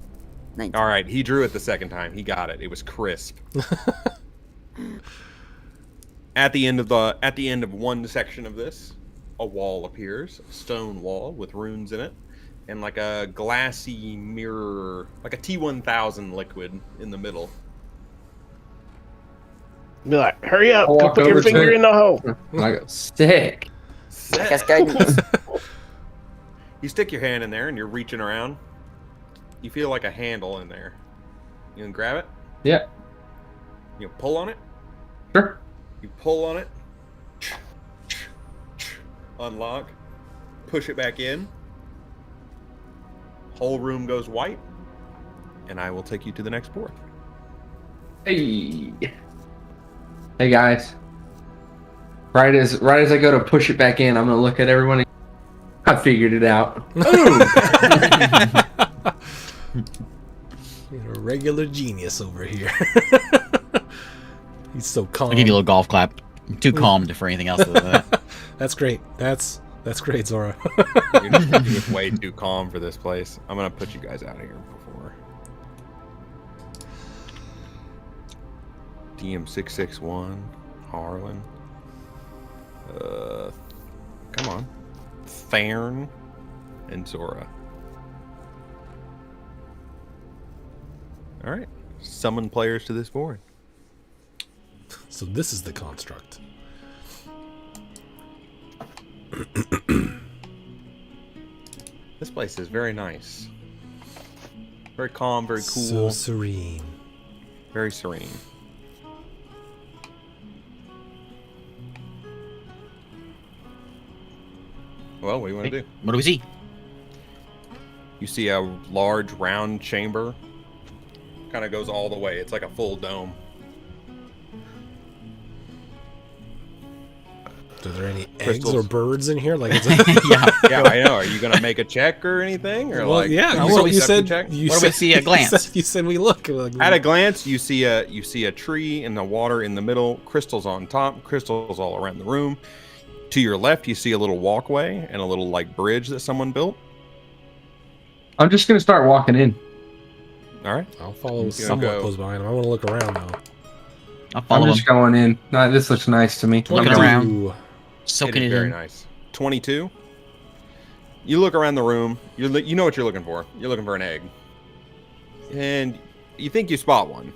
19. All right, he drew it the second time. He got it. It was crisp. At the end of one section of this, a wall appears, a stone wall with runes in it, and like a glassy mirror, like a T1000 liquid in the middle. Be like, hurry up, I'll go walk put your over to finger it. in the hole. And I go, sick. Cast guidance. You stick your hand in there and you're reaching around. You feel like a handle in there. You can grab it. Yeah, You pull on it. sure. You pull on it. Unlock. Push it back in. Whole room goes white. And I will take you to the next board. Hey. Hey guys. Right as I go to push it back in, I'm gonna look at everyone. I figured it out. You're a regular genius over here. He's so calm. I'll give you a little golf clap. I'm too calm for anything else other than that. That's great. That's great, Zora. You're just way too calm for this place. I'm gonna put you guys out of here before. DM661, Harlan. Come on. Thairn and Zora. Alright. Summon players to this board. So this is the construct. This place is very nice. Very calm, very cool, So serene. very serene. Well, what do you want to do? What do we see? You see a large round chamber. Kind of goes all the way. It's like a full dome. Are there any eggs Crystals. or birds in here? Like, it's Yeah. Yeah, I know. Are you gonna make a check or anything, or well, like? yeah. Well, You, what you perception said. check? You What do we said, see at a glance? You said we look. Like, At a glance, you see a tree and the water in the middle, crystals on top, crystals all around the room. To your left, you see a little walkway and a little like bridge that someone built. I'm just gonna start walking in. All right. I'll follow gonna somewhat go. close behind him. I want to look around though. I'll follow I'm him. just going in. No, this looks nice to me. Looking I'm around. Ooh. Soaking It is it very in. nice. 22. You look around the room. You know what you're looking for. You're looking for an egg, and you think you spot one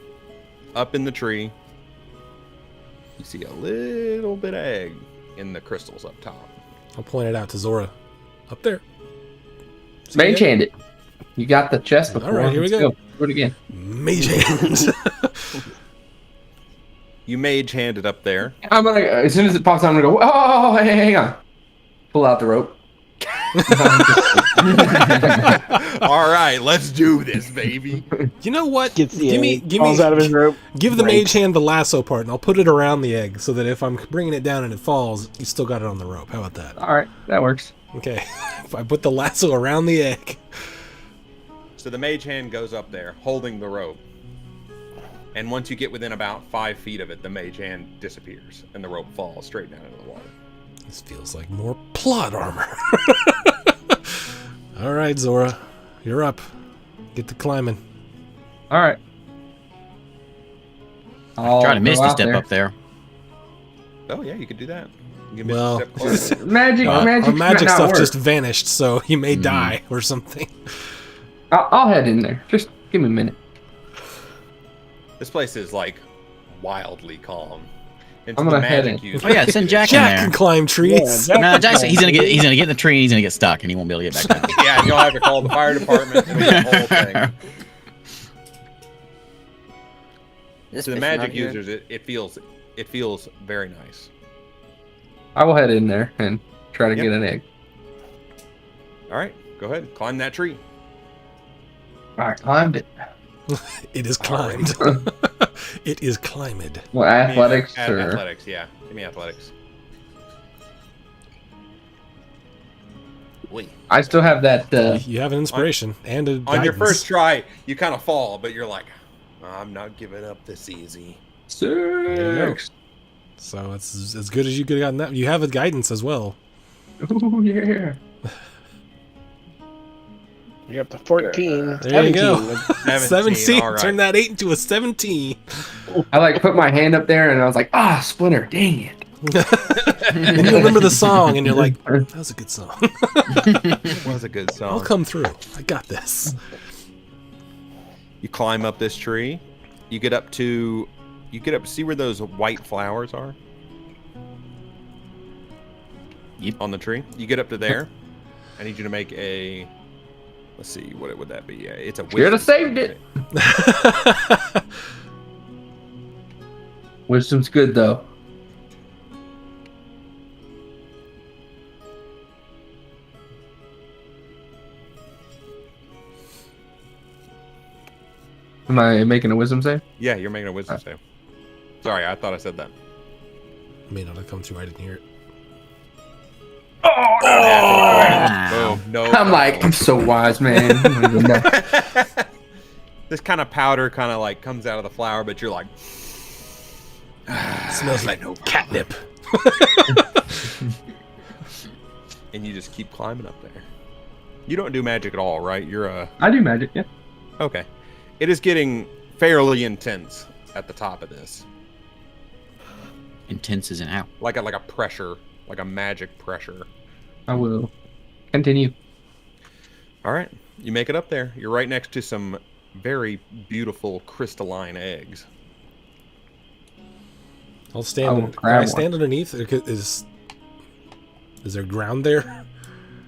up in the tree. You see a little bit of egg in the crystals up top. I'll point it out to Zora. Up there. See Mage it? hand it. You got the chest before. All right, here we Let's go. Do it again. Mage hands. You mage hand it up there. I'm gonna as soon as it pops out, I'm gonna go. Oh, hey, hang on. Pull out the rope. All right, let's do this, baby. You know what? Gets the egg, give falls out of his rope. Give the breaks. mage hand the lasso part, and I'll put it around the egg so that if I'm bringing it down and it falls, you still got it on the rope. How about that? All right, that works. Okay. If I put the lasso around the egg. So the mage hand goes up there, holding the rope. And once you get within about 5 feet of it, the mage hand disappears, and the rope falls straight down into the water. This feels like more plot armor. All right, Zora, you're up. Get to climbing. All right. I'll Try to go misty out step there. up there. Oh yeah, you could do that. You can Well, step closer. Magic, Our magic magic not stuff work. just vanished, so you may die or something. I'll head in there. Just give me a minute. This place is like wildly calm. And I'm to the gonna head magic in. users, Oh yeah, send Jack in Jack there. can climb trees. Yeah, No, Jackson, he's gonna get in the tree and he's gonna get stuck and he won't be able to get back down. Yeah, and you'll have to call the fire department and the whole thing. This To the mission out magic here- users, it feels very nice. I will head in there and try to Yep. get an egg. All right, go ahead, climb that tree. I climbed it. It is climbed. It is climbed. What, athletics or? Athletics, yeah. Give me athletics. Wait. I still have that. You have an inspiration and a On your guidance. first try, you kind of fall, but you're like, I'm not giving up this easy. Six. So it's as good as you could have gotten that. You have a guidance as well. Ooh, yeah. You're up to 14. There you go. 17. 17. all right. Turn that 8 into a 17. I like put my hand up there and I was like, Splinter, dang it. And you remember the song, and you're like, that was a good song. It was a good I'll song. come through. I got this. You climb up this tree. You get up, see where those white flowers are? Yep. On the tree. You get up to there. I need you to make a, let's see, what would that be? Yeah, it's a Should have wisdom. saved it. Wisdom's good though. Am I making a wisdom save? Yeah, you're making a wisdom save. Sorry, I thought I said that. May not have come through. I didn't hear it. Wow. Boom. No. I'm like, I'm so wise, man. I don't even know. This kind of powder kind of like comes out of the flower, but you're like, Smells like catnip. and you just keep climbing up there. You don't do magic at all, right? You're a I do magic, yeah. okay. It is getting fairly intense at the top of this, Intense as in how? like a pressure, like a magic pressure. I will continue. All right, you make it up there. You're right next to some very beautiful crystalline eggs. I'll I will stand. Can grab I one. stand underneath? Is there ground there?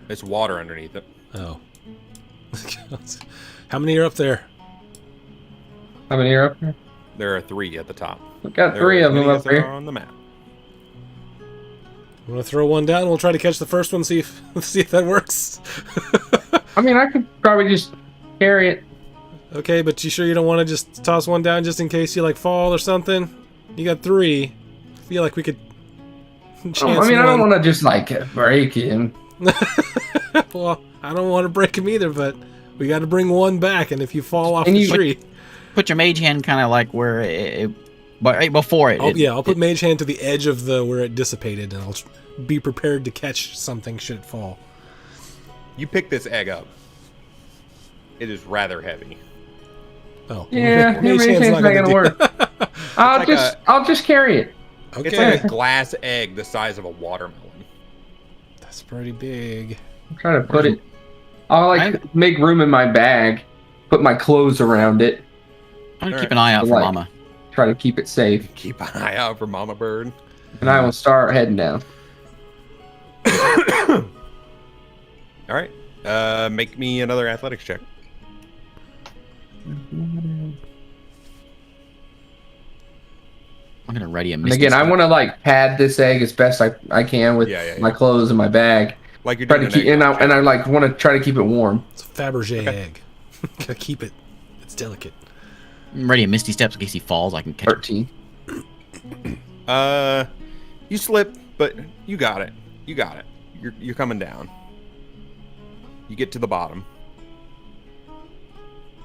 It's water underneath it. Oh. How many are up there? How many are up here? There are 3 at the top. We've got There 3 are of them 3 up as there are here. on the map. I'm gonna throw one down. We'll try to catch the first one. See if that works. I mean, I could probably just carry it. Okay, but you sure you don't want to just toss one down just in case you like fall or something? You got 3. I feel like we could. Chance I mean, I don't one. want to just like break him. Well, I don't want to break him either, but we got to bring one back. And if you fall off And the you- tree, Put your mage hand kind of like where but right before it. I'll put mage hand to the edge of the where it dissipated, and I'll be prepared to catch something should it fall. You pick this egg up. It is rather heavy. Oh, Yeah, mage hand's not gonna work. like I'll just carry it. Okay, It's like a glass egg the size of a watermelon. that's pretty big. I'm trying to put it. I'll make room in my bag, put my clothes around it, I'm gonna keep an eye out for Like- Mama. try to keep it safe, Keep an eye out for Mama Bird. and I will start heading down. All right. Make me another athletics check. I'm gonna ready a And misty again, I step. want to like pad this egg as best I can with Yeah. my clothes in my bag. Like you're Try doing to keep, an egg and I like want to try to keep it warm. It's a Fabergé egg. Gotta keep it. It's delicate. I'm ready a misty steps in case he falls. I can catch him. 13. You slip, but you got it. You got it. You're coming down. You get to the bottom.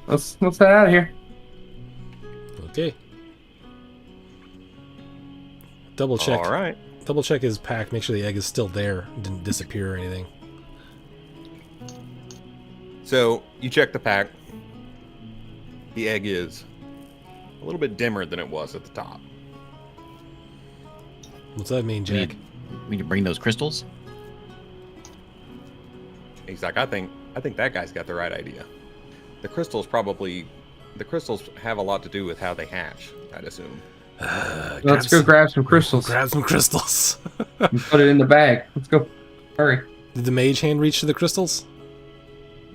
Let's head out of here. Okay. Double check. All right. Double check his pack. Make sure the egg is still there. Didn't disappear or anything. So you check the pack. The egg is a little bit dimmer than it was at the top. What's that mean, Jack? We need to bring those crystals. He's like, I think that guy's got the right idea. The crystals probably the crystals have a lot to do with how they hatch, I'd assume. Let's go grab some crystals. Grab some crystals. And put it in the bag. Let's go. Hurry. Did the mage hand reach to the crystals?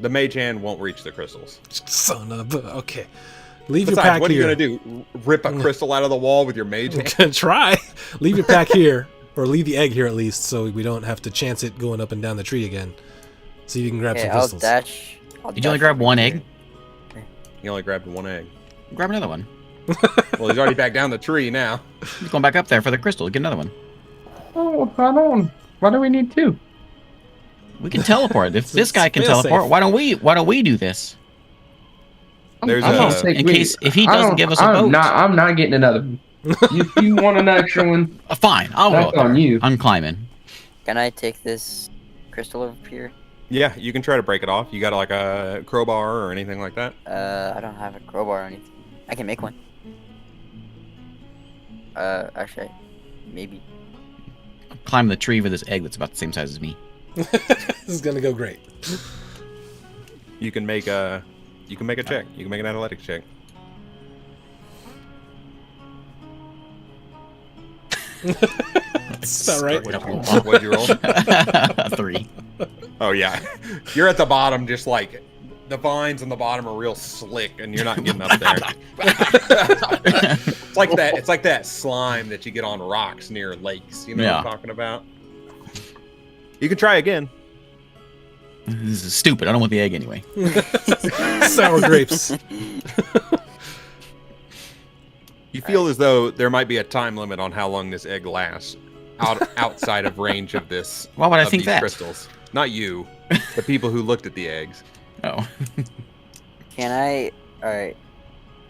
The mage hand won't reach the crystals. Son of a... Okay. Leave Besides, your pack what here. are you going to do? Rip a crystal out of the wall with your mage hand? Gonna try. Leave your pack here. Or leave the egg here at least, so we don't have to chance it going up and down the tree again. See if you can grab some I'll crystals. dash. Did you only grab one egg? He only grabbed one egg. Grab another one. Well, he's already back down the tree now. He's going back up there for the crystal. Get another one. Oh, I don't. Why do we need two? We can teleport. If this guy can fail-safe. teleport, why don't we do this? There's I'm a- gonna take In me. case if he I doesn't don't- give us a boat. I'm not getting another one. If you want an extra one, Fine, I'll go. that's up there. on you. I'm climbing. Can I take this crystal over here? Yeah, you can try to break it off. You got like a crowbar or anything like that? I don't have a crowbar or anything. I can make one. Actually, maybe. Climb the tree for this egg that's about the same size as me. This is gonna go great. You can make a check. You can make an athletics check. That's about right. What'd you roll? 3. Oh yeah, you're at the bottom, just like the vines on the bottom are real slick, and you're not getting up there. It's like that. It's like that slime that you get on rocks near lakes. You know what I'm talking about? You can try again. This is stupid. I don't want the egg anyway. Sour grapes. You feel as though there might be a time limit on how long this egg lasts, outside of range of this. Why would I of think these that? crystals? Not you, the people who looked at the eggs. Oh. Can I? Alright.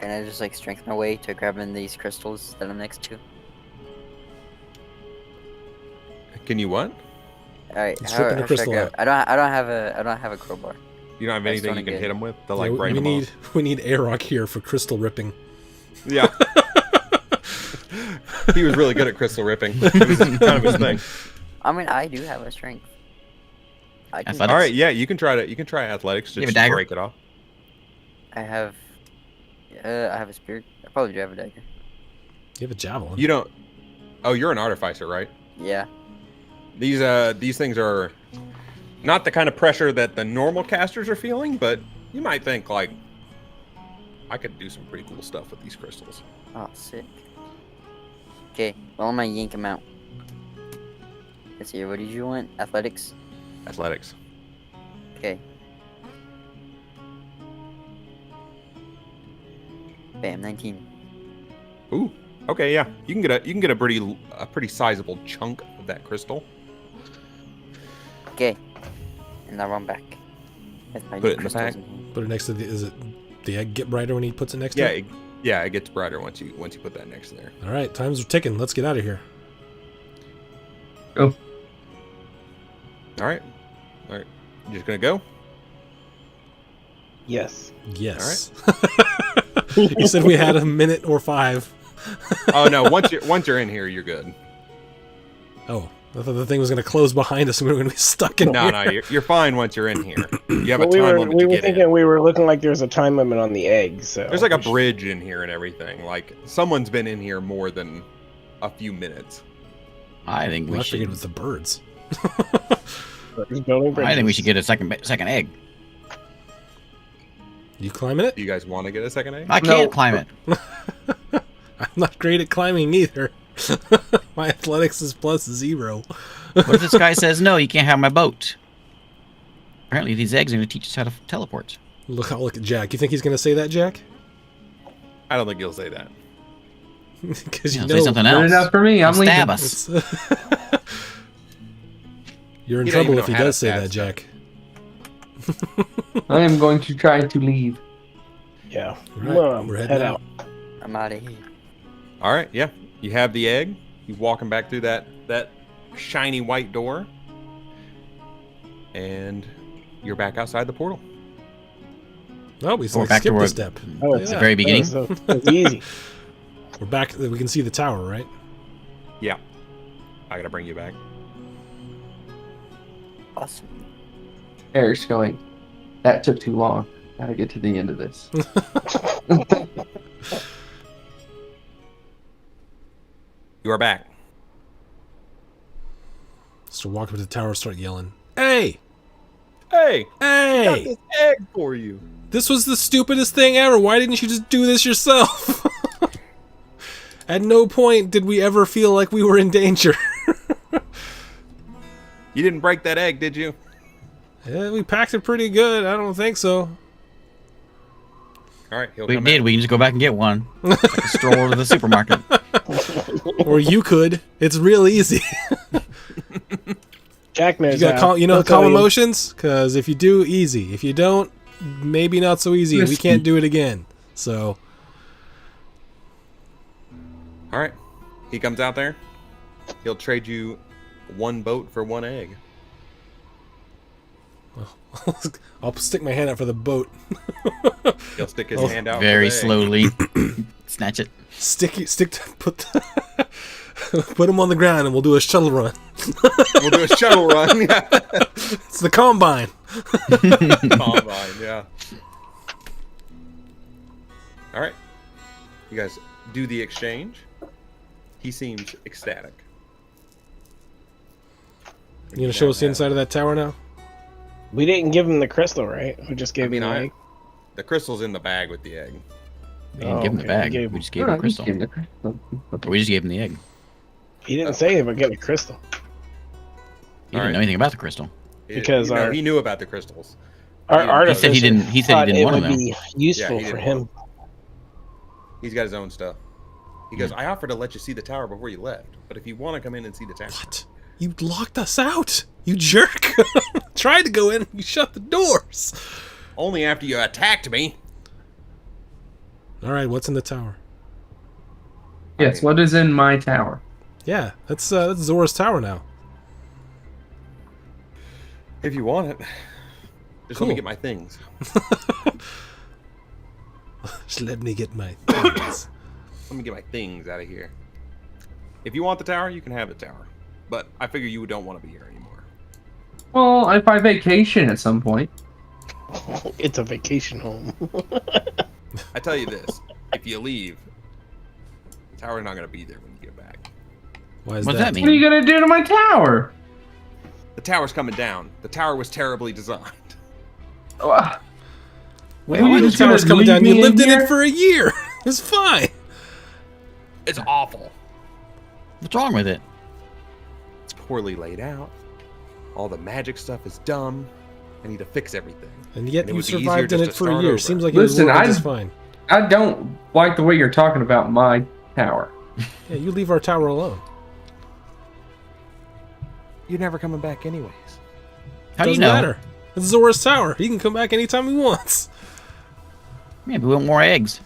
Can I just like strengthen my way to grabbing these crystals that I'm next to? Can you what? Alright. Stripping the crystal out. I don't have a crowbar. You don't have That's anything you kinda can good. hit them with to Yeah, like break we them need off? we need Airrock here for crystal ripping. Yeah. He was really good at crystal ripping. It was kind of his thing. I mean, I do have a strength. I can. Athletics? All right, yeah, you can try athletics to You have a just dagger? break it off. I have a spear. I probably do have a dagger. You have a javelin. You don't. Oh, you're an artificer, right? Yeah. These things are not the kind of pressure that the normal casters are feeling, but you might think like, I could do some pretty cool stuff with these crystals. Oh, sick. Okay, well, I'm gonna yank him out. Let's see, what did you want? Athletics? Athletics. Okay. Bam, 19. Ooh. Okay, yeah. You can get a pretty sizable chunk of that crystal. Okay. And I run back. With my Put new it in the crystals pack. in hand. Put it next to the. Is it the egg get brighter when he puts it next Yeah, to it? it gets brighter once you put that next to there. All right, times are ticking. Let's get out of here. Go. All right. You just gonna go? Yes. Yes. You said we had a minute or 5. Oh no! Once you're in here, you're good. Oh, I thought the thing was going to close behind us and we were going to be stuck in No, here. no, you're fine once you're in here. You have a Well, we time were limit we to were get thinking in. we were looking like there's a time limit on the egg. So There's like a bridge in here and everything. Like someone's been in here more than a few minutes. I think Well, we I figured it should. was the birds. I think we should get a second egg. You climbing it? Do you guys want to get a second egg? I can't climb it. I'm not great at climbing either. My athletics is +0. What if this guy says no? You can't have my boat. Apparently, these eggs are going to teach us how to teleport. Look at Jack. You think he's going to say that, Jack? I don't think you'll say that. Because Yeah, you say know something Good else. enough for me. I'm He'll stab leaving. us. You're in You don't trouble even if he know how does to say stab that, stuff. Jack. I am going to try to leave. Yeah. All right, Well, we're head heading out. out. I'm out of here. All right, yeah. You have the egg. You walking back through that shiny white door, and you're back outside the portal. Oh, we We're back to skipped a where- step. Oh, It's the very beginning. That's easy. We're back. We can see the tower, right? Yeah. I gotta bring you back. Awesome. Eric's going, that took too long. Gotta get to the end of this. You are back. So walk up to the tower and start yelling, "Hey! Hey, I got Hey! this egg for you. This was the stupidest thing ever. Why didn't you just do this yourself?" At no point did we ever feel like we were in danger. You didn't break that egg, did you? Yeah, we packed it pretty good. I don't think so. All right, he'll We come did. out. We can just go back and get one. Like a stroll to the supermarket. Or you could. It's real easy. Jack knows You got how. you know He'll calm tell you. emotions? Because if you do, easy. If you don't, maybe not so easy. And we can't do it again. So, All right, he comes out there. He'll trade you 1 boat for 1 egg. I'll stick my hand out for the boat. He'll stick his Oh, hand out Very for the egg. slowly. Snatch it. Put him on the ground and we'll do a shuttle run. We'll do a shuttle run. Yeah. It's the combine. Combine, yeah. All right, you guys do the exchange. He seems ecstatic. You gonna show us the inside of that tower now? We didn't give him the crystal, right? We just gave him the egg. The crystal's in the bag with the egg. We didn't Oh, give him the okay. bag. We gave- We just gave him the crystal. Or we just gave him the egg. He didn't say anything about getting a crystal. He didn't Alright. know anything about the crystal. Because you know, our- he knew about the crystals. Our He artificer said he didn't- he said he thought didn't it want would them. be useful he for didn't him. want He's got his own stuff. He goes, I offered to let you see the tower before you left, but if you want to come in and see the tower, What? You locked us out. You jerk. Tried to go in. You shut the doors. only after you attacked me. All right. What's in the tower? Yes, what is in my tower? Yeah, that's Zora's tower now. If you want it, just let Cool. me get my things. Just let me get my things. Let me get my things out of here. If you want the tower, you can have the tower. But I figure you don't want to be here anymore. Well, if I vacation at some point. It's a vacation home. I tell you this, if you leave, the tower's not going to be there when you get back. Why is What does that What are you mean? gonna do to my tower? The tower's coming down. The tower was terribly designed. Ugh. Wait, Were why you the just gonna tower's coming leave down? You me in lived in here? it for a year. It's fine. It's awful. What's wrong with it? It's poorly laid out. All the magic stuff is dumb. I need to fix everything. And yet And it you would be easier survived in just it to for a start year. over. Seems like it was Listen, working I- just fine. I don't like the way you're talking about my tower. Yeah, you leave our tower alone. You're never coming back anyways. How do you Doesn't know? matter. It's Zora's tower. He can come back anytime he wants. Maybe we want more eggs.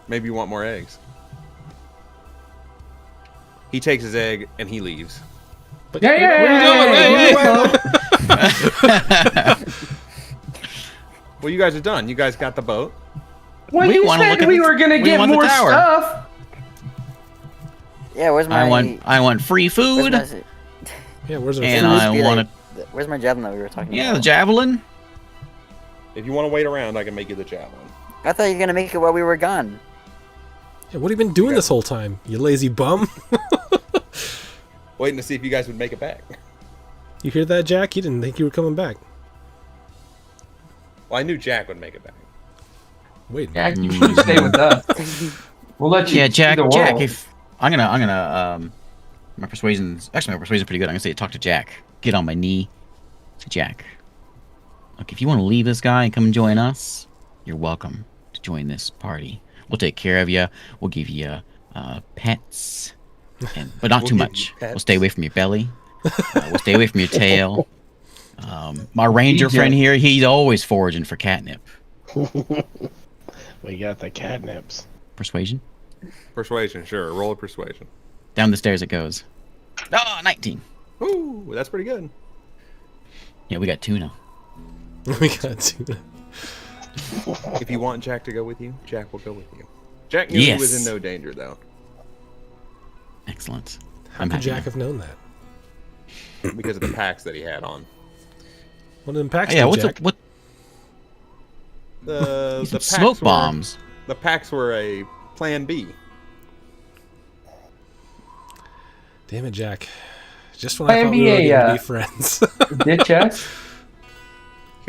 Maybe you want more eggs. He takes his egg and he leaves. But Yeah, yeah, where are you going? Hey, hey. Well, you guys are done. You guys got the boat. Well, We you wanna look said at we the- were gonna we get want the more tower. stuff. Yeah, where's my? I want free food, Where's my, Yeah, where's our and food? I Be want like- to. where's my javelin that we were talking Yeah, the about? javelin. If you want to wait around, I can make you the javelin. I thought you were gonna make it while we were gone. Yeah, what have you been doing this whole time? You lazy bum. Waiting to see if you guys would make it back. You hear that, Jack? He didn't think you were coming back. Well, I knew Jack would make it back. Wait. Jack, you should stay with us. We'll let you Yeah, see Jack. the world. Jack, if my persuasion's pretty good. I'm gonna say talk to Jack. Get on my knee. Say, Jack, look, if you want to leave this guy and come and join us, you're welcome to join this party. We'll take care of you. We'll give you pets, but not We'll too give much. you pets. We'll stay away from your belly. We'll stay away from your tail. My ranger DJ. friend here, he's always foraging for catnip. We got the catnips. Persuasion. Persuasion, sure. Roll a persuasion. Down the stairs it goes. Oh, 19. Ooh, that's pretty good. Yeah, we got two now. We got to. If you want Jack to go with you, Jack will go with you. Jack knew he was Yes. in no danger, though, Excellent. How I'm could happy Jack now. have known that? because of the packs that he had on. What impacts Yeah, you, what's Jack? up? What? Some packs smoke were- bombs. The packs were a plan B. Damn it, Jack. Just when I Plan thought we B, were going to yeah. be friends. Ditch us?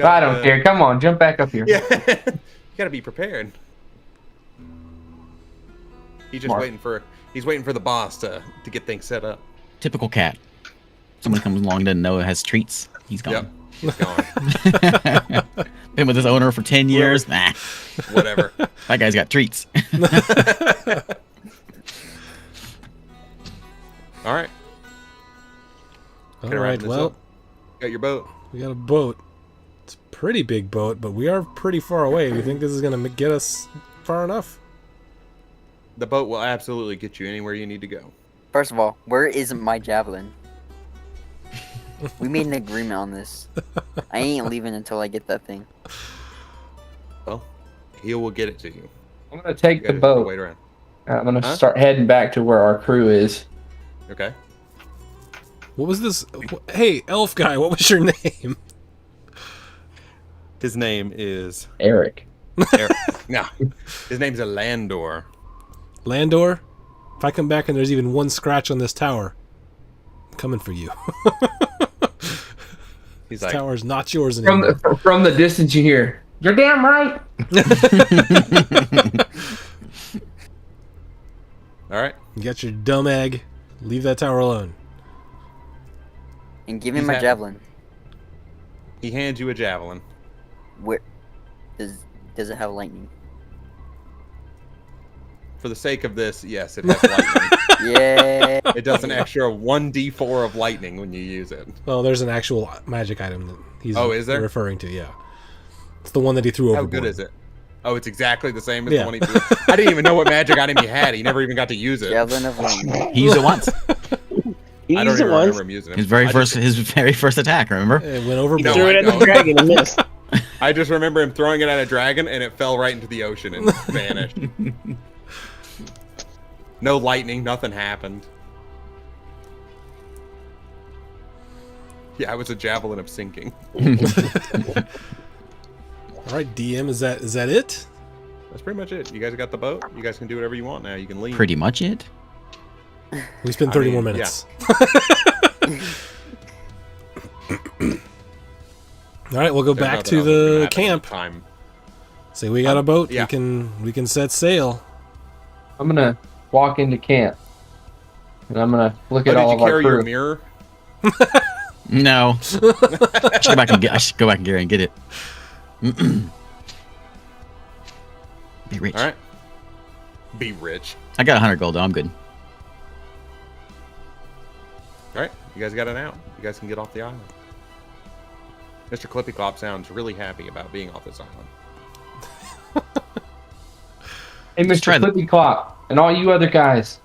I don't care. Come on, jump back up here. Yeah, you gotta be prepared. He's just Mark. He's waiting for the boss to get things set up. Typical cat. Somebody comes along, doesn't know it has treats. He's Yep, gone. he's gone. Been with his owner for 10 years. Nah, Whatever. that guy's got treats. All right. All Gonna wrap right, this well, up. Got your boat. we got a boat. It's a pretty big boat, but we are pretty far away. We think this is going to get us far enough? The boat will absolutely get you anywhere you need to go. First of all, where is my javelin? We made an agreement on this. I ain't leaving until I get that thing. Well, he will get it to you. I'm gonna take You the gotta boat. wait around. I'm gonna Huh? start heading back to where our crew is. Okay. What was this? Hey, elf guy, what was your name? His name is Eric. Eric. No, his name's a Landor. Landor? If I come back and there's even one scratch on this tower, I'm coming for you. He's This like, tower is not yours From anymore. from the distance, you hear, "You're damn right." all right. You got your dumb egg. Leave that tower alone. And give me He's my happy. javelin. He hands you a javelin. Where does it have lightning? For the sake of this, yes, it has lightning. Yeah. It does an extra 1d4 of lightning when you use it. Well, there's an actual magic item that he's Oh, is there? referring to, yeah. It's the one that he threw How overboard. good is it? Oh, it's exactly the same as Yeah. the one he threw. I didn't even know what magic item he had. He never even got to use it. Javelin of lightning. He used it once. You I used don't it even once. remember him using it. His very I first, just- his very first attack. Remember? It went He overboard. No, threw I it at the don't. dragon and missed. I just remember him throwing it at a dragon and it fell right into the ocean and vanished. No lightning, nothing happened. Yeah, it was a javelin of sinking. All right, DM, is that it? That's pretty much it. You guys got the boat. You guys can do whatever you want now. You can leave. Pretty much it. We spent I 30 mean, more minutes. All right, we'll go There's back nothing to else that's gonna the happen camp. Time. Say we got a boat. Yeah. We can set sail. I'm gonna walk into camp, and I'm gonna look Oh, at all did of you our carry your crew. mirror? No. I should go back and get it and get it. Be rich. All right. Be rich. I got 100 gold though. I'm good. All right. You guys got it out. You guys can get off the island. Mr. Clippy Clop sounds really happy about being off this island. Hey, Let's try Mr. the- Clippy Clop, and all you other guys,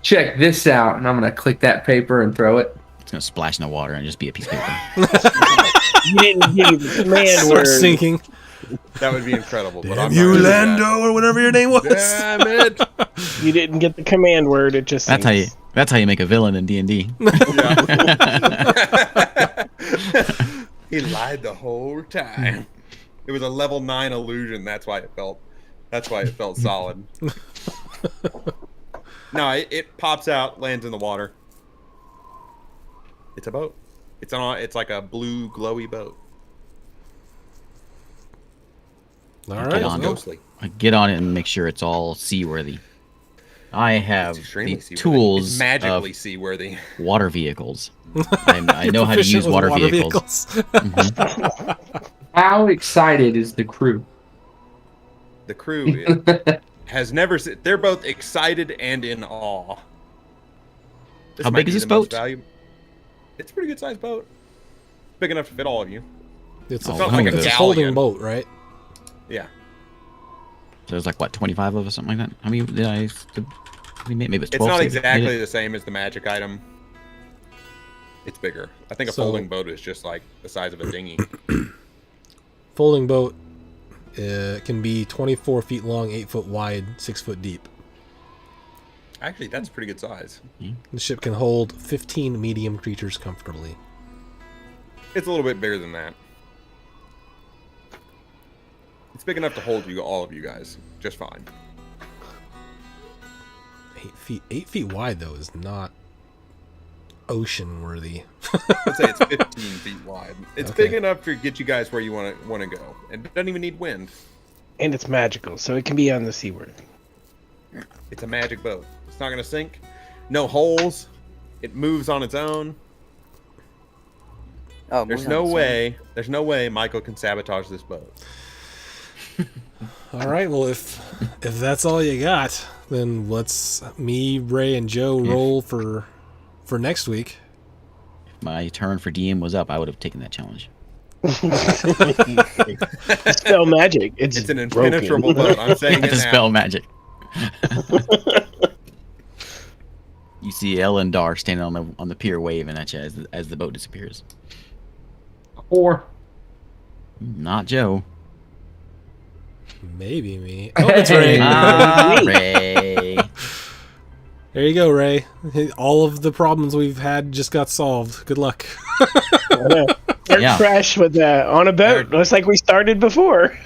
check this out. And I'm gonna click that paper and throw it. It's gonna splash in the water and just be a piece of paper. You didn't give the command Start word. sinking. That would be incredible. But Damn I'm you, not gonna do that. Lando, or whatever your name was. Damn it. You didn't get the command word. It just. That's how you. sings. That's how you make a villain in D&D. Yeah. He lied the whole time. It was a level 9 illusion. That's why it felt solid. No, it pops out, lands in the water. It's a boat. It's like a blue glowy boat. All Get right. on well, Ghostly. I get on it and make sure it's all seaworthy. I have It's extremely the seaworthy. tools It's magically of seaworthy. water vehicles. I you're know how to proficient use with water vehicles. Mhm. How excited is the crew? The crew has never. They're both excited and in awe. How might big be is this the most boat? It's a pretty good sized boat. Big enough to fit all of you. It's Oh, a, how many it's of a those? folding Galleon. boat, right? Yeah. So there's like what 25 of us, something like that. How many did I? Maybe it's 12. It's not so we exactly made it. the same as the magic item. It's bigger. I think a So- folding boat is just like the size of a dinghy. Folding boat can be 24 feet long, 8 foot wide, 6 foot deep. Actually, that's a pretty good size. The ship can hold 15 medium creatures comfortably. It's a little bit bigger than that. It's big enough to hold you, all of you guys, just fine. 8 feet wide though is not ocean worthy. I'd say it's 15 feet wide. It's Okay. big enough to get you guys where you want to go, and it doesn't even need wind. And it's magical, so it can be on the seaward. It's a magic boat. It's not gonna sink. No holes. It moves on its own. Oh, There's moving no on to way. There's no way Michael can sabotage this boat. All right, well if that's all you got, then let's me, Ray, and Joe roll for next week. If my turn for DM was up, I would have taken that challenge. Spell magic. It's It's an broken. impenetrable boat. I'm saying it To now. spell magic. You see Elendar standing on the pier waving at you as the boat disappears. 4. Not Joe. Maybe me. Oh, it's Ray. Ah, Ray. There you go, Ray. All of the problems we've had just got solved. Good luck. Eric Yeah. crashed with on a boat, just like we started before.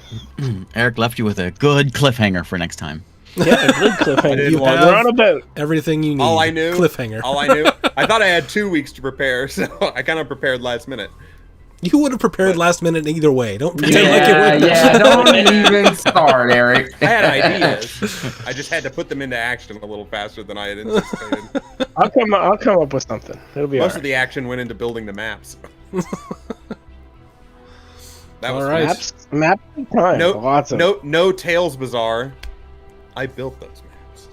Eric left you with a good cliffhanger for next time. Yeah, a good cliffhanger. didn't want- We're on a boat. Everything you need. All I knew. Cliffhanger. All I knew. I thought I had 2 weeks to prepare, so I kind of prepared last minute. You would have prepared last minute either way. Don't pretend like Yeah, it would. yeah. Don't even start, Eric. I had ideas. I just had to put them into action a little faster than I had anticipated. I'll come up with something. It'll be Most all of the action went into building the maps. That was All right. Maps take time. No, Lots of no Tales Bazaar. I built those maps.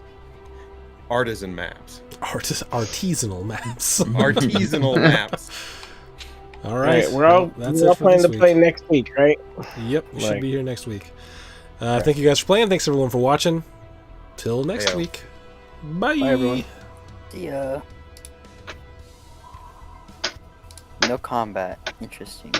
Artisan maps. Artisanal maps. Artisanal maps. All All right. right, we're all that's we're all it for planning this to play week. next week, right? Yep, we should Like- be here next week. Thank you guys for playing. Thanks everyone for watching. Till next Heyo. week. Bye. Bye, everyone. See ya. No combat. Interesting.